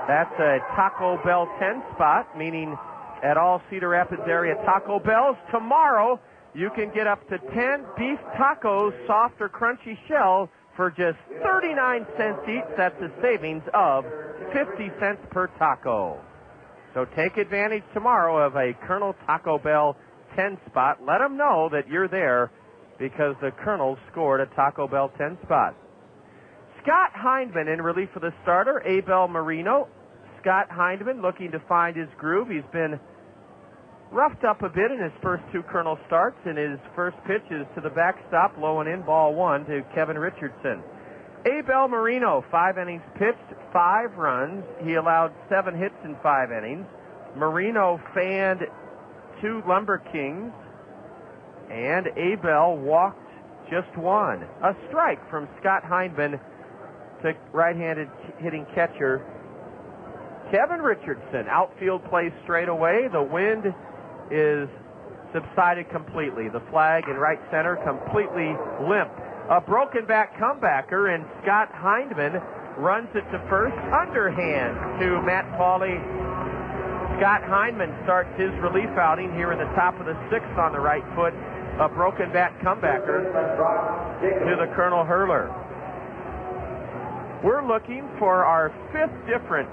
That's a Taco Bell 10 spot, meaning at all Cedar Rapids area Taco Bells. Tomorrow, you can get up to 10 beef tacos, soft or crunchy shell, for just 39 cents each. That's a savings of 50 cents per taco. So take advantage tomorrow of a Colonel Taco Bell 10 spot. Let them know that you're there because the Kernels scored a Taco Bell 10 spot. Scott Hindman in relief for the starter, Abel Marino. Scott Hindman looking to find his groove. He's been roughed up a bit in his first 2 Kernel starts, and his first pitch is to the backstop, low and in, ball 1 to Kevin Richardson. Abel Marino, 5 innings pitched, 5 runs. He allowed 7 hits in 5 innings. Marino fanned 2 LumberKings, and Abel walked just 1. A strike from Scott Hindman to right-handed hitting catcher Kevin Richardson. Outfield plays straight away. The wind is subsided completely. The flag in right center completely limp. A broken back comebacker, and Scott Hindman runs it to first, underhand to Matt Pauley. Scott Hindman starts his relief outing here in the top of the 6th on the right foot. A broken back comebacker to the Colonel Hurler. We're looking for our 5th different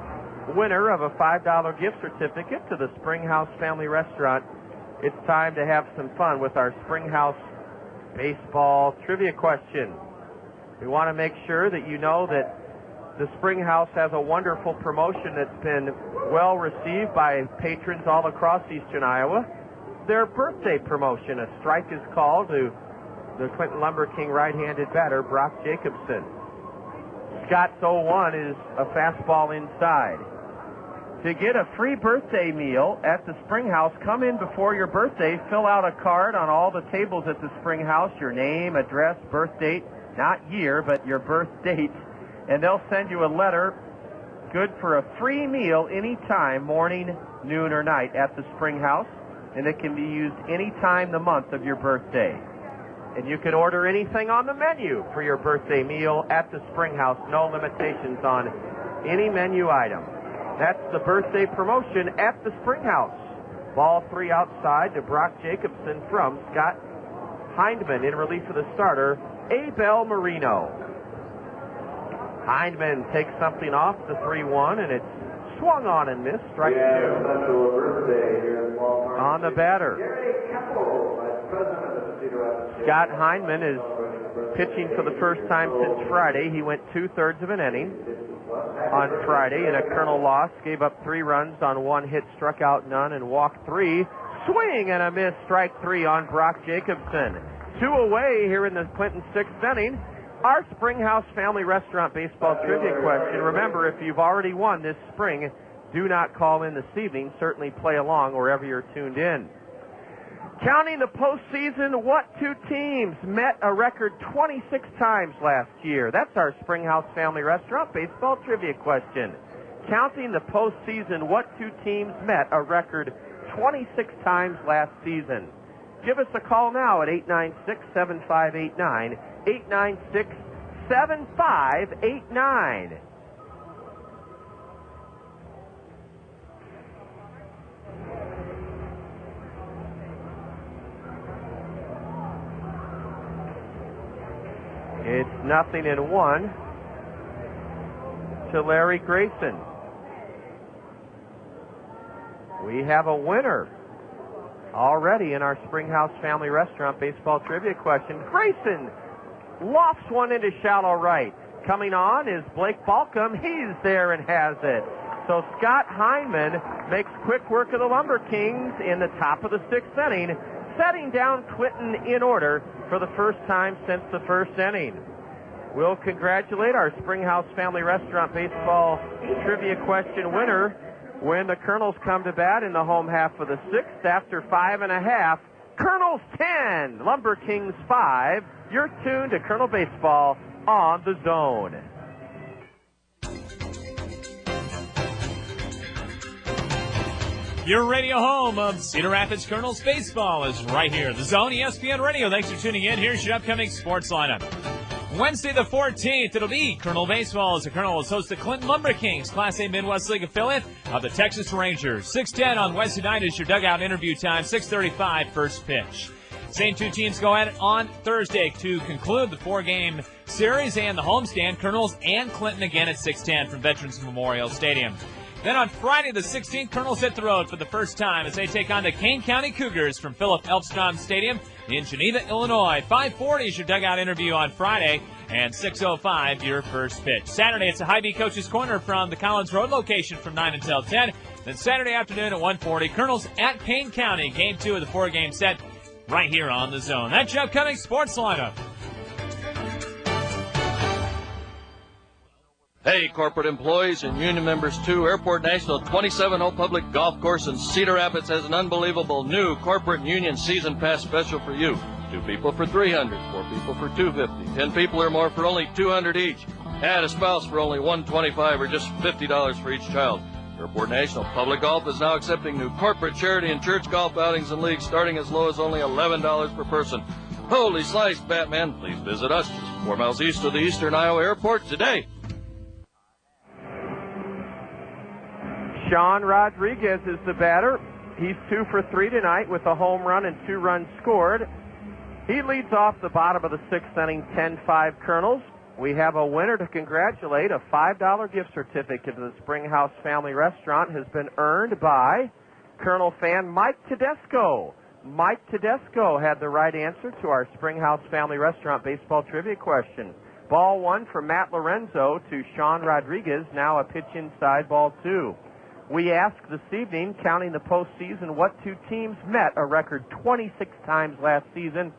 winner of a $5 gift certificate to the Springhouse Family Restaurant. It's time to have some fun with our Springhouse baseball trivia question. We want to make sure that you know that the Springhouse has a wonderful promotion that's been well received by patrons all across eastern Iowa. Their birthday promotion, a strike is called to the Clinton LumberKing right-handed batter, Brock Jacobson. Scott's 0-1 is a fastball inside. To get a free birthday meal at the Springhouse, come in before your birthday, fill out a card on all the tables at the Springhouse, your name, address, birth date, not year, but your birth date, and they'll send you a letter good for a free meal anytime, morning, noon, or night at the Springhouse, and it can be used any time the month of your birthday. And you can order anything on the menu for your birthday meal at the Springhouse. No limitations on any menu item. That's the birthday promotion at the Springhouse. Ball 3 outside to Brock Jacobson from Scott Hindman in relief for the starter, Abel Marino. Hindman takes something off the 3-1, and it's swung on and missed. Strike 2 on the batter. Scott Hindman is pitching for the first time since Friday. He went 2/3 of an inning on Friday in a Colonel loss, gave up 3 runs on 1 hit, struck out none, and walked 3. Swing and a miss, strike 3 on Brock Jacobson. 2 away here in the Clinton 6th inning. Our Springhouse Family Restaurant baseball trivia question. Remember, if you've already won this spring, do not call in this evening. Certainly play along wherever you're tuned in. Counting the postseason, what 2 teams met a record 26 times last year? That's our Springhouse Family Restaurant baseball trivia question. Counting the postseason, what 2 teams met a record 26 times last season? Give us a call now at 896-7589, 896-7589. It's 0-1 to Larry Grayson. We have a winner already in our Springhouse Family Restaurant baseball trivia question. Grayson lofts one into shallow right. Coming on is Blake Balcom. He's there and has it. So Scott Heineman makes quick work of the LumberKings in the top of the 6th inning, setting down Clinton in order for the first time since the 1st inning. We'll congratulate our Springhouse Family Restaurant baseball trivia question winner when the Kernels come to bat in the home half of the 6th after 5.5. Kernels 10, LumberKings 5. You're tuned to Kernel Baseball on the Zone. Your radio home of Cedar Rapids Kernels baseball is right here. The Zone, ESPN Radio. Thanks for tuning in. Here's your upcoming sports lineup. Wednesday the 14th, it'll be Kernel Baseball as the Kernels host the Clinton LumberKings, Class A Midwest League affiliate of the Texas Rangers. 6:10 on Wednesday night is your dugout interview time, 6:35 first pitch. Same two teams go at it on Thursday to conclude the 4-game series and the homestand, Kernels and Clinton again at 6:10 from Veterans Memorial Stadium. Then on Friday the 16th, Kernels hit the road for the first time as they take on the Kane County Cougars from Philip Elfstrom Stadium in Geneva, Illinois. 5:40 is your dugout interview on Friday, and 6:05 your first pitch. Saturday, it's a Hy-Vee Coach's Corner from the Collins Road location from 9 until 10. Then Saturday afternoon at 1:40, Kernels at Kane County, Game 2 of the 4-game set, right here on the Zone. That's your upcoming sports lineup. Hey, corporate employees and union members too. Airport National 27-hole public golf course in Cedar Rapids has an unbelievable new corporate union season pass special for you. 2 people for $300, 4 people for $250, 10 people or more for only $200 each. Add a spouse for only $125 or just $50 for each child. Airport National Public Golf is now accepting new corporate, charity, and church golf outings and leagues starting as low as only $11 per person. Holy sliced, Batman. Please visit us just 4 miles east of the Eastern Iowa Airport today. Sean Rodriguez is the batter. He's 2 for 3 tonight with a home run and 2 runs scored. He leads off the bottom of the 6th inning, 10-5 Kernels. We have a winner to congratulate. A $5 gift certificate to the Springhouse Family Restaurant has been earned by Kernel fan Mike Tedesco. Mike Tedesco had the right answer to our Springhouse Family Restaurant baseball trivia question. Ball 1 from Matt Lorenzo to Sean Rodriguez, now a pitch inside, ball 2. We asked this evening, counting the postseason, what 2 teams met a record 26 times last season.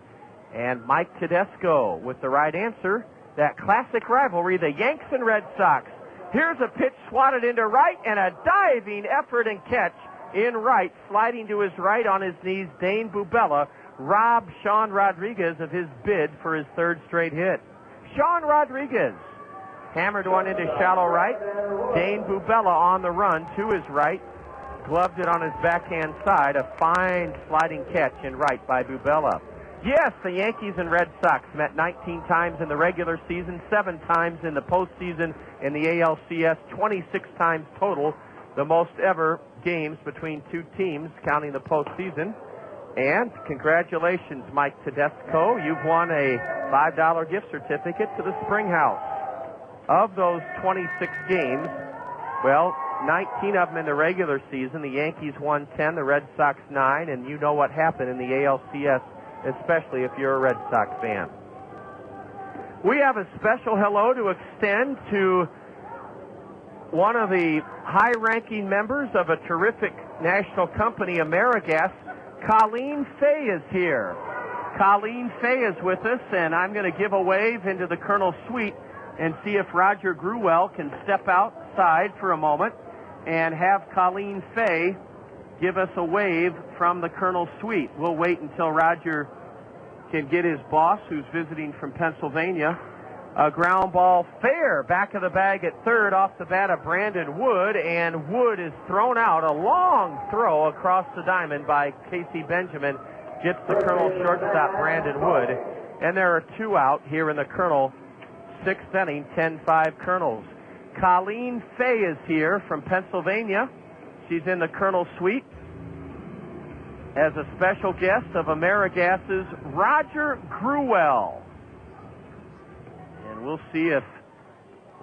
And Mike Tedesco with the right answer, that classic rivalry, the Yanks and Red Sox. Here's a pitch swatted into right and a diving effort and catch in right, sliding to his right on his knees. Dane Bubella robbed Sean Rodriguez of his bid for his 3rd straight hit. Sean Rodriguez hammered one into shallow right. Dane Bubella on the run to his right. Gloved it on his backhand side. A fine sliding catch in right by Bubella. Yes, the Yankees and Red Sox met 19 times in the regular season, 7 times in the postseason in the ALCS, 26 times total, the most ever games between 2 teams, counting the postseason. And congratulations, Mike Tedesco. You've won a $5 gift certificate to the Springhouse. Of those 26 games, well, 19 of them in the regular season. The Yankees won 10, the Red Sox 9, and you know what happened in the ALCS, especially if you're a Red Sox fan. We have a special hello to extend to one of the high-ranking members of a terrific national company, AmeriGas. Colleen Fay is here. Colleen Fay is with us, and I'm going to give a wave into the Kernel suite and see if Roger Gruwell can step outside for a moment and have Colleen Fay give us a wave from the Kernel suite. We'll wait until Roger can get his boss, who's visiting from Pennsylvania. A ground ball fair, back of the bag at 3rd, off the bat of Brandon Wood, and Wood is thrown out. A long throw across the diamond by Casey Benjamin gets the Kernel shortstop, Brandon Wood, and there are 2 out here in the Kernel 6th inning, 10-5 Kernels. Colleen Fay is here from Pennsylvania. She's in the Kernel suite as a special guest of AmeriGas's Roger Gruwell. And we'll see if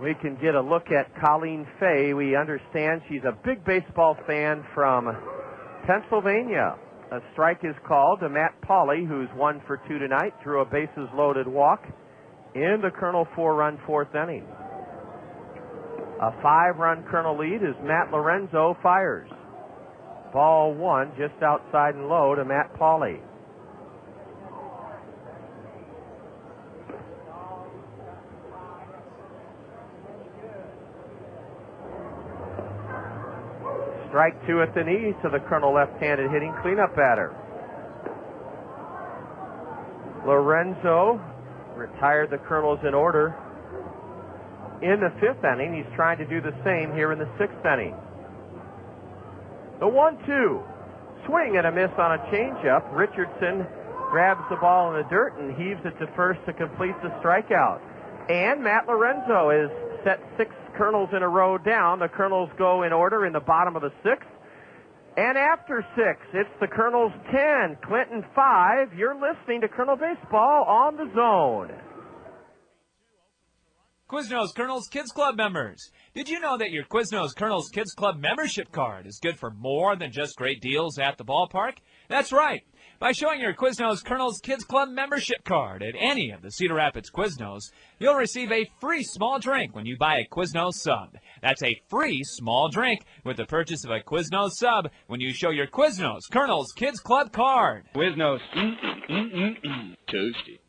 we can get a look at Colleen Fay. We understand she's a big baseball fan from Pennsylvania. A strike is called to Matt Pauley, who's 1 for 2 tonight, drew a bases-loaded walk in the Kernel 4-run 4th inning. A 5-run Kernel lead as Matt Lorenzo fires. Ball 1 just outside and low to Matt Pauley. Strike 2 at the knee to the Kernel left-handed hitting cleanup batter. Lorenzo retired the Kernels in order in the 5th inning. He's trying to do the same here in the 6th inning. The 1-2. Swing and a miss on a changeup. Richardson grabs the ball in the dirt and heaves it to first to complete the strikeout. And Matt Lorenzo is set 6 Kernels in a row down. The Kernels go in order in the bottom of the 6th. And after 6, it's the Kernels 10, Clinton 5. You're listening to Kernel Baseball on the Zone. Quiznos Kernels Kids Club members. Did you know that your Quiznos Kernels Kids Club membership card is good for more than just great deals at the ballpark? That's right. By showing your Quiznos Kernels Kids Club membership card at any of the Cedar Rapids Quiznos, you'll receive a free small drink when you buy a Quiznos sub. That's a free small drink with the purchase of a Quiznos sub when you show your Quiznos Kernels Kids Club card. Quiznos. Toasty.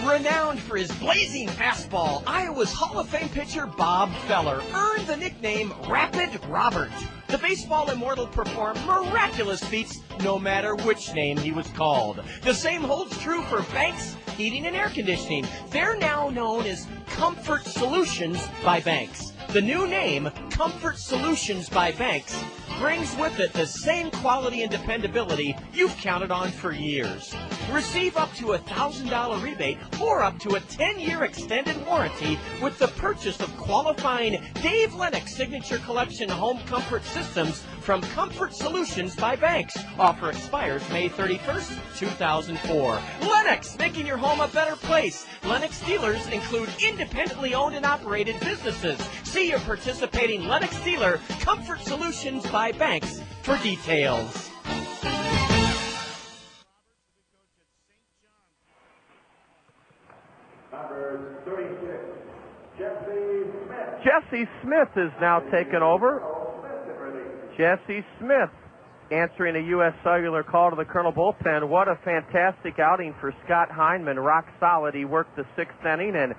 Renowned for his blazing fastball, Iowa's Hall of Fame pitcher Bob Feller earned the nickname Rapid Robert. The baseball immortal performed miraculous feats no matter which name he was called. The same holds true for Banks Heating and Air Conditioning. They're now known as Comfort Solutions by Banks. The new name, Comfort Solutions by Banks, brings with it the same quality and dependability you've counted on for years. Receive up to $1,000 rebate or up to a 10-year extended warranty with the purchase of qualifying Dave Lennox Signature Collection home comfort systems from Comfort Solutions by Banks. Offer expires May 31st, 2004. Lennox, making your home a better place. Lennox dealers include independently owned and operated businesses. See your participating Lennox dealer, Comfort Solutions by Banks, for details. Number 36, Jesse Smith. Jesse Smith is now taken over. Jesse Smith answering a U.S. Cellular call to the Kernel bullpen. What a fantastic outing for Scott Heineman. Rock solid. He worked the 6th inning and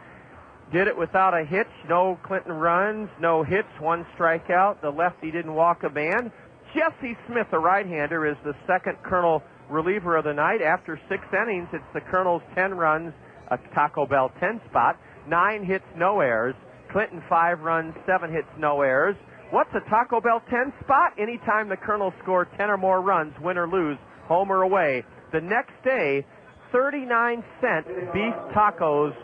did it without a hitch. No Clinton runs, no hits, 1 strikeout. The lefty didn't walk a man. Jesse Smith, a right-hander, is the 2nd Kernel reliever of the night. After 6 innings, it's the Kernels 10 runs, a Taco Bell 10 spot, 9 hits, no errors. Clinton 5 runs, 7 hits, no errors. What's a Taco Bell 10 spot? Anytime the Kernels score 10 or more runs, win or lose, home or away. The next day, 39-cent beef tacos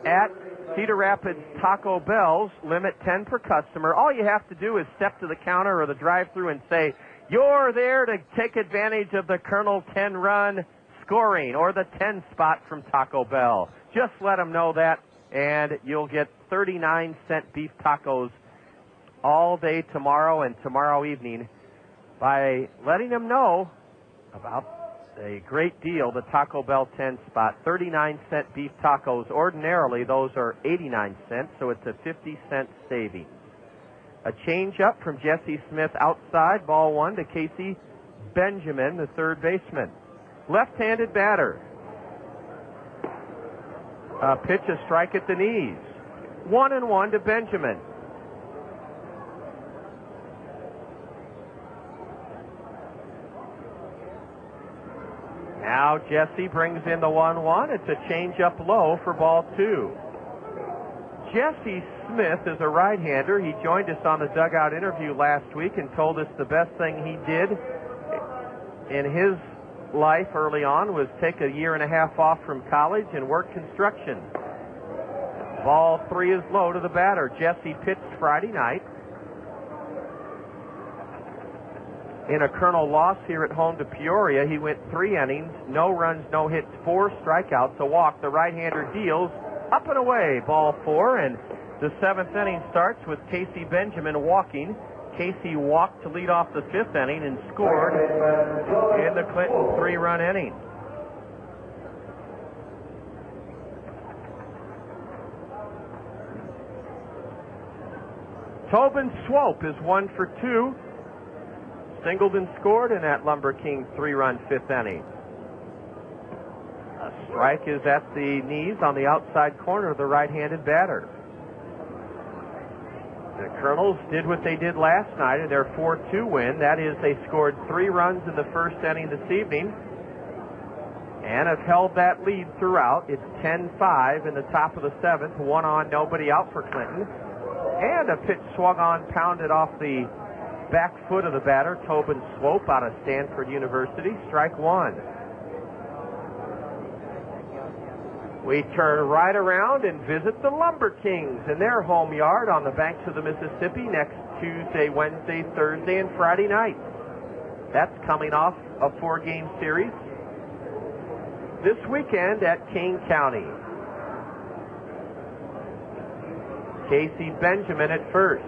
at Cedar Rapids Taco Bell's, limit 10 per customer. All you have to do is step to the counter or the drive-thru and say, you're there to take advantage of the Kernel 10-run scoring or the 10 spot from Taco Bell. Just let them know that, and you'll get 39-cent beef tacos all day tomorrow and tomorrow evening by letting them know about a great deal, the Taco Bell 10 spot. 39-cent beef tacos. Ordinarily, those are 89 cents, so it's a 50-cent savings. A change-up from Jesse Smith outside, ball 1 to Casey Benjamin, the 3rd baseman. Left-handed batter. Pitch, a strike at the knees. 1-1 to Benjamin. Now Jesse brings in the 1-1. It's a change-up low for ball 2. Jesse Smith is a right-hander. He joined us on the dugout interview last week and told us the best thing he did in his life early on was take a year and a half off from college and work construction. Ball 3 is low to the batter. Jesse pitched Friday night in a Kernel loss here at home to Peoria. He went 3 innings, no runs, no hits, 4 strikeouts, a walk. The right-hander deals up and away, ball 4, and the 7th inning starts with Casey Benjamin walking. Casey walked to lead off the 5th inning and scored in the Clinton 3-run inning. Tobin Swope is 1 for 2. Singled and scored in that LumberKings 3-run 5th inning. A strike is at the knees on the outside corner of the right-handed batter. The Kernels did what they did last night in their 4-2 win. That is, they scored 3 runs in the first inning this evening and have held that lead throughout. It's 10-5 in the top of the 7th. 1 on, nobody out for Clinton. And a pitch swung on, pounded off the back foot of the batter, Tobin Swope out of Stanford University. Strike 1. We turn right around and visit the LumberKings in their home yard on the banks of the Mississippi next Tuesday, Wednesday, Thursday, and Friday night. That's coming off a 4-game series this weekend at Kane County. Casey Benjamin at first.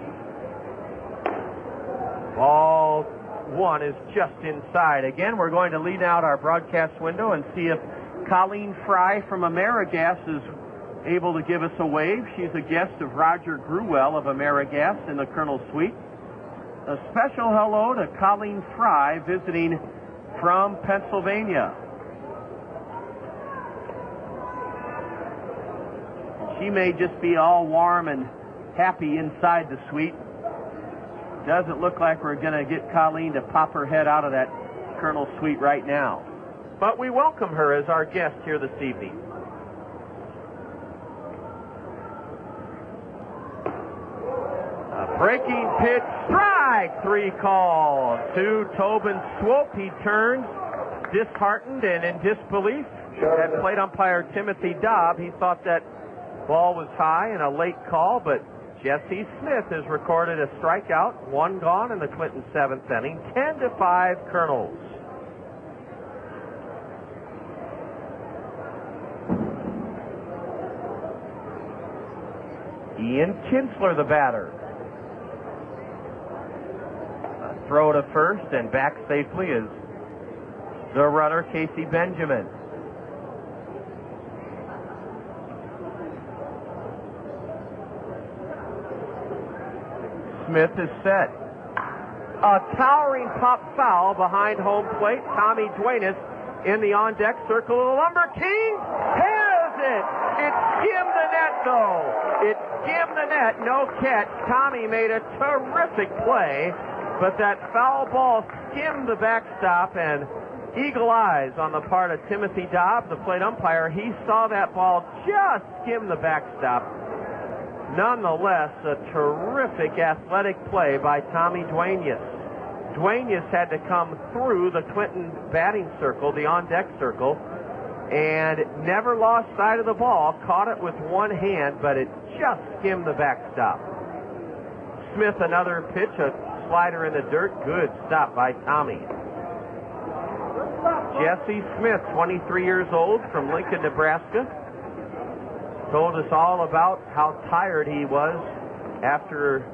Ball 1 is just inside. Again, we're going to lean out our broadcast window and see if Colleen Fry from AmeriGas is able to give us a wave. She's a guest of Roger Gruwell of AmeriGas in the Kernel Suite. A special hello to Colleen Fry visiting from Pennsylvania. She may just be all warm and happy inside the suite. Doesn't look like we're going to get Colleen to pop her head out of that Kernel Suite right now. But we welcome her as our guest here this evening. A breaking pitch, strike 3 called to Tobin Swope. He turns disheartened and in disbelief at plate umpire Timothy Dobb. He thought that ball was high and a late call, but Jesse Smith has recorded a strikeout, 1 gone in the Clinton 7th inning. 10-5 Kernels. Ian Kinsler, the batter. A throw to first and back safely is the runner, Casey Benjamin. Smith is set. A towering pop foul behind home plate. Tommy Duenas in the on-deck circle of the LumberKings has it. It skimmed the net, though. It skimmed the net. No catch. Tommy made a terrific play, but that foul ball skimmed the backstop, and eagle eyes on the part of Timothy Dobb, the plate umpire. He saw that ball just skim the backstop. Nonetheless, a terrific athletic play by Tommy Duenas. Duenas had to come through the Clinton batting circle, the on-deck circle, and never lost sight of the ball. Caught it with one hand, but it just skimmed the backstop. Smith, another pitch, a slider in the dirt. Good stop by Tommy. Jesse Smith, 23 years old, from Lincoln, Nebraska, told us all about how tired he was after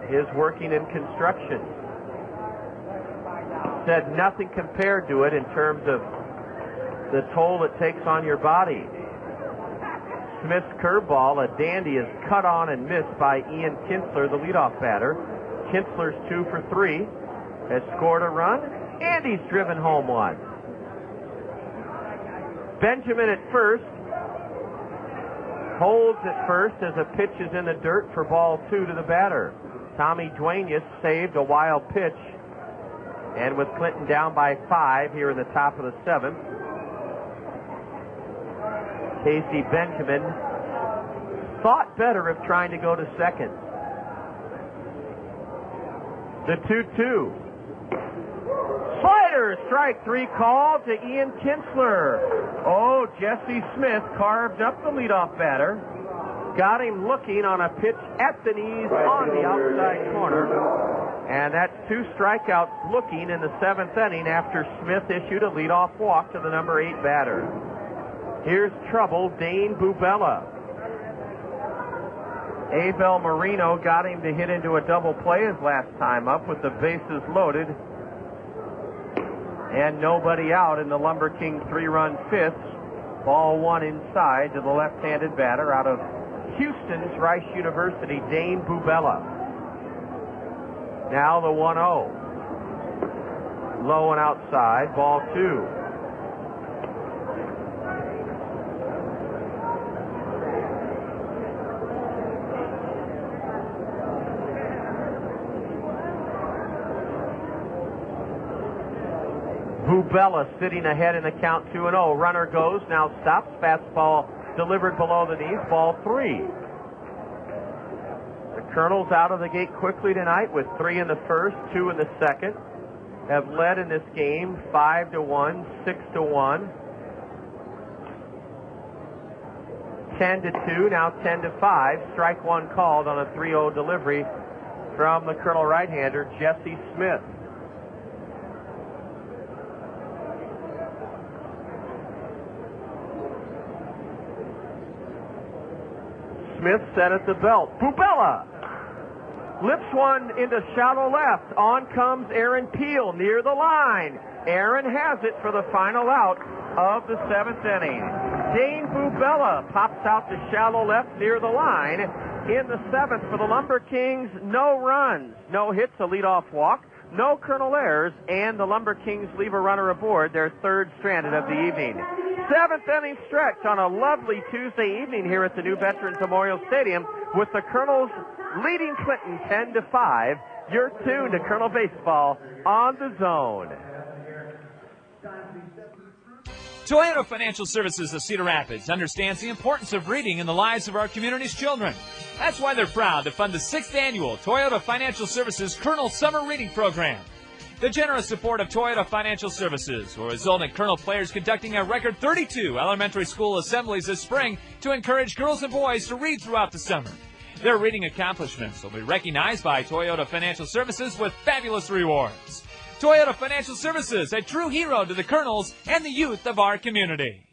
his working in construction. Said nothing compared to it in terms of the toll it takes on your body. Smith's curveball, a dandy, is cut on and missed by Ian Kinsler, the leadoff batter. Kinsler's 2 for 3, has scored a run, and he's driven home one. Benjamin at first. Holds at first as a pitch is in the dirt for ball 2 to the batter. Tommy Duenas saved a wild pitch. And with Clinton down by 5 here in the top of the 7th, Casey Benjamin thought better of trying to go to second. The 2-2. Slider, strike 3 called to Ian Kinsler. Oh, Jesse Smith carved up the leadoff batter. Got him looking on a pitch at the knees on the outside corner. And that's 2 strikeouts looking in the 7th inning after Smith issued a leadoff walk to the number 8 batter. Here's trouble, Dane Bubella. Abel Marino got him to hit into a double play his last time up with the bases loaded and nobody out in the LumberKings 3-run 5th. Ball 1 inside to the left-handed batter out of Houston's Rice University, Dane Bubella. Now the 1-0. Low and outside, ball 2. Bubella sitting ahead in the count 2-0. Runner goes, now stops. Fastball delivered below the knees, ball 3. The Kernels out of the gate quickly tonight with 3 in the first, 2 in the second. Have led in this game 5-1, 6-1, 10-2, now 10-5. Strike 1 called on a 3-0 delivery from the Kernel right-hander, Jesse Smith. Smith set at the belt. Bubella lips one into shallow left. On comes Aaron Peel near the line. Aaron has it for the final out of the 7th inning. Dane Bubella pops out to shallow left near the line. In the 7th for the LumberKings, no runs, no hits, a leadoff walk, no Kernel errors, and the LumberKings leave a runner aboard, their 3rd stranded of the evening. 7th inning stretch on a lovely Tuesday evening here at the new Veterans Memorial Stadium with the Kernels leading Clinton 10-5. You're tuned to Kernel Baseball on the Zone. Toyota Financial Services of Cedar Rapids understands the importance of reading in the lives of our community's children. That's why they're proud to fund the 6th annual Toyota Financial Services Kernel Summer Reading Program. The generous support of Toyota Financial Services will result in Kernel players conducting a record 32 elementary school assemblies this spring to encourage girls and boys to read throughout the summer. Their reading accomplishments will be recognized by Toyota Financial Services with fabulous rewards. Toyota Financial Services, a true hero to the Kernels and the youth of our community.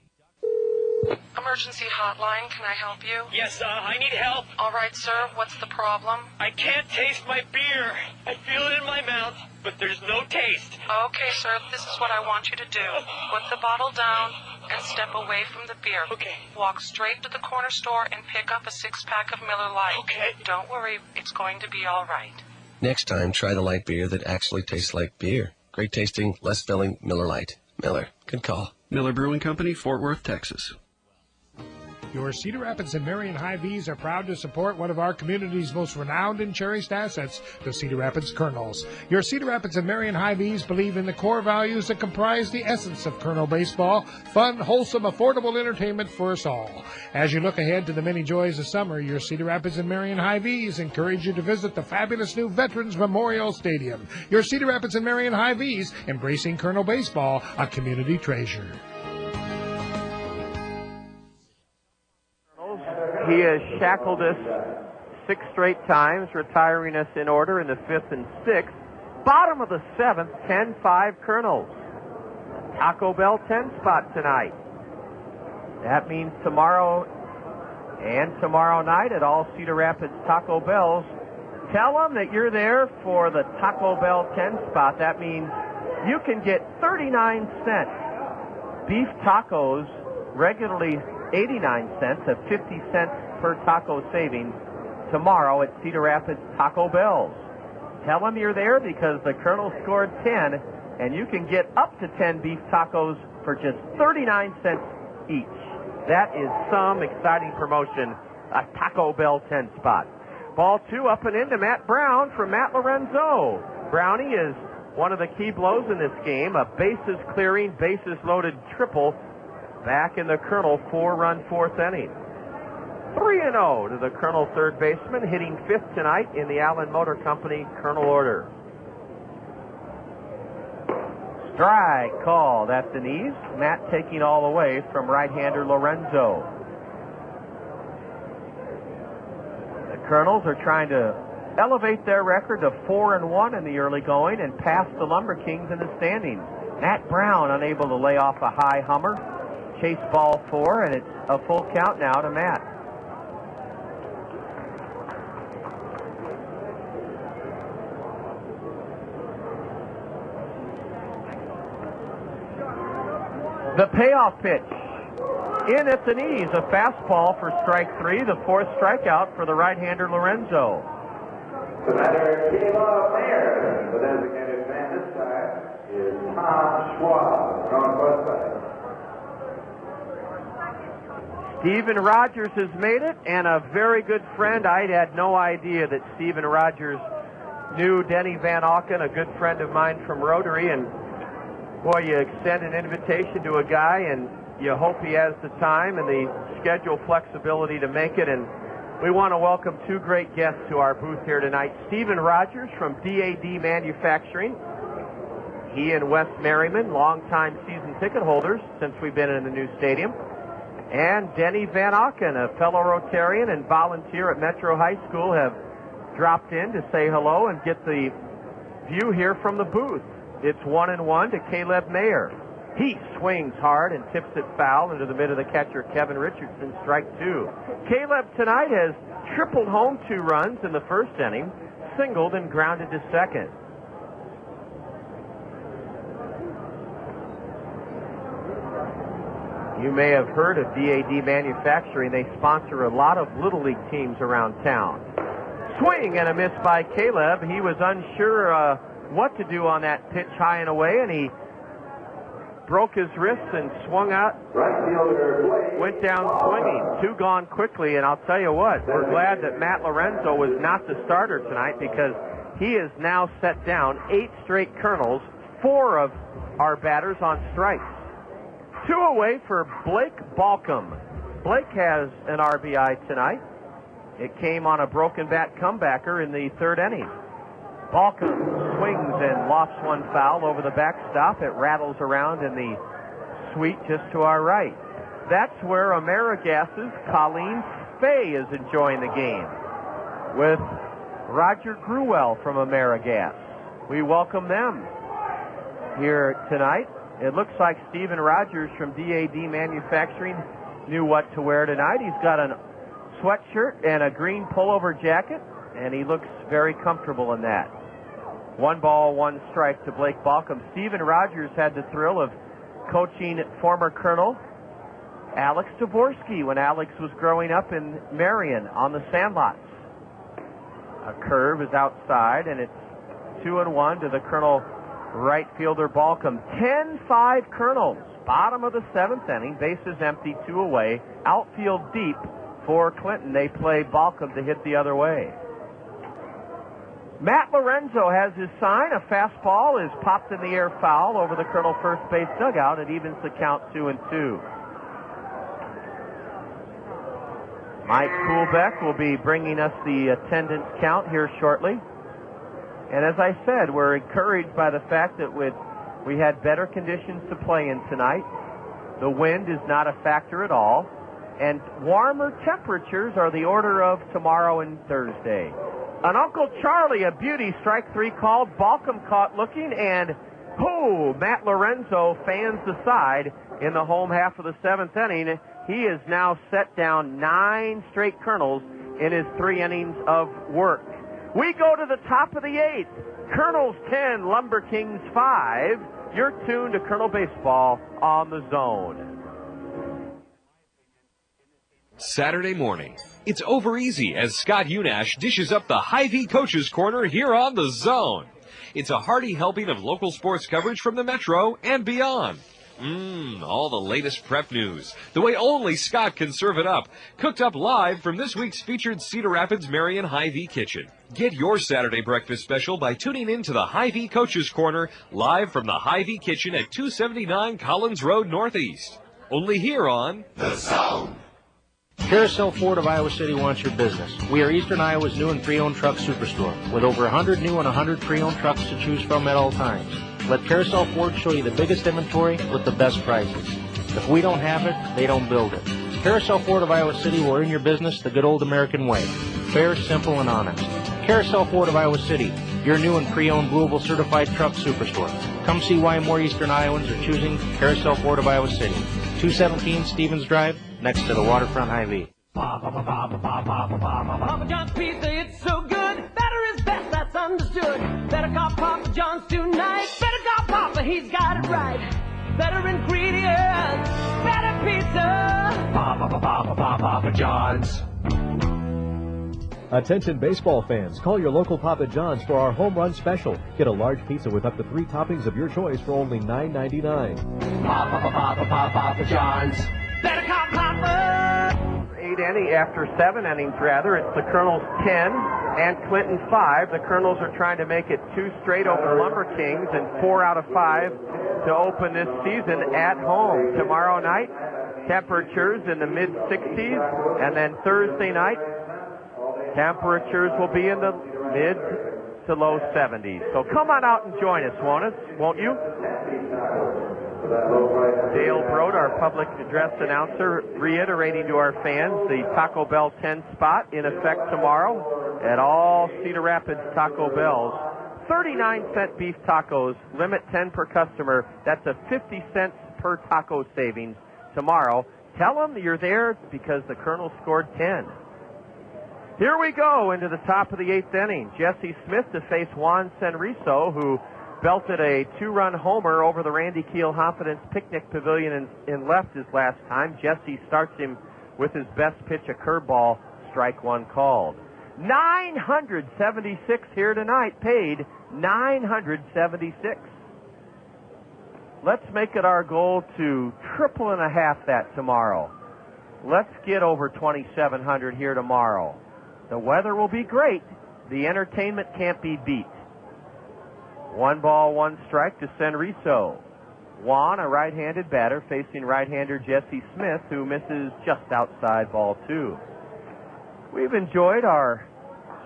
Emergency hotline, can I help you? Yes, I need help. All right, sir, what's the problem? I can't taste my beer. I feel it in my mouth, but there's no taste. Okay, sir, this is what I want you to do. Put the bottle down and step away from the beer. Okay. Walk straight to the corner store and pick up a 6-pack of Miller Lite. Okay. Don't worry, it's going to be all right. Next time, try the light beer that actually tastes like beer. Great tasting, less filling, Miller Lite. Miller, good call. Miller Brewing Company, Fort Worth, Texas. Your Cedar Rapids and Marion Hy-Vees are proud to support one of our community's most renowned and cherished assets, the Cedar Rapids Kernels. Your Cedar Rapids and Marion Hy-Vees believe in the core values that comprise the essence of Kernel baseball: fun, wholesome, affordable entertainment for us all. As you look ahead to the many joys of summer, your Cedar Rapids and Marion Hy-Vees encourage you to visit the fabulous new Veterans Memorial Stadium. Your Cedar Rapids and Marion Hy-Vees, embracing Kernel baseball, a community treasure. He has shackled us 6 straight times, retiring us in order in the 5th and 6th. Bottom of the 7th, 10-5 Kernels. Taco Bell 10 spot tonight. That means tomorrow and tomorrow night at all Cedar Rapids Taco Bells. Tell them that you're there for the Taco Bell 10 spot. That means you can get 39-cent beef tacos, regularly 89 cents, at 50 cents per taco savings tomorrow at Cedar Rapids Taco Bells. Tell them you're there because the Kernels scored 10, and you can get up to 10 beef tacos for just 39 cents each. That is some exciting promotion, a Taco Bell 10 spot. Ball 2 up and into Matt Brown from Matt Lorenzo. Brownie is one of the key blows in this game, a bases clearing, bases loaded triple back in the Kernel 4-run 4th inning. 3-0 to the Kernel third baseman, hitting 5th tonight in the Allen Motor Company Kernel order. Strike called at the knees. Matt taking all the way from right-hander Lorenzo. The Kernels are trying to elevate their record to 4-1 in the early going and pass the LumberKings in the standings. Matt Brown unable to lay off a high hummer. Chase ball 4, and it's a full count now to Matt. The payoff pitch In at the knees, a fastball for strike 3, the 4th strikeout for the right-hander Lorenzo. Commander Caleb Mayer, the designated man this time is Tom Schwab, Northwest side. Steven Rogers has made it, and a very good friend. I had no idea that Steven Rogers knew Denny Van Auken, a good friend of mine from Rotary, and boy, you extend an invitation to a guy, and you hope he has the time and the schedule flexibility to make it, and we want to welcome 2 great guests to our booth here tonight. Steven Rogers from DAD Manufacturing. He and Wes Merriman, longtime season ticket holders since we've been in the new stadium. And Denny Van Auken, a fellow Rotarian and volunteer at Metro High School, have dropped in to say hello and get the view here from the booth. It's 1-1 to Caleb Mayer. He swings hard and tips it foul into the mid of the catcher, Kevin Richardson, strike 2. Caleb tonight has tripled home 2 runs in the first inning, singled and grounded to second. You may have heard of DAD Manufacturing. They sponsor a lot of Little League teams around town. Swing and a miss by Caleb. He was unsure what to do on that pitch high and away, and he broke his wrist and swung out, went down swinging. 2 gone quickly, and I'll tell you what, we're glad that Matt Lorenzo was not the starter tonight, because he is now set down 8 straight Kernels, 4 of our batters on strikes. 2 away for Blake Balcom. Blake has an RBI tonight. It came on a broken bat comebacker in the 3rd inning. Balcom swings and lofts one foul over the backstop. It rattles around in the suite just to our right. That's where AmeriGas's Colleen Fay is enjoying the game with Roger Gruwell from AmeriGas. We welcome them here tonight. It looks like Steven Rogers from DAD Manufacturing knew what to wear tonight. He's got a sweatshirt and a green pullover jacket, and he looks very comfortable in that. 1 ball, 1 strike to Blake Balcom. Steven Rogers had the thrill of coaching former Colonel Alex Dvorsky when Alex was growing up in Marion on the sandlots. A curve is outside, and it's 2-1 to the Colonel right fielder Balcom. 10-5 Kernels. Bottom of the 7th inning. Bases empty, 2 away. Outfield deep for Clinton. They play Balcom to hit the other way. Matt Lorenzo has his sign. A fastball is popped in the air foul over the Colonel first base dugout. It evens the count 2-2. Mike Kuhlbeck will be bringing us the attendance count here shortly. And as I said, we're encouraged by the fact that we had better conditions to play in tonight. The wind is not a factor at all. And warmer temperatures are the order of tomorrow and Thursday. An Uncle Charlie, a beauty, strike 3 called. Balcom caught looking, and Matt Lorenzo fans the side in the home half of the 7th inning. He is now set down 9 straight Kernels in his 3 innings of work. We go to the top of the 8th. Kernels 10, LumberKings 5. You're tuned to Colonel Baseball on the Zone. Saturday morning. It's over easy as Scott Unash dishes up the Hy-Vee Coaches Corner here on the Zone. It's a hearty helping of local sports coverage from the Metro and beyond. All the latest prep news, the way only Scott can serve it up, cooked up live from this week's featured Cedar Rapids Marion Hy-Vee Kitchen. Get your Saturday breakfast special by tuning in to the Hy-Vee Coaches Corner, live from the Hy-Vee Kitchen at 279 Collins Road Northeast. Only here on The Zone. Carousel Ford of Iowa City wants your business. We are Eastern Iowa's new and pre-owned truck superstore, with over 100 new and 100 pre-owned trucks to choose from at all times. Let Carousel Ford show you the biggest inventory with the best prices. If we don't have it, they don't build it. Carousel Ford of Iowa City will earn your business the good old American way. Fair, simple, and honest. Carousel Ford of Iowa City, your new and pre-owned Louisville certified truck superstore. Come see why more Eastern Iowans are choosing Carousel Ford of Iowa City. 217 Stevens Drive, next to the Waterfront Hy-Vee. Papa John's pizza, it's so good. Better is best, that's understood. Better call Papa John's tonight. Better call Papa, he's got it right. Better ingredients, better pizza. Papa John's. Attention baseball fans, call your local Papa John's for our home run special. Get a large pizza with up to 3 toppings of your choice for only $9.99. Papa John's. Better call Papa! 7 innings rather. It's the Kernels 10 and Clinton 5. The Kernels are trying to make it 2 straight over LumberKings and 4 out of 5 to open this season at home. Tomorrow night, temperatures in the mid-60s, and then Thursday night, temperatures will be in the mid to low 70s. So come on out and join us, won't you? Dale Broad, our public address announcer, reiterating to our fans the Taco Bell 10 spot in effect tomorrow at all Cedar Rapids Taco Bells. 39-cent beef tacos, limit 10 per customer. That's a 50 cents per taco savings tomorrow. Tell them you're there because the Colonel scored 10. Here we go into the top of the 8th inning. Jesse Smith to face Juan Senriso, who belted a 2-run homer over the Randy Keel Confidence Picnic Pavilion in left his last time. Jesse starts him with his best pitch, a curveball, strike 1 called. 976 here tonight, paid 976. Let's make it our goal to triple and a half that tomorrow. Let's get over 2,700 here tomorrow. The weather will be great. The entertainment can't be beat. 1 ball, 1 strike to Senriso. Juan, a right-handed batter, facing right-hander Jesse Smith, who misses just outside ball 2. We've enjoyed our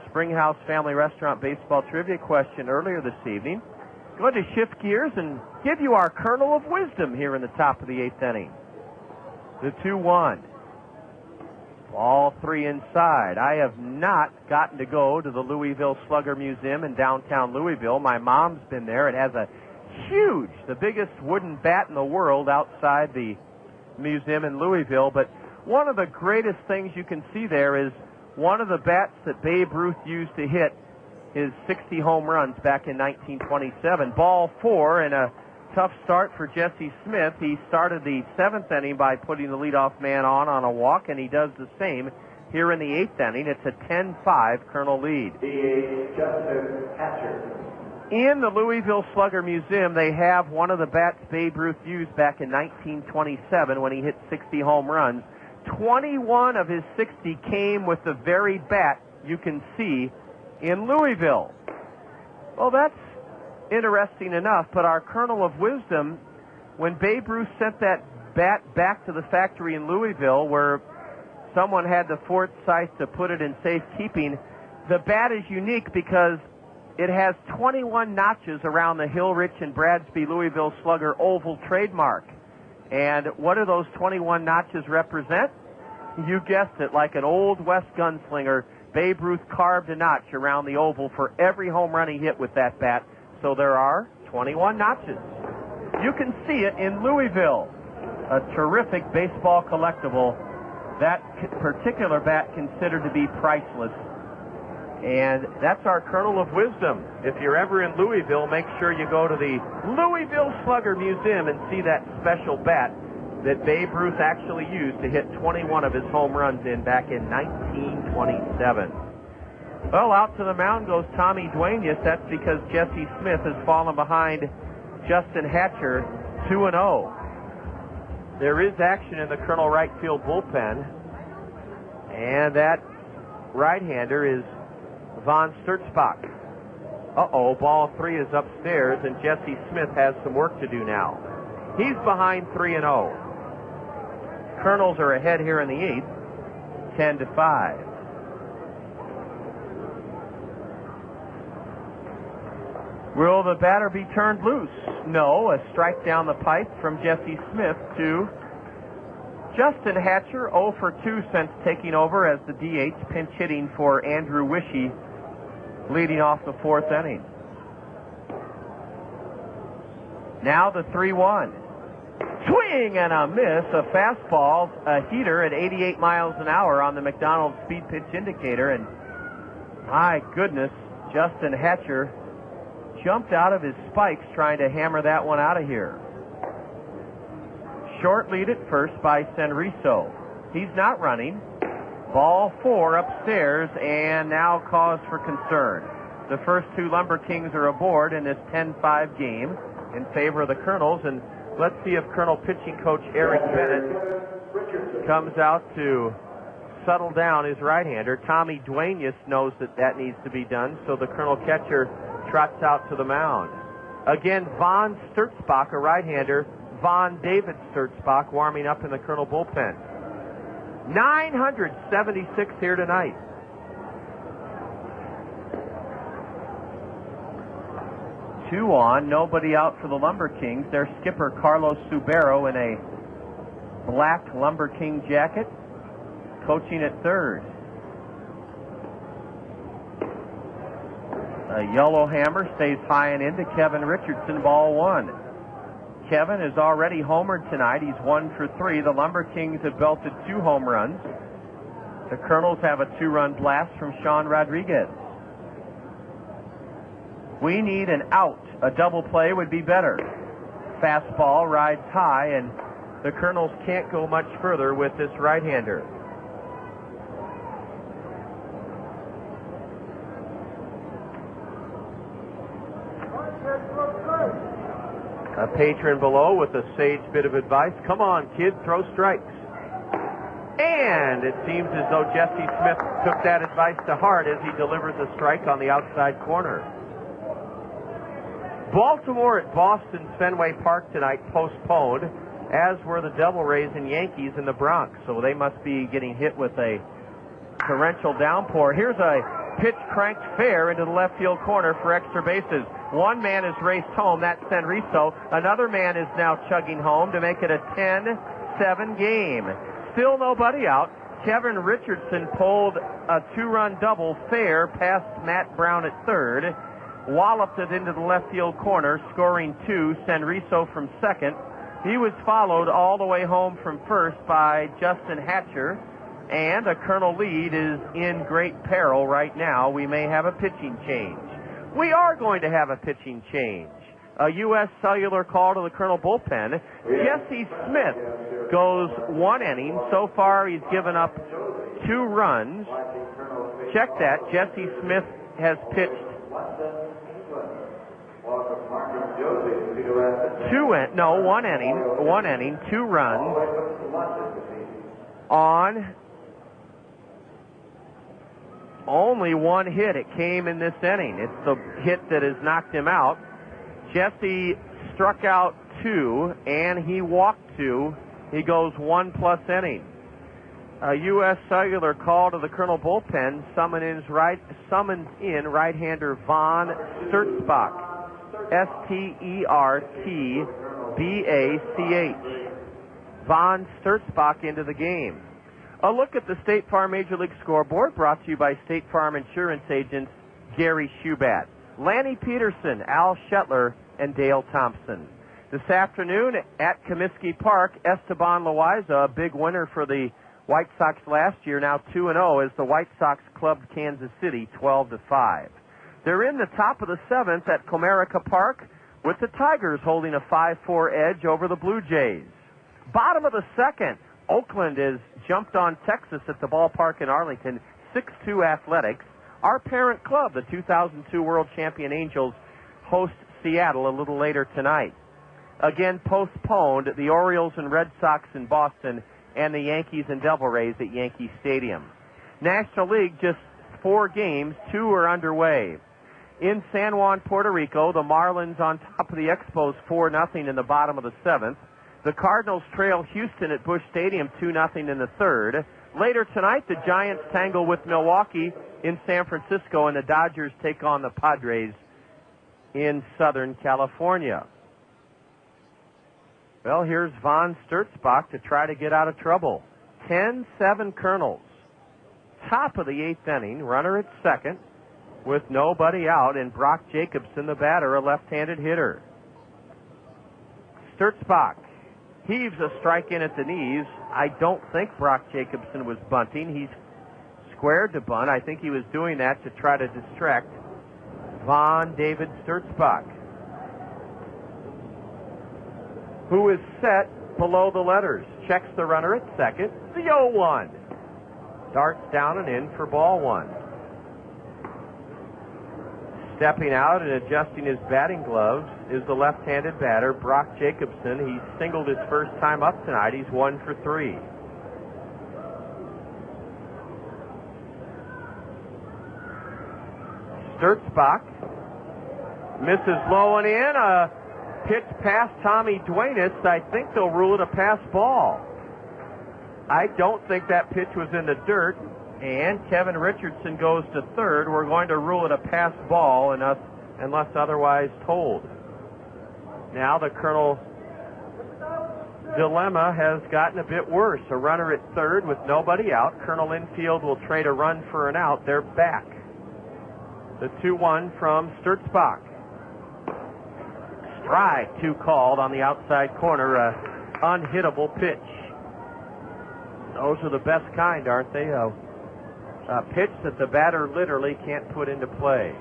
Springhouse Family Restaurant baseball trivia question earlier this evening. Going to shift gears and give you our kernel of wisdom here in the top of the 8th inning. The 2-1. Ball 3 inside. I have not gotten to go to the Louisville Slugger Museum in downtown Louisville. My mom's been there. It has a huge, the biggest wooden bat in the world outside the museum in Louisville. But one of the greatest things you can see there is one of the bats that Babe Ruth used to hit his 60 home runs back in 1927. Ball 4 and a tough start for Jesse Smith. He started the 7th inning by putting the leadoff man on a walk, and he does the same here in the 8th inning. It's a 10-5 Colonel lead. In the Louisville Slugger Museum, they have one of the bats Babe Ruth used back in 1927 when he hit 60 home runs. 21 of his 60 came with the very bat you can see in Louisville. Well, that's interesting enough, but our kernel of wisdom, when Babe Ruth sent that bat back to the factory in Louisville where someone had the foresight to put it in safekeeping, the bat is unique because it has 21 notches around the Hillrich and Bradsby Louisville Slugger oval trademark. And what do those 21 notches represent? You guessed it, like an old West gunslinger, Babe Ruth carved a notch around the oval for every home run he hit with that bat. So there are 21 notches. You can see it in Louisville. A terrific baseball collectible. That particular bat considered to be priceless. And that's our kernel of wisdom. If you're ever in Louisville, make sure you go to the Louisville Slugger Museum and see that special bat that Babe Ruth actually used to hit 21 of his home runs in back in 1927. Well, out to the mound goes Tommy Duenas. That's because Jesse Smith has fallen behind Justin Hatcher 2-0. There is action in the Colonel right field bullpen. And that right-hander is Von Sturtzbach. Uh-oh, ball 3 is upstairs, and Jesse Smith has some work to do now. He's behind 3-0. Colonels are ahead here in the 8th, 10-5. Will the batter be turned loose? No, a strike down the pipe from Jesse Smith to Justin Hatcher, 0 for 2 since taking over as the DH, pinch hitting for Andrew Wishy, leading off the 4th inning. Now the 3-1. Swing and a miss, a fastball, a heater at 88 miles an hour on the McDonald's speed pitch indicator, and my goodness, Justin Hatcher jumped out of his spikes trying to hammer that one out of here. Short lead at first by Senriso. He's not running. Ball 4 upstairs, and now cause for concern. The first two LumberKings are aboard in this 10-5 game in favor of the Kernels, and let's see if Colonel pitching coach Eric Bennett comes out to settle down his right-hander. Tommy Duenas knows that needs to be done, so the Colonel catcher trots out to the mound. Again, Von Sturzbach, a right-hander, Von David Sturzbach warming up in the Colonel bullpen. 976 here tonight. Two on, nobody out for the LumberKings. Their skipper, Carlos Subero, in a black LumberKing jacket, coaching at third. A yellow hammer stays high and into Kevin Richardson, ball 1. Kevin is already homered tonight. He's 1 for 3. The LumberKings have belted 2 home runs. The Kernels have a 2-run blast from Sean Rodriguez. We need an out. A double play would be better. Fastball rides high, and the Kernels can't go much further with this right-hander. A patron below with a sage bit of advice. Come on, kid, throw strikes. And it seems as though Jesse Smith took that advice to heart as he delivers a strike on the outside corner. Baltimore at Boston's Fenway Park tonight postponed, as were the Devil Rays and Yankees in the Bronx. So they must be getting hit with a torrential downpour. Here's a pitch cranked fair into the left field corner for extra bases. One man is raced home. That's Senriso. Another man is now chugging home to make it a 10-7 game. Still nobody out. Kevin Richardson pulled a 2-run double fair past Matt Brown at third. Walloped it into the left field corner, scoring 2. Senriso from second. He was followed all the way home from first by Justin Hatcher. And a Colonel lead is in great peril right now. We may have a pitching change. We are going to have a pitching change. A U.S. Cellular call to the Colonel bullpen. Jesse Smith goes 1 inning. So far, he's given up 2 runs. Check that. Jesse Smith has pitched 1 inning. 1 inning, 2 runs on only 1 hit. It came in this inning. It's the hit that has knocked him out. Jesse struck out 2, and he walked 2. He goes 1+ inning. A U.S. Cellular call to the Colonel bullpen summons in right-hander Von Sturzbach. Stertbach. Von Sturzbach into the game. A look at the State Farm Major League scoreboard brought to you by State Farm Insurance agents Gary Schubat, Lanny Peterson, Al Shetler, and Dale Thompson. This afternoon at Comiskey Park, Esteban Loaiza, a big winner for the White Sox last year, now 2-0 as the White Sox clubbed Kansas City 12-5. They're in the top of the 7th at Comerica Park with the Tigers holding a 5-4 edge over the Blue Jays. Bottom of the 2nd, Oakland has jumped on Texas at the ballpark in Arlington, 6-2 Athletics. Our parent club, the 2002 World Champion Angels, host Seattle a little later tonight. Again postponed, the Orioles and Red Sox in Boston and the Yankees and Devil Rays at Yankee Stadium. National League, just 4 games, 2 are underway. In San Juan, Puerto Rico, the Marlins on top of the Expos 4-0 in the bottom of the 7th. The Cardinals trail Houston at Busch Stadium 2-0 in the 3rd. Later tonight, the Giants tangle with Milwaukee in San Francisco, and the Dodgers take on the Padres in Southern California. Well, here's Von Sturzbach to try to get out of trouble. 10-7 Kernels. Top of the 8th inning, runner at second with nobody out, and Brock Jacobson, the batter, a left-handed hitter. Sturzbach heaves a strike in at the knees. I don't think Brock Jacobson was bunting. He's squared to bunt. I think he was doing that to try to distract Von David Sturzbach, who is set below the letters. Checks the runner at second. The 0-1. Darts down and in for ball one. Stepping out and adjusting his batting gloves is the left-handed batter, Brock Jacobson. He singled his first time up tonight. He's 1 for 3. Sturzbach misses low and in. A pitch past Tommy Duenas. I think they'll rule it a pass ball. I don't think that pitch was in the dirt. And Kevin Richardson goes to third. We're going to rule it a pass ball unless otherwise told. Now the Colonel dilemma has gotten a bit worse. A runner at third with nobody out. Colonel infield will trade a run for an out. They're back. The 2-1 from Sturzbach. Strike, 2 called on the outside corner. Unhittable pitch. Those are the best kind, aren't they? A pitch that the batter literally can't put into play.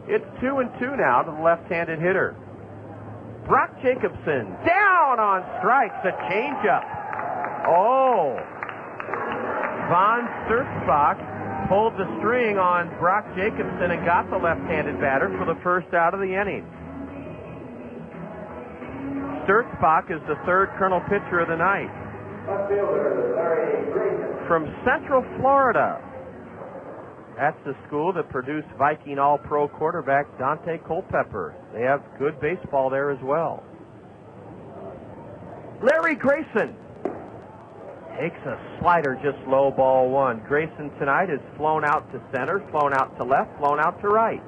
It's 2-2 now to the left-handed hitter. Brock Jacobson down on strikes, a changeup. Oh, Von Sturzbach pulled the string on Brock Jacobson and got the left-handed batter for the first out of the inning. Sturzbach is the third Colonel pitcher of the night. From Central Florida. That's the school that produced Viking All-Pro quarterback Dante Culpepper. They have good baseball there as well. Larry Grayson takes a slider just low, ball one. Grayson tonight is flown out to center, flown out to left, flown out to right.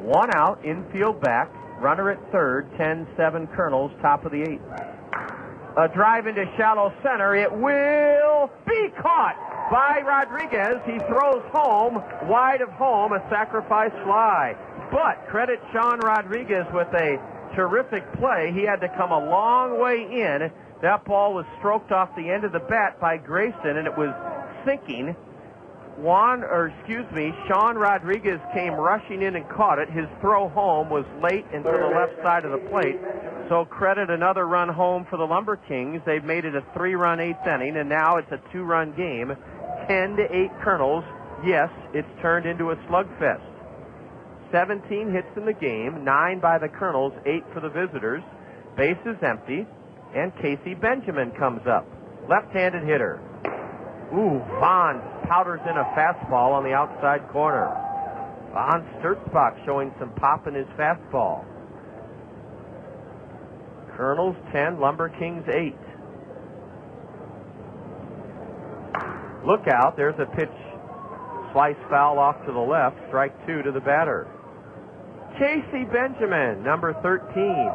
1 out, infield back. Runner at third, 10-7 Kernels, top of the 8th. A drive into shallow center. It will be caught by Rodriguez. He throws home, wide of home, a sacrifice fly. But credit Sean Rodriguez with a terrific play. He had to come a long way in. That ball was stroked off the end of the bat by Grayson, and it was sinking. Sean Rodriguez came rushing in and caught it. His throw home was late and to the left side of the plate. So credit another run home for the LumberKings. They've made it a 3-run 8th inning, and now it's a 2-run game. 10-8 Kernels. Yes, it's turned into a slugfest. 17 hits in the game, 9 by the Kernels, 8 for the visitors. Base is empty, and Casey Benjamin comes up. Left-handed hitter. Ooh, Von powders in a fastball on the outside corner. Von Sturzbach showing some pop in his fastball. Kernels 10, LumberKings 8. Look out, there's a pitch, slice foul off to the left, strike 2 to the batter. Casey Benjamin, number 13.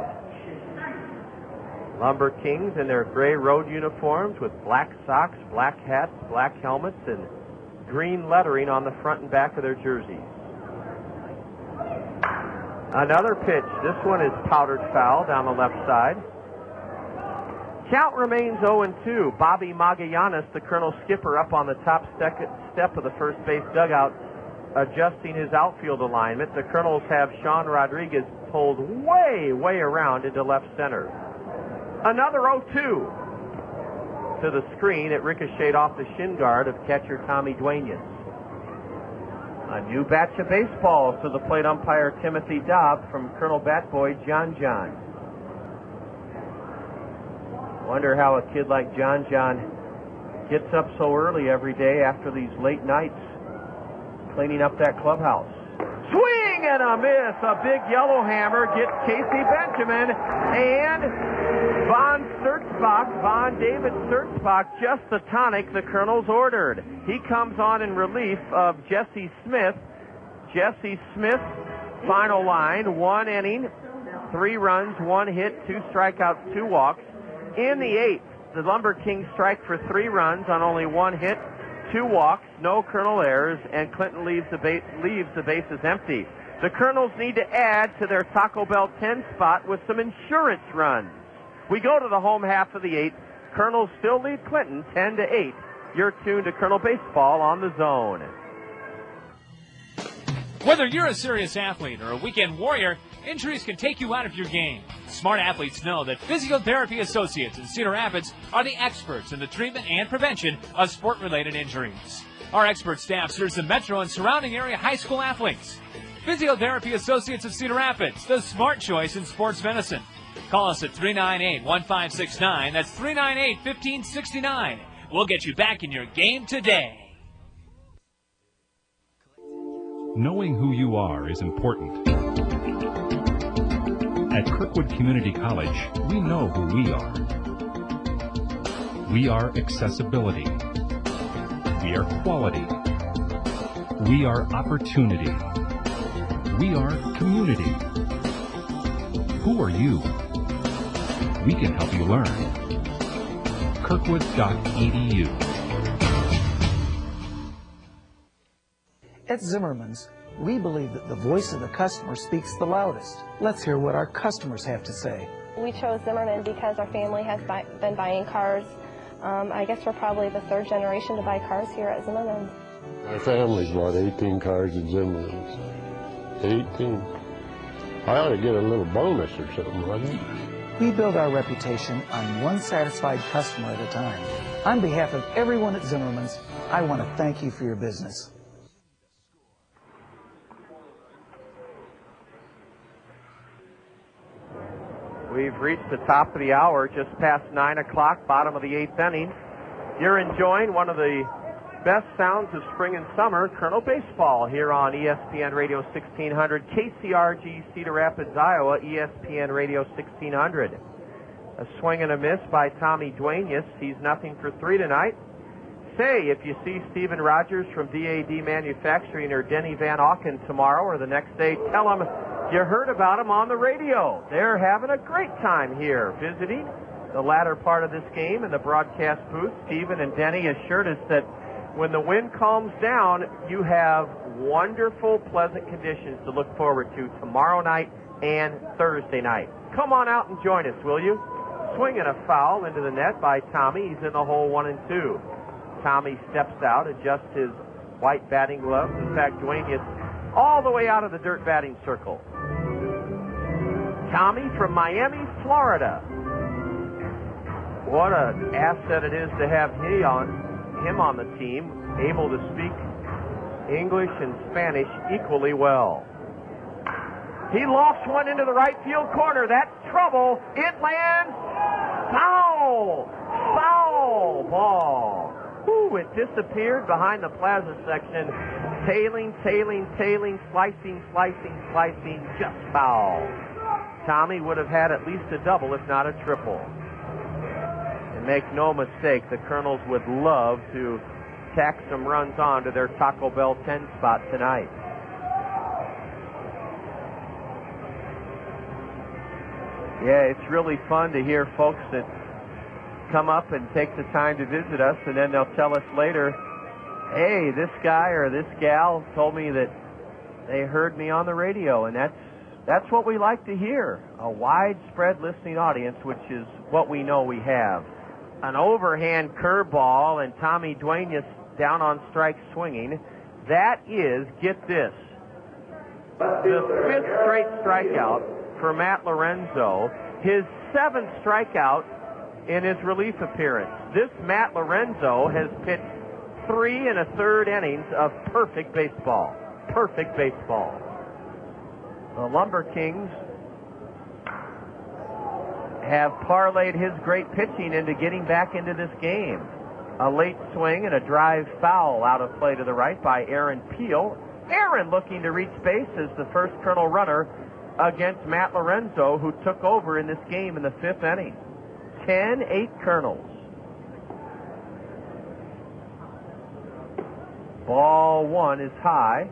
LumberKings in their gray road uniforms with black socks, black hats, black helmets, and green lettering on the front and back of their jerseys. Another pitch. This one is powdered foul down the left side. Count remains 0-2. Bobby Magallanes, the Colonel skipper, up on the top step of the first base dugout, adjusting his outfield alignment. The Colonels have Sean Rodriguez pulled way around into left center. Another 0-2 to the screen. It ricocheted off the shin guard of catcher Tommy Duenas. A new batch of baseballs to the plate umpire Timothy Dobb from Colonel Batboy John. Wonder how a kid like John gets up so early every day after these late nights cleaning up that clubhouse. Swing and a miss. A big yellow hammer gets Casey Benjamin and Von David Sturzbach, just the tonic the Colonels ordered. He comes on in relief of Jesse Smith. Jesse Smith, final line, 1 inning, 3 runs, 1 hit, 2 strikeouts, 2 walks. In the 8th, the LumberKings strike for 3 runs on only 1 hit, 2 walks, no Colonel errors, and Clinton leaves the bases empty. The Colonels need to add to their Taco Bell 10 spot with some insurance runs. We go to the home half of the 8th. Colonels still lead Clinton 10-8. You're tuned to Colonel Baseball on the Zone. Whether you're a serious athlete or a weekend warrior, Injuries can take you out of your game. Smart athletes know that Physiotherapy Associates in Cedar Rapids are the experts in the treatment and prevention of sport-related injuries. Our expert staff serves the metro and surrounding area high school athletes. Physiotherapy Associates of Cedar Rapids, the smart choice in sports medicine. Call us at 398-1569. That's 398-1569. We'll get you back in your game today. Knowing who you are is important. At Kirkwood Community College, we know who we are. We are accessibility. We are quality. We are opportunity. We are community. Who are you? We can help you learn. Kirkwood.edu. At Zimmerman's, we believe that the voice of the customer speaks the loudest. Let's hear what our customers have to say. We chose Zimmerman because our family has been buying cars. I guess we're probably the third generation to buy cars here at Zimmerman's. My family's bought 18 cars at Zimmerman's. 18. I ought to get a little bonus or something, wouldn't it? We build our reputation on one satisfied customer at a time. On behalf of everyone at Zimmerman's, I want to thank you for your business. We've reached the top of the hour, just past 9 o'clock, bottom of the 8th inning. You're enjoying one of the best sounds of spring and summer, Kernel Baseball, here on ESPN Radio 1600, KCRG, Cedar Rapids, Iowa, ESPN Radio 1600. A swing and a miss by Tommy Duenas. He's 0-for-3 tonight. Say, if you see Stephen Rogers from DAD Manufacturing or Denny Van Auken tomorrow or the next day, tell him you heard about them on the radio. They're having a great time here visiting the latter part of this game in the broadcast booth. Stephen and Denny assured us that when the wind calms down, you have wonderful, pleasant conditions to look forward to tomorrow night and Thursday night. Come on out and join us, will you? Swing and a foul into the net by Tommy. He's in the hole 1-2. Tommy steps out, adjusts his white batting gloves. In fact, Dwayne is all the way out of the dirt batting circle. Tommy from Miami, Florida. What an asset it is to have him on the team, able to speak English and Spanish equally well. He lofts one into the right field corner. That's trouble. It lands foul. Foul ball. Ooh, it disappeared behind the plaza section. Tailing, slicing, just foul. Tommy would have had at least a double, if not a triple. And make no mistake, the Kernels would love to tack some runs on to their Taco Bell 10 spot tonight. Yeah, it's really fun to hear folks that come up and take the time to visit us, and then they'll tell us later, hey, this guy or this gal told me that they heard me on the radio, and that's what we like to hear, a widespread listening audience, which is what we know we have. An overhand curveball, and Tommy Duenas down on strike swinging. That is, get this, the 5th straight strikeout for Matt Lorenzo, his 7th strikeout in his relief appearance. This Matt Lorenzo has pitched 3 1/3 innings of perfect baseball. Perfect baseball. The LumberKings have parlayed his great pitching into getting back into this game. A late swing and a drive foul out of play to the right by Aaron Peel. Aaron looking to reach base as the first Kernel runner against Matt Lorenzo, who took over in this game in the 5th inning. 10-8 Kernels. Ball 1 is high.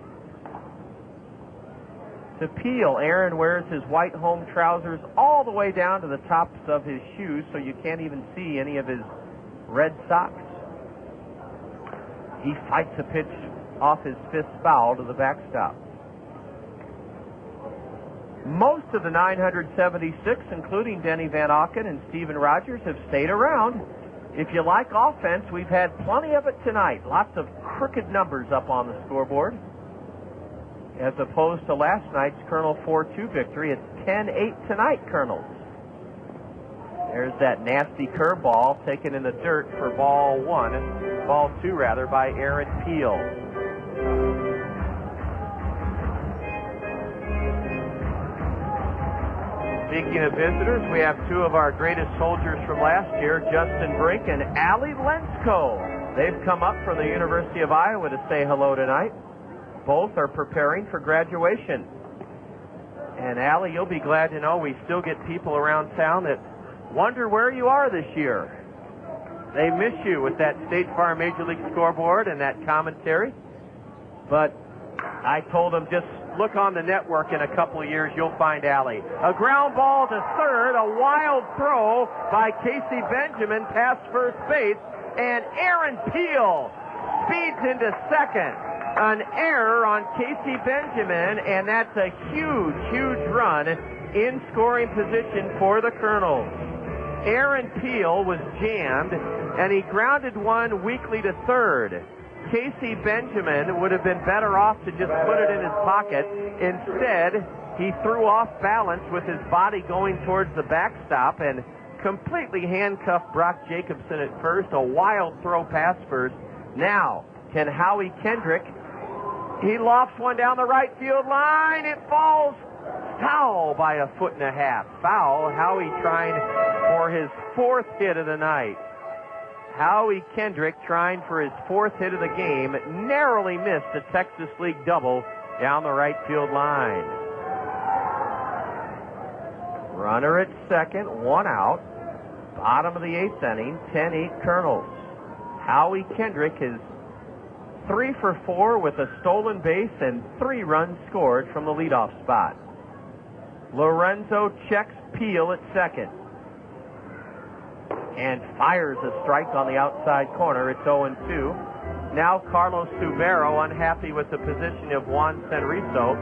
To Peel, Aaron wears his white home trousers all the way down to the tops of his shoes, so you can't even see any of his red socks. He fights a pitch off his 5th foul to the backstop. Most of the 976, including Denny Van Auken and Stephen Rogers, have stayed around. If you like offense, we've had plenty of it tonight. Lots of crooked numbers up on the scoreboard. as opposed to last night's Kernel 4-2 victory. It's 10-8 tonight, Kernels. There's that nasty curveball taken in the dirt for ball two by Aaron Peel. Speaking of visitors, we have two of our greatest soldiers from last year, Justin Brink and Allie Lensko. They've come up from the University of Iowa to say hello tonight. Both are preparing for graduation. And Allie, you'll be glad to know we still get people around town that wonder where you are this year. They miss you with that State Farm Major League scoreboard and that commentary. But I told them, just look on the network in a couple of years, you'll find Allie. A ground ball to third, a wild throw by Casey Benjamin past first base, and Aaron Peel speeds into second. An error on Casey Benjamin, and that's a huge, huge run in scoring position for the Kernels. Aaron Peel was jammed, and he grounded one weakly to third. Casey Benjamin would have been better off to just put it in his pocket. Instead, he threw off balance with his body going towards the backstop and completely handcuffed Brock Jacobson at first. A wild throw past first. Now, can Howie Kendrick? He lofts one down the right field line. It falls foul by a foot and a half. Foul. Howie trying for his fourth hit of the night. Howie Kendrick trying for his fourth hit of the game, narrowly missed a Texas League double down the right field line. Runner at second, one out. Bottom of the eighth inning, 10-8 Kernels. Howie Kendrick is 3 for 4 with a stolen base and 3 runs scored from the leadoff spot. Lorenzo checks Peel at second and fires a strike on the outside corner. It's 0-2. Now Carlos Subero, unhappy with the position of Juan Senrizo,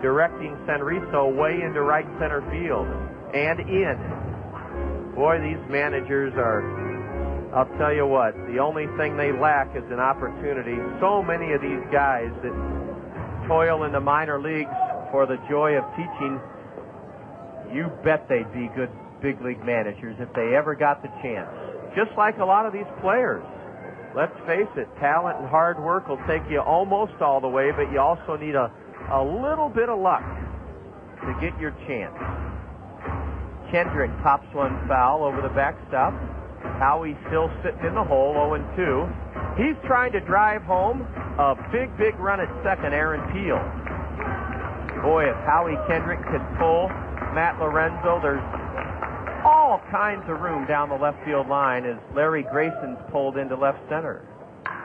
directing Senrizo way into right center field and in. Boy, these managers are, I'll tell you what, the only thing they lack is an opportunity. So many of these guys that toil in the minor leagues for the joy of teaching, you bet they'd be good big league managers if they ever got the chance. Just like a lot of these players. Let's face it, talent and hard work will take you almost all the way, but you also need a little bit of luck to get your chance. Kendrick pops one foul over the backstop. Howie still sitting in the hole, 0-2. He's trying to drive home a big, big run at second, Aaron Peel. Boy, if Howie Kendrick could pull Matt Lorenzo, there's all kinds of room down the left field line as Larry Grayson's pulled into left center.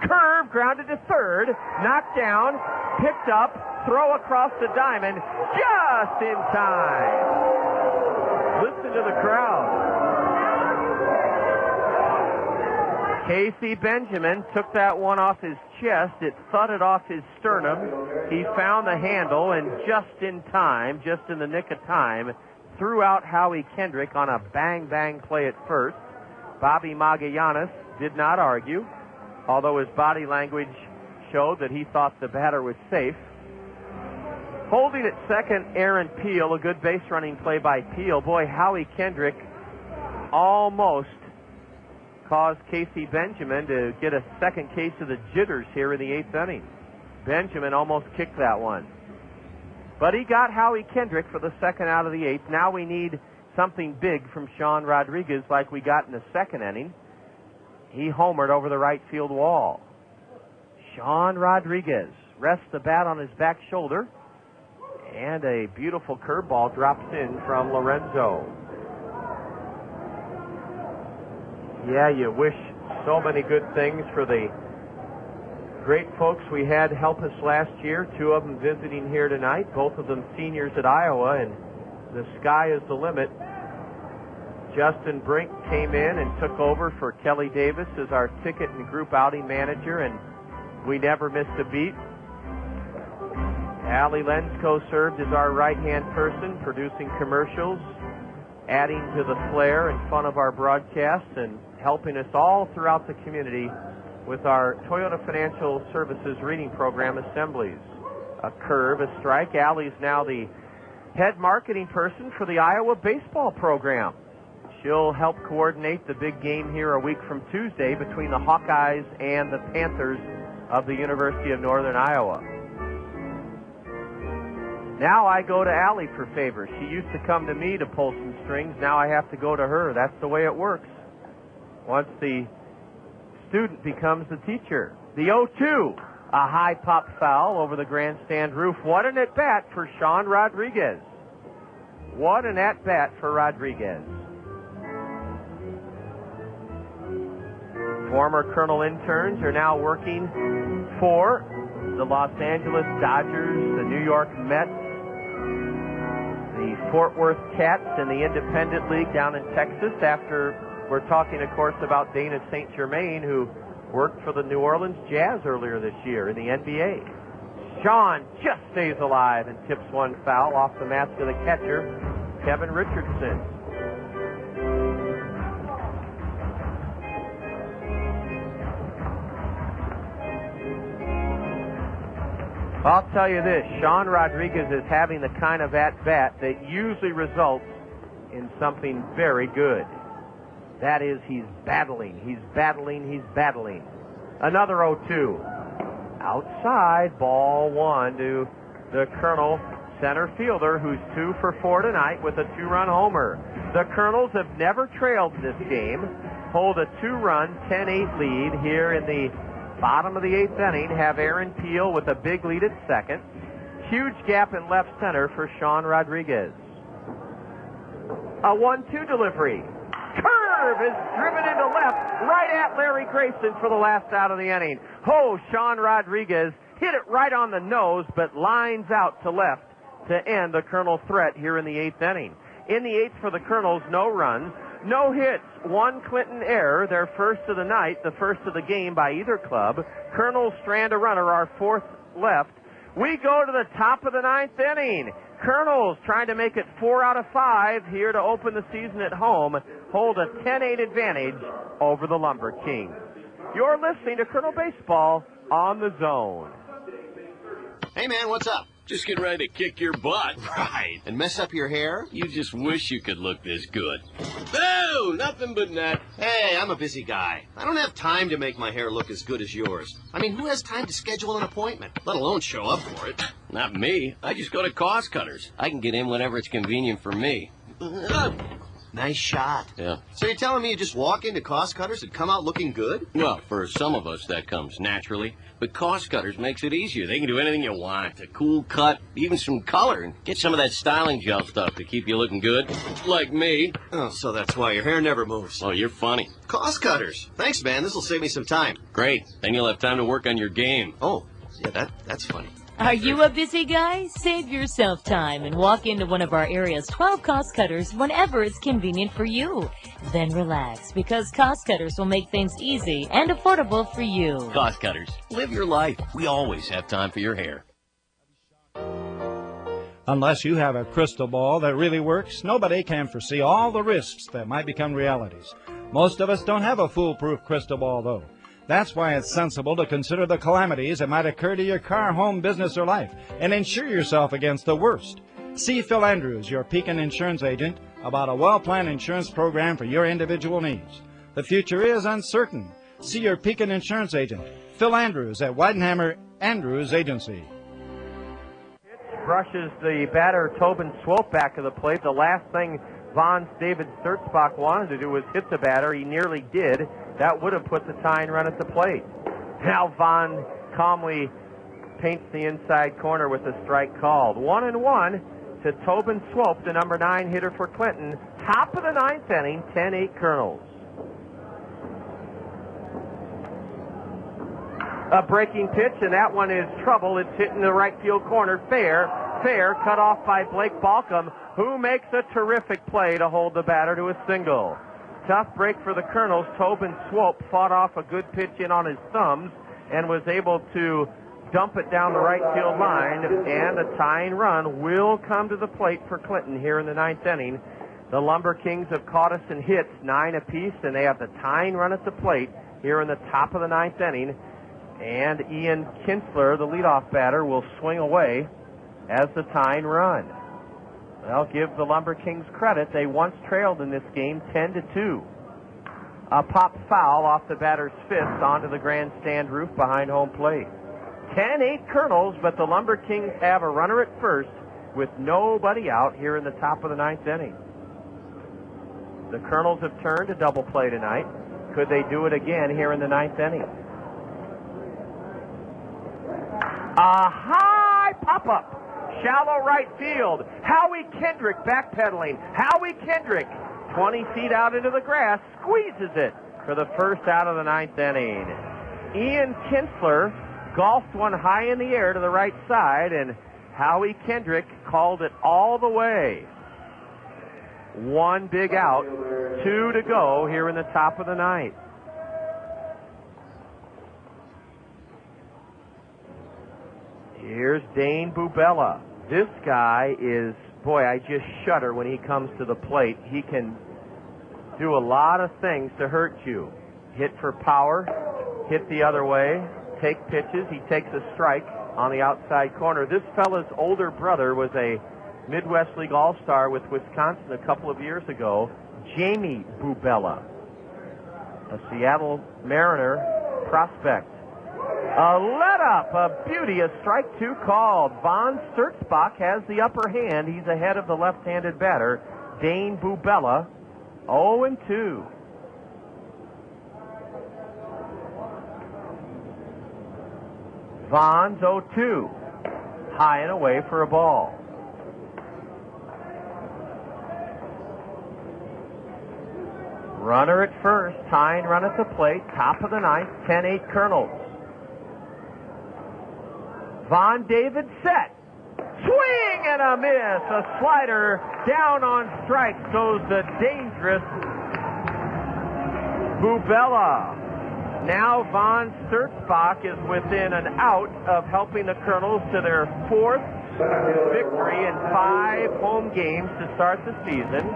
Curve, grounded to third, knocked down, picked up, throw across the diamond, just in time. Listen to the crowd. Casey Benjamin took that one off his chest. It thudded off his sternum. He found the handle and just in time, just in the nick of time, threw out Howie Kendrick on a bang-bang play at first. Bobby Magallanes did not argue, although his body language showed that he thought the batter was safe. Holding at second, Aaron Peel, a good base running play by Peel. Boy, Howie Kendrick almost caused Casey Benjamin to get a second case of the jitters here in the eighth inning. Benjamin almost kicked that one. But he got Howie Kendrick for the second out of the eighth. Now we need something big from Sean Rodriguez like we got in the second inning. He homered over the right field wall. Sean Rodriguez rests the bat on his back shoulder, and a beautiful curveball drops in from Lorenzo. Yeah, you wish so many good things for the great folks we had help us last year. 2 of them visiting here tonight, both of them seniors at Iowa, and the sky is the limit. Justin Brink came in and took over for Kelly Davis as our ticket and group outing manager, and we never missed a beat. Allie Lensko served as our right-hand person, producing commercials, adding to the flair and fun of our broadcasts, and helping us all throughout the community with our Toyota Financial Services reading program assemblies. A curve, a strike. Allie's now the head marketing person for the Iowa baseball program. She'll help coordinate the big game here a week from Tuesday between the Hawkeyes and the Panthers of the University of Northern Iowa. Now I go to Allie for favors. She used to come to me to pull some strings. Now I have to go to her. That's the way it works. Once the student becomes the teacher. The 0-2. A high pop foul over the grandstand roof. What an at-bat for Sean Rodriguez. What an at-bat for Rodriguez. Former Kernel interns are now working for the Los Angeles Dodgers, the New York Mets, the Fort Worth Cats, and the Independent League down in Texas. After we're talking, of course, about Dana St. Germain, who worked for the New Orleans Jazz earlier this year in the NBA. Sean just stays alive and tips one foul off the mask of the catcher, Kevin Richardson. I'll tell you this, Sean Rodriguez is having the kind of at-bat that usually results in something very good. That is, he's battling. Another 0-2. Outside, ball one to the Kernel center fielder, who's 2 for 4 tonight with a 2-run homer. The Kernels have never trailed this game, hold a 2-run, 10-8 lead here in the bottom of the 8th inning, have Aaron Peel with a big lead at second. Huge gap in left center for Sean Rodriguez. A 1-2 delivery. Curve is driven into left, right at Larry Grayson for the last out of the inning. Oh, Sean Rodriguez hit it right on the nose, but lines out to left to end the Kernel threat here in the 8th inning. In the 8th for the Kernels, no runs, no hits, 1 Clinton error, their first of the night, the first of the game by either club. Kernels strand a runner, our 4th left. We go to the top of the 9th inning. Kernels trying to make it 4 out of 5 here to open the season at home, hold a 10-8 advantage over the LumberKings. You're listening to Kernel Baseball on the Zone. Hey, man, what's up? Just getting ready to kick your butt. Right. And mess up your hair? You just wish you could look this good. Boo! Nothing but net. Hey, I'm a busy guy. I don't have time to make my hair look as good as yours. I mean, who has time to schedule an appointment, let alone show up for it? Not me. I just go to Cost Cutters. I can get in whenever it's convenient for me. Nice shot. Yeah. So you're telling me you just walk into Cost Cutters and come out looking good? Well, for some of us, that comes naturally. But Cost Cutters makes it easier. They can do anything you want. A cool cut, even some color, and get some of that styling gel stuff to keep you looking good. Like me. Oh, so that's why your hair never moves. Oh, you're funny. Cost Cutters. Thanks, man. This will save me some time. Great. Then you'll have time to work on your game. Oh, yeah, that's funny. Are you a busy guy? Save yourself time and walk into one of our area's 12 Cost Cutters whenever it's convenient for you. Then relax, because Cost Cutters will make things easy and affordable for you. Cost Cutters. Live your life. We always have time for your hair. Unless you have a crystal ball that really works, nobody can foresee all the risks that might become realities. Most of us don't have a foolproof crystal ball, though. That's why it's sensible to consider the calamities that might occur to your car, home, business, or life, and insure yourself against the worst. See Phil Andrews, your Pekin insurance agent, about a well-planned insurance program for your individual needs. The future is uncertain. See your Pekin insurance agent, Phil Andrews, at Weidenhammer Andrews Agency. Brushes the batter Tobin Swope back of the plate. The last thing Vaughn's David Sturzbach wanted to do was hit the batter. He nearly did. That would have put the tying run at the plate. Now Vaughn calmly paints the inside corner with a strike called. 1-1 to Tobin Swope, the number 9 hitter for Clinton. Top of the 9th inning, 10-8 Kernels. A breaking pitch, and that one is trouble. It's hit in the right field corner. Fair, cut off by Blake Balcom, who makes a terrific play to hold the batter to a single. Tough break for the Kernels. Tobin Swope fought off a good pitch in on his thumbs and was able to dump it down the right field line, and a tying run will come to the plate for Clinton here in the 9th inning. The LumberKings have caught us in hits, 9 apiece, and they have the tying run at the plate here in the top of the 9th inning. And Ian Kinsler, the leadoff batter, will swing away as the tying run. Well, give the LumberKings credit. They once trailed in this game 10-2. A pop foul off the batter's fist onto the grandstand roof behind home plate. 10-8 Kernels, but the LumberKings have a runner at first with nobody out here in the top of the ninth inning. The Kernels have turned a double play tonight. Could they do it again here in the ninth inning? A high pop-up. Shallow right field. Howie Kendrick backpedaling. Howie Kendrick, 20 feet out into the grass, squeezes it for the first out of the ninth inning. Ian Kinsler golfed one high in the air to the right side, and Howie Kendrick called it all the way. One big out, 2 to go here in the top of the ninth. Here's Dane Bubella. This guy is, boy, I just shudder when he comes to the plate. He can do a lot of things to hurt you. Hit for power, hit the other way, take pitches. He takes a strike on the outside corner. This fella's older brother was a Midwest League All-Star with Wisconsin a couple of years ago, Jamie Bubella, a Seattle Mariner prospect. A let-up, a beauty, a strike 2 called. Von Sturzbach has the upper hand. He's ahead of the left-handed batter, Dane Bubella, 0-2. Von's 0-2, high and away for a ball. Runner at first, tying run at the plate, top of the ninth, 10-8 Kernels. Von David set. Swing and a miss. A slider down on strike goes the dangerous Bubella. Now Von Sturzbach is within an out of helping the Kernels to their 4th victory in 5 home games to start the season.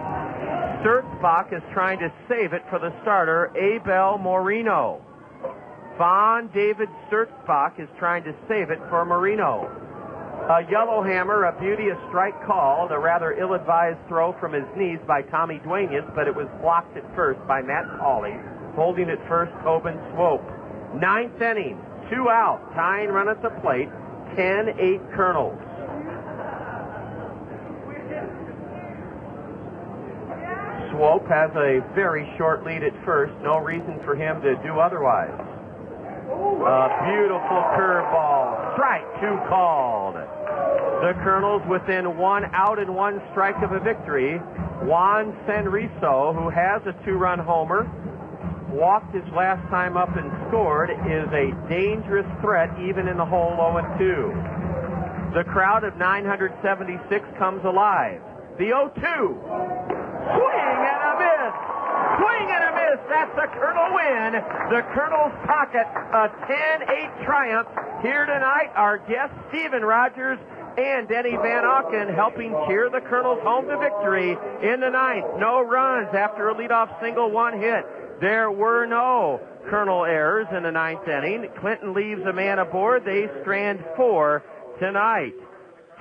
Sturzbach is trying to save it for the starter, Abel Moreno. Von David Sturzbach is trying to save it for Marino. A yellowhammer, a beauty, a strike called, a rather ill-advised throw from his knees by Tommy Duenas, but it was blocked at first by Matt Pauley. Holding at first, Tobin Swope. Ninth inning, 2 out, tying run at the plate, 10-8 Kernels. Swope has a very short lead at first, no reason for him to do otherwise. A beautiful curveball. Strike 2 called. The Kernels within 1 out and 1 strike of a victory. Juan Senrizo, who has a 2-run homer, walked his last time up and scored, is a dangerous threat even in the hole 0-2. The crowd of 976 comes alive. The 0-2. Swing and a miss. Swing and a miss. That's a Kernel win. The Kernels pocket a 10-8 triumph here tonight. Our guests, Steven Rogers and Denny Van Auken, helping cheer the Kernels home to victory in the ninth. No runs after a leadoff single, 1 hit. There were no Kernel errors in the ninth inning. Clinton leaves a man aboard. They strand 4 tonight.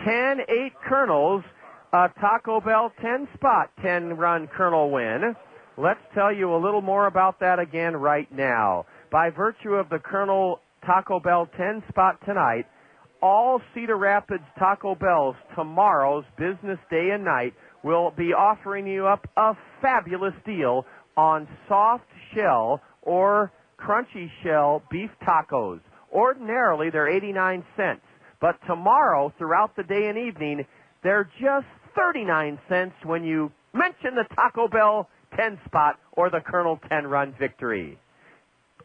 10-8 Kernels. A Taco Bell 10-spot 10-run Kernel win. Let's tell you a little more about that again right now. By virtue of the Kernel Taco Bell 10-spot tonight, all Cedar Rapids Taco Bells tomorrow's business day and night will be offering you up a fabulous deal on soft shell or crunchy shell beef tacos. Ordinarily, they're 89 cents, but tomorrow, throughout the day and evening, they're just 39 cents when you mention the Taco Bell 10-spot or the Kernel 10-run victory.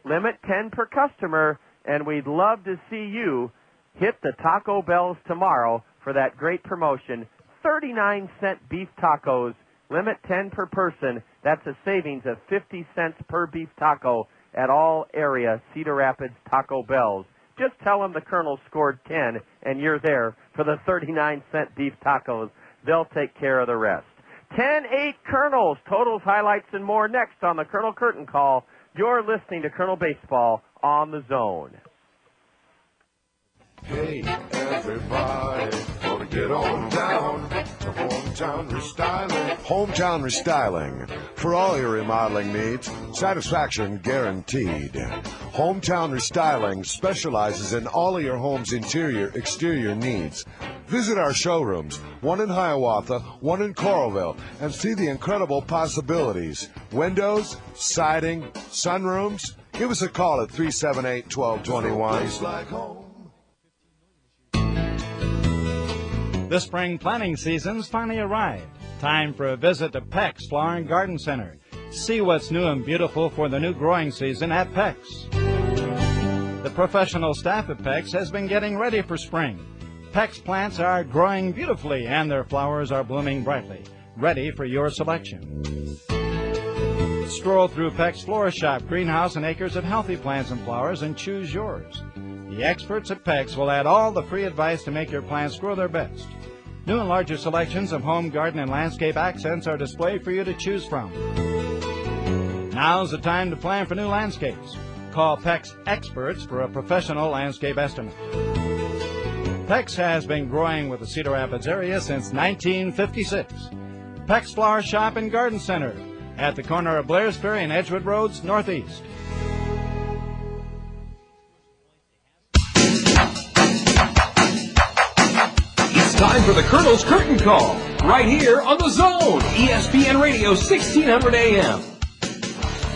Limit 10 per customer, and we'd love to see you hit the Taco Bells tomorrow for that great promotion. 39-cent beef tacos, limit 10 per person. That's a savings of 50 cents per beef taco at all area Cedar Rapids Taco Bells. Just tell them the Kernel scored 10 and you're there for the 39-cent beef tacos. They'll take care of the rest. 10-8 Kernels, totals, highlights, and more next on the Kernel Curtain Call. You're listening to Kernel Baseball on the Zone. Hey, everybody, gonna get on down to Hometown Restyling. Hometown Restyling. For all your remodeling needs, satisfaction guaranteed. Hometown Restyling specializes in all of your home's interior, exterior needs. Visit our showrooms, one in Hiawatha, one in Coralville, and see the incredible possibilities. Windows, siding, sunrooms. Give us a call at 378-1221. The spring planting season's finally arrived. Time for a visit to Peck's Flower and Garden Center. See what's new and beautiful for the new growing season at Peck's. The professional staff at Peck's has been getting ready for spring. Peck's plants are growing beautifully and their flowers are blooming brightly, ready for your selection. Stroll through Peck's Florist Shop, greenhouse and acres of healthy plants and flowers, and choose yours. The experts at Peck's will add all the free advice to make your plants grow their best. New and larger selections of home, garden, and landscape accents are displayed for you to choose from. Now's the time to plan for new landscapes. Call Peck's experts for a professional landscape estimate. Peck's has been growing with the Cedar Rapids area since 1956. Peck's Flower Shop and Garden Center at the corner of Blair's Ferry and Edgewood Roads, Northeast. It's time for the Kernels Curtain Call, right here on The Zone, ESPN Radio 1600 AM.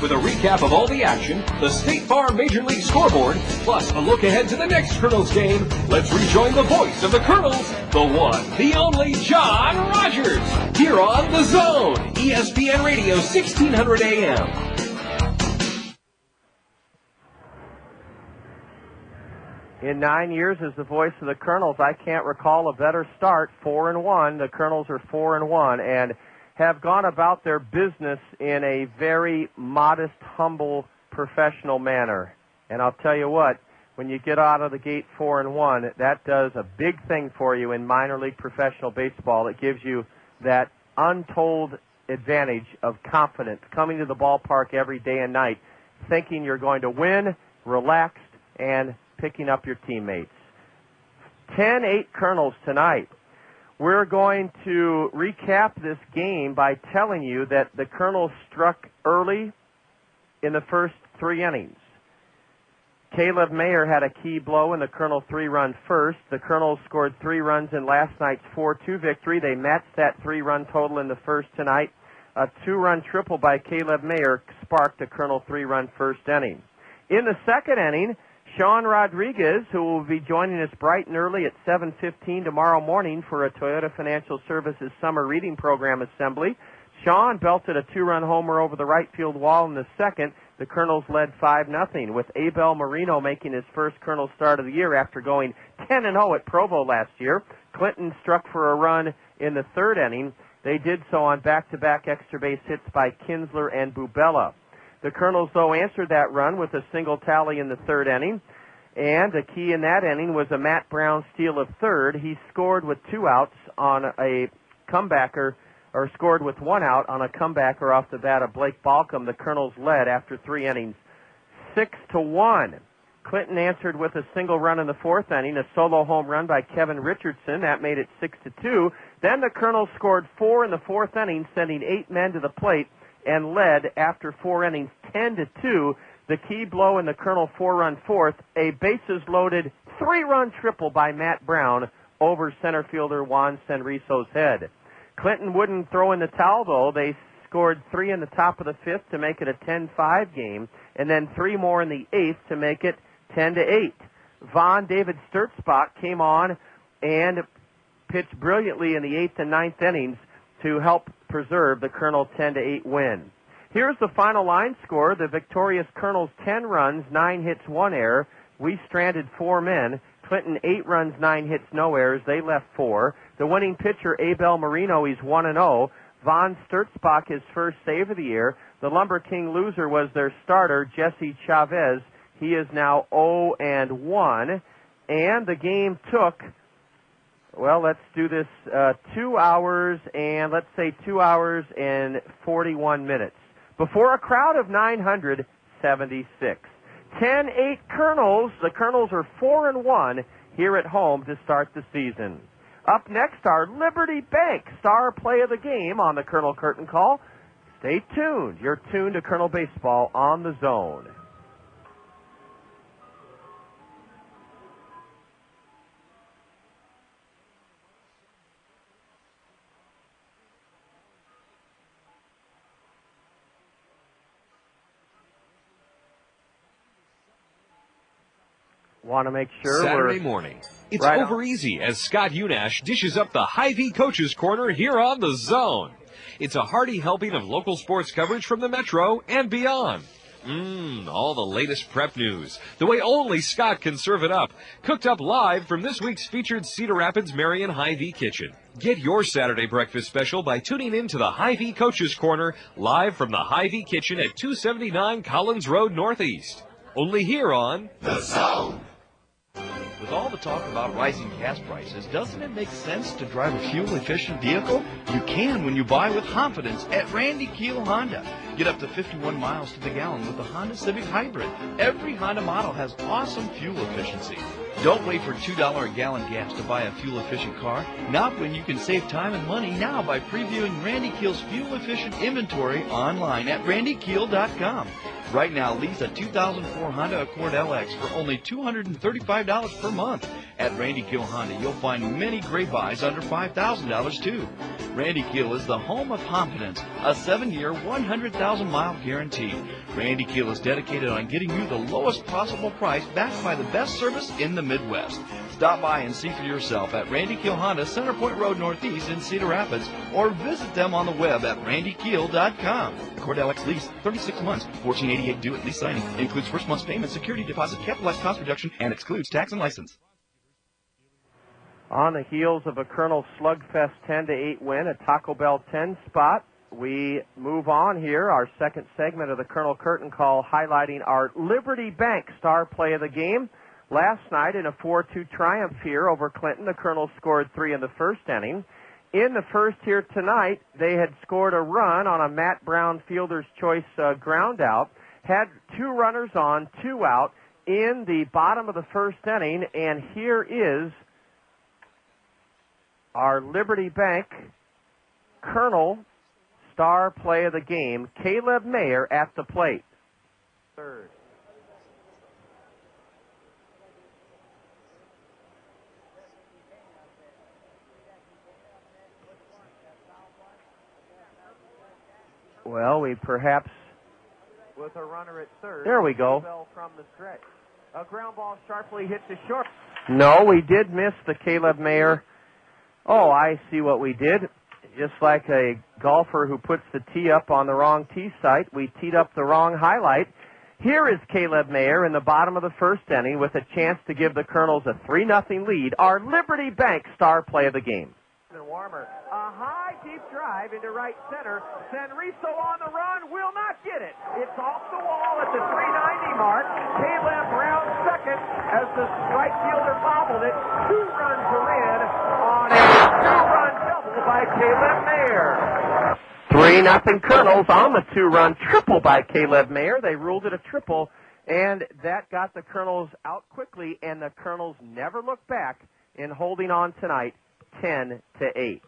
With a recap of all the action, the State Farm Major League scoreboard, plus a look ahead to the next Kernels game, let's rejoin the voice of the Kernels, the one, the only John Rogers, here on The Zone, ESPN Radio 1600 AM. In 9 years as the voice of the Kernels, I can't recall a better start. 4-1. The Kernels are 4-1 and have gone about their business in a very modest, humble, professional manner. And I'll tell you what, when you get out of the gate 4-1, that does a big thing for you in minor league professional baseball. It gives you that untold advantage of confidence coming to the ballpark every day and night, thinking you're going to win, relaxed, and picking up your teammates. 10-8 Kernels tonight. We're going to recap this game by telling you that the Kernels struck early in the first 3 innings. Caleb Mayer had a key blow in the Kernel 3-run first. The Kernels scored 3 runs in last night's 4-2 victory. They matched that 3-run total in the first tonight. A 2-run triple by Caleb Mayer sparked a Kernel 3-run first inning. In the second inning, Sean Rodriguez, who will be joining us bright and early at 7:15 tomorrow morning for a Toyota Financial Services Summer Reading Program assembly. Sean belted a 2-run homer over the right field wall in the second. The Kernels led 5-0, with Abel Marino making his first Kernel start of the year after going 10-0 at Provo last year. Clinton struck for a run in the third inning. They did so on back-to-back extra base hits by Kinsler and Bubella. The Kernels, though, answered that run with a single tally in the third inning, and the key in that inning was a Matt Brown steal of third. He scored with 2 outs on a comebacker, or scored with 1 out on a comebacker off the bat of Blake Balcom. The Kernels led after 3 innings, 6-1. Clinton answered with a single run in the fourth inning, a solo home run by Kevin Richardson. That made it 6-2. Then the Kernels scored 4 in the fourth inning, sending 8 men to the plate, and led after 4 innings 10-2. The key blow in the Kernel 4-run fourth, a bases-loaded 3-run triple by Matt Brown over center fielder Juan Senrizo's head. Clinton wouldn't throw in the towel, though. They scored 3 in the top of the fifth to make it a 10-5 game, and then 3 more in the eighth to make it 10-8. Von David Sturtzbach came on and pitched brilliantly in the 8th and 9th innings to help preserve the Kernel 10-8 win. Here's the final line score. The victorious Kernels 10 runs, 9 hits, 1 error. We stranded 4 men. Clinton 8 runs, 9 hits, no errors. They left 4. The winning pitcher, Abel Marino, he's 1-0. Von Sturtzbach, his first save of the year. The LumberKing loser was their starter, Jesse Chavez. He is now 0-1. And the game took, well, let's do this, 2 hours and 41 minutes. Before a crowd of 976. 10-8 Kernels. The Kernels are 4-1 here at home to start the season. Up next, our Liberty Bank star play of the game on the Colonel Curtain Call. Stay tuned. You're tuned to Colonel Baseball on the Zone. Want to make sure Saturday morning. It's right over easy as Scott Unash dishes up the Hy-Vee Coaches Corner here on the Zone. It's a hearty helping of local sports coverage from the Metro and beyond. All the latest prep news, the way only Scott can serve it up, cooked up live from this week's featured Cedar Rapids Marion Hy-Vee kitchen. Get your Saturday breakfast special by tuning in to the Hy-Vee Coaches Corner live from the Hy-Vee kitchen at 279 Collins Road Northeast. Only here on The Zone. With all the talk about rising gas prices, doesn't it make sense to drive a fuel-efficient vehicle? You can when you buy with confidence at Randy Keel Honda. Get up to 51 miles to the gallon with the Honda Civic Hybrid. Every Honda model has awesome fuel efficiency. Don't wait for $2 a gallon gas to buy a fuel-efficient car. Not when you can save time and money now by previewing Randy Keel's fuel-efficient inventory online at randykeel.com. Right now, lease a 2004 Honda Accord LX for only $235 per month. At Randy Keel Honda, you'll find many great buys under $5,000 too. Randy Keel is the home of confidence, a 7-year, 100,000-mile guarantee. Randy Keel is dedicated on getting you the lowest possible price backed by the best service in the Midwest. Stop by and see for yourself at Randy Keel Honda, Center Point Road Northeast in Cedar Rapids, or visit them on the web at randykeel.com. Accord LX lease, 36 months, $14.88 due at lease signing. Includes first month's payment, security deposit, capitalized cost reduction, and excludes tax and license. On the heels of a Colonel Slugfest 10-8 win, a Taco Bell 10 spot, we move on here. Our second segment of the Colonel Curtain Call highlighting our Liberty Bank star play of the game. Last night in a 4-2 triumph here over Clinton, the Colonels scored 3 in the first inning. In the first here tonight, they had scored a run on a Matt Brown fielder's choice ground out, had 2 runners on, 2 out in the bottom of the first inning, and here is our Liberty Bank Colonel star play of the game, Caleb Mayer at the plate. Third. Well, we perhaps, with a runner at third. There we go. From the stretch. A ground ball sharply hit to short. No, we did miss the Caleb Mayer. Oh, I see what we did. Just like a golfer who puts the tee up on the wrong tee site, we teed up the wrong highlight. Here is Caleb Mayer in the bottom of the first inning with a chance to give the Colonels a 3-0 lead. Our Liberty Bank star play of the game. Warmer. A high, deep drive into right center. Sanriso on the run will not get it. It's off the wall at the 390 mark. Caleb Brown second as the right fielder bobbled it. 2 runs are in on a 2-run double by Caleb Mayer. 3-0 Colonels on the 2-run triple by Caleb Mayer. They ruled it a triple, and that got the Colonels out quickly, and the Colonels never looked back in holding on tonight. 10-8.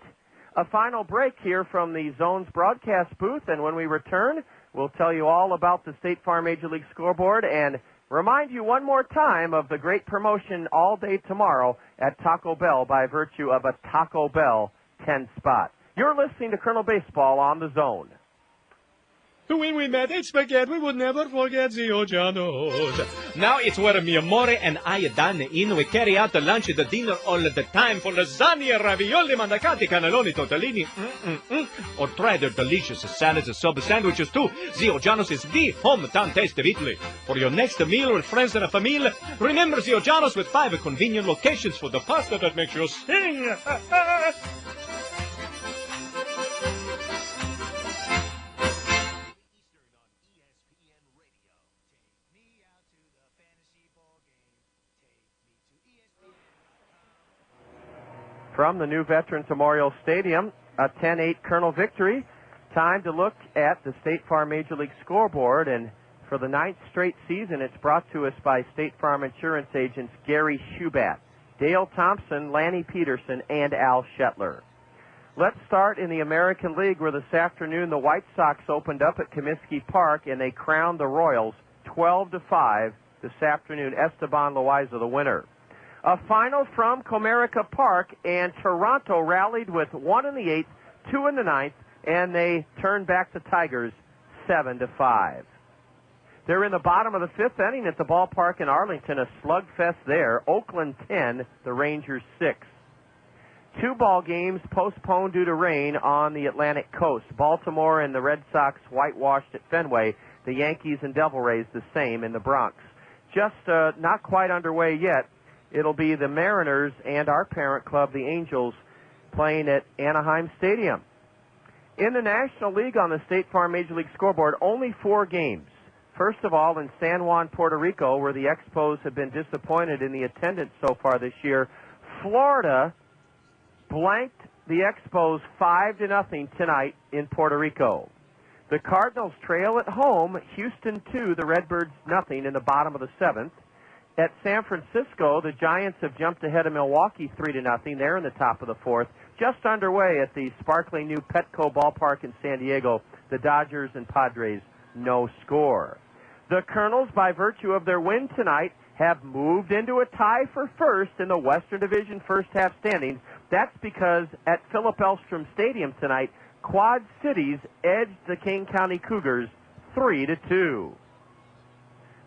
A final break here from the Zone's broadcast booth, and when we return, we'll tell you all about the State Farm Major League scoreboard and remind you one more time of the great promotion all day tomorrow at Taco Bell by virtue of a Taco Bell 10 spot. You're listening to Colonel Baseball on the Zone. When we met at Spaghetti, we would never forget the Ojanos. Now it's where mi amore and I dine in. We carry out the lunch and the dinner all the time for lasagna, ravioli, mandacati, cannelloni, tortellini, or try their delicious salads, sub sandwiches too. The Ojanos is the hometown taste of Italy. For your next meal with friends and a family, remember the Ojanos with 5 convenient locations for the pasta that makes you sing. From the new Veterans Memorial Stadium, a 10-8 Colonel victory. Time to look at the State Farm Major League scoreboard, and for the 9th straight season, it's brought to us by State Farm Insurance agents Gary Shubat. Dale Thompson, Lanny Peterson, and Al Shetler. Let's start in the American League, where this afternoon the White Sox opened up at Comiskey Park, and they crowned the Royals 12-5 this afternoon. Esteban Loaiza the winner. A final from Comerica Park, and Toronto rallied with 1 in the 8th, 2 in the 9th, and they turned back the Tigers 7-5. They're in the bottom of the 5th inning at the ballpark in Arlington, a slugfest there. Oakland 10, the Rangers 6. 2 ball games postponed due to rain on the Atlantic coast. Baltimore and the Red Sox whitewashed at Fenway. The Yankees and Devil Rays the same in the Bronx. Just not quite underway yet. It'll be the Mariners and our parent club, the Angels, playing at Anaheim Stadium. In the National League on the State Farm Major League scoreboard, only 4 games. First of all, in San Juan, Puerto Rico, where the Expos have been disappointed in the attendance so far this year, Florida blanked the Expos 5-0 tonight in Puerto Rico. The Cardinals trail at home, Houston 2, the Redbirds nothing in the bottom of the 7th. At San Francisco, the Giants have jumped ahead of Milwaukee 3-0. They're in the top of the 4th. Just underway at the sparkling new Petco Ballpark in San Diego, the Dodgers and Padres, no score. The Kernels, by virtue of their win tonight, have moved into a tie for first in the Western Division first half standings. That's because at Philip Elstrom Stadium tonight, Quad Cities edged the King County Cougars 3-2.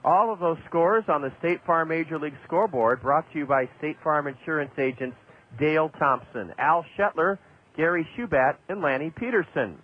All of those scores on the State Farm Major League scoreboard brought to you by State Farm Insurance agents Dale Thompson, Al Shetler, Gary Shubat, and Lanny Peterson.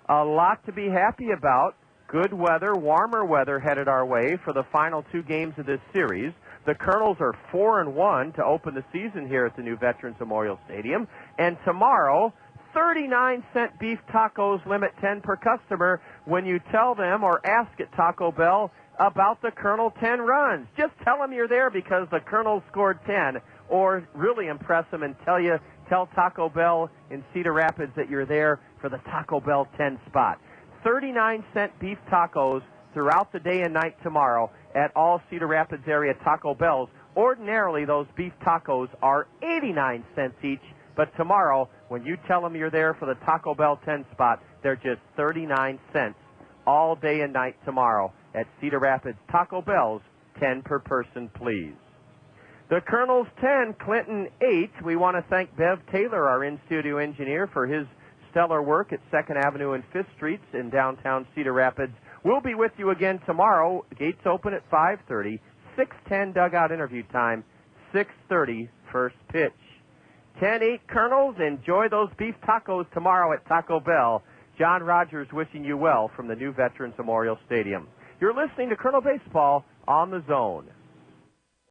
A lot to be happy about. Good weather, warmer weather headed our way for the final 2 games of this series. The Kernels are 4-1 to open the season here at the new Veterans Memorial Stadium. And tomorrow, 39-cent beef tacos, limit 10 per customer when you tell them or ask at Taco Bell about the Kernel 10 runs. Just tell them you're there because the Kernels scored 10, or really impress them and tell Taco Bell in Cedar Rapids that you're there for the Taco Bell 10 spot. 39-cent beef tacos throughout the day and night tomorrow at all Cedar Rapids area Taco Bells. Ordinarily, those beef tacos are 89 cents each, but tomorrow, when you tell them you're there for the Taco Bell 10 spot, they're just 39 cents all day and night tomorrow at Cedar Rapids Taco Bells, 10 per person, please. The Kernels 10, Clinton 8. We want to thank Bev Taylor, our in-studio engineer, for his stellar work at 2nd Avenue and 5th Streets in downtown Cedar Rapids. We'll be with you again tomorrow. Gates open at 5:30, 6:10 dugout interview time, 6:30 first pitch. 10-8 Kernels. Enjoy those beef tacos tomorrow at Taco Bell. John Rogers wishing you well from the new Veterans Memorial Stadium. You're listening to Kernel Baseball on the Zone.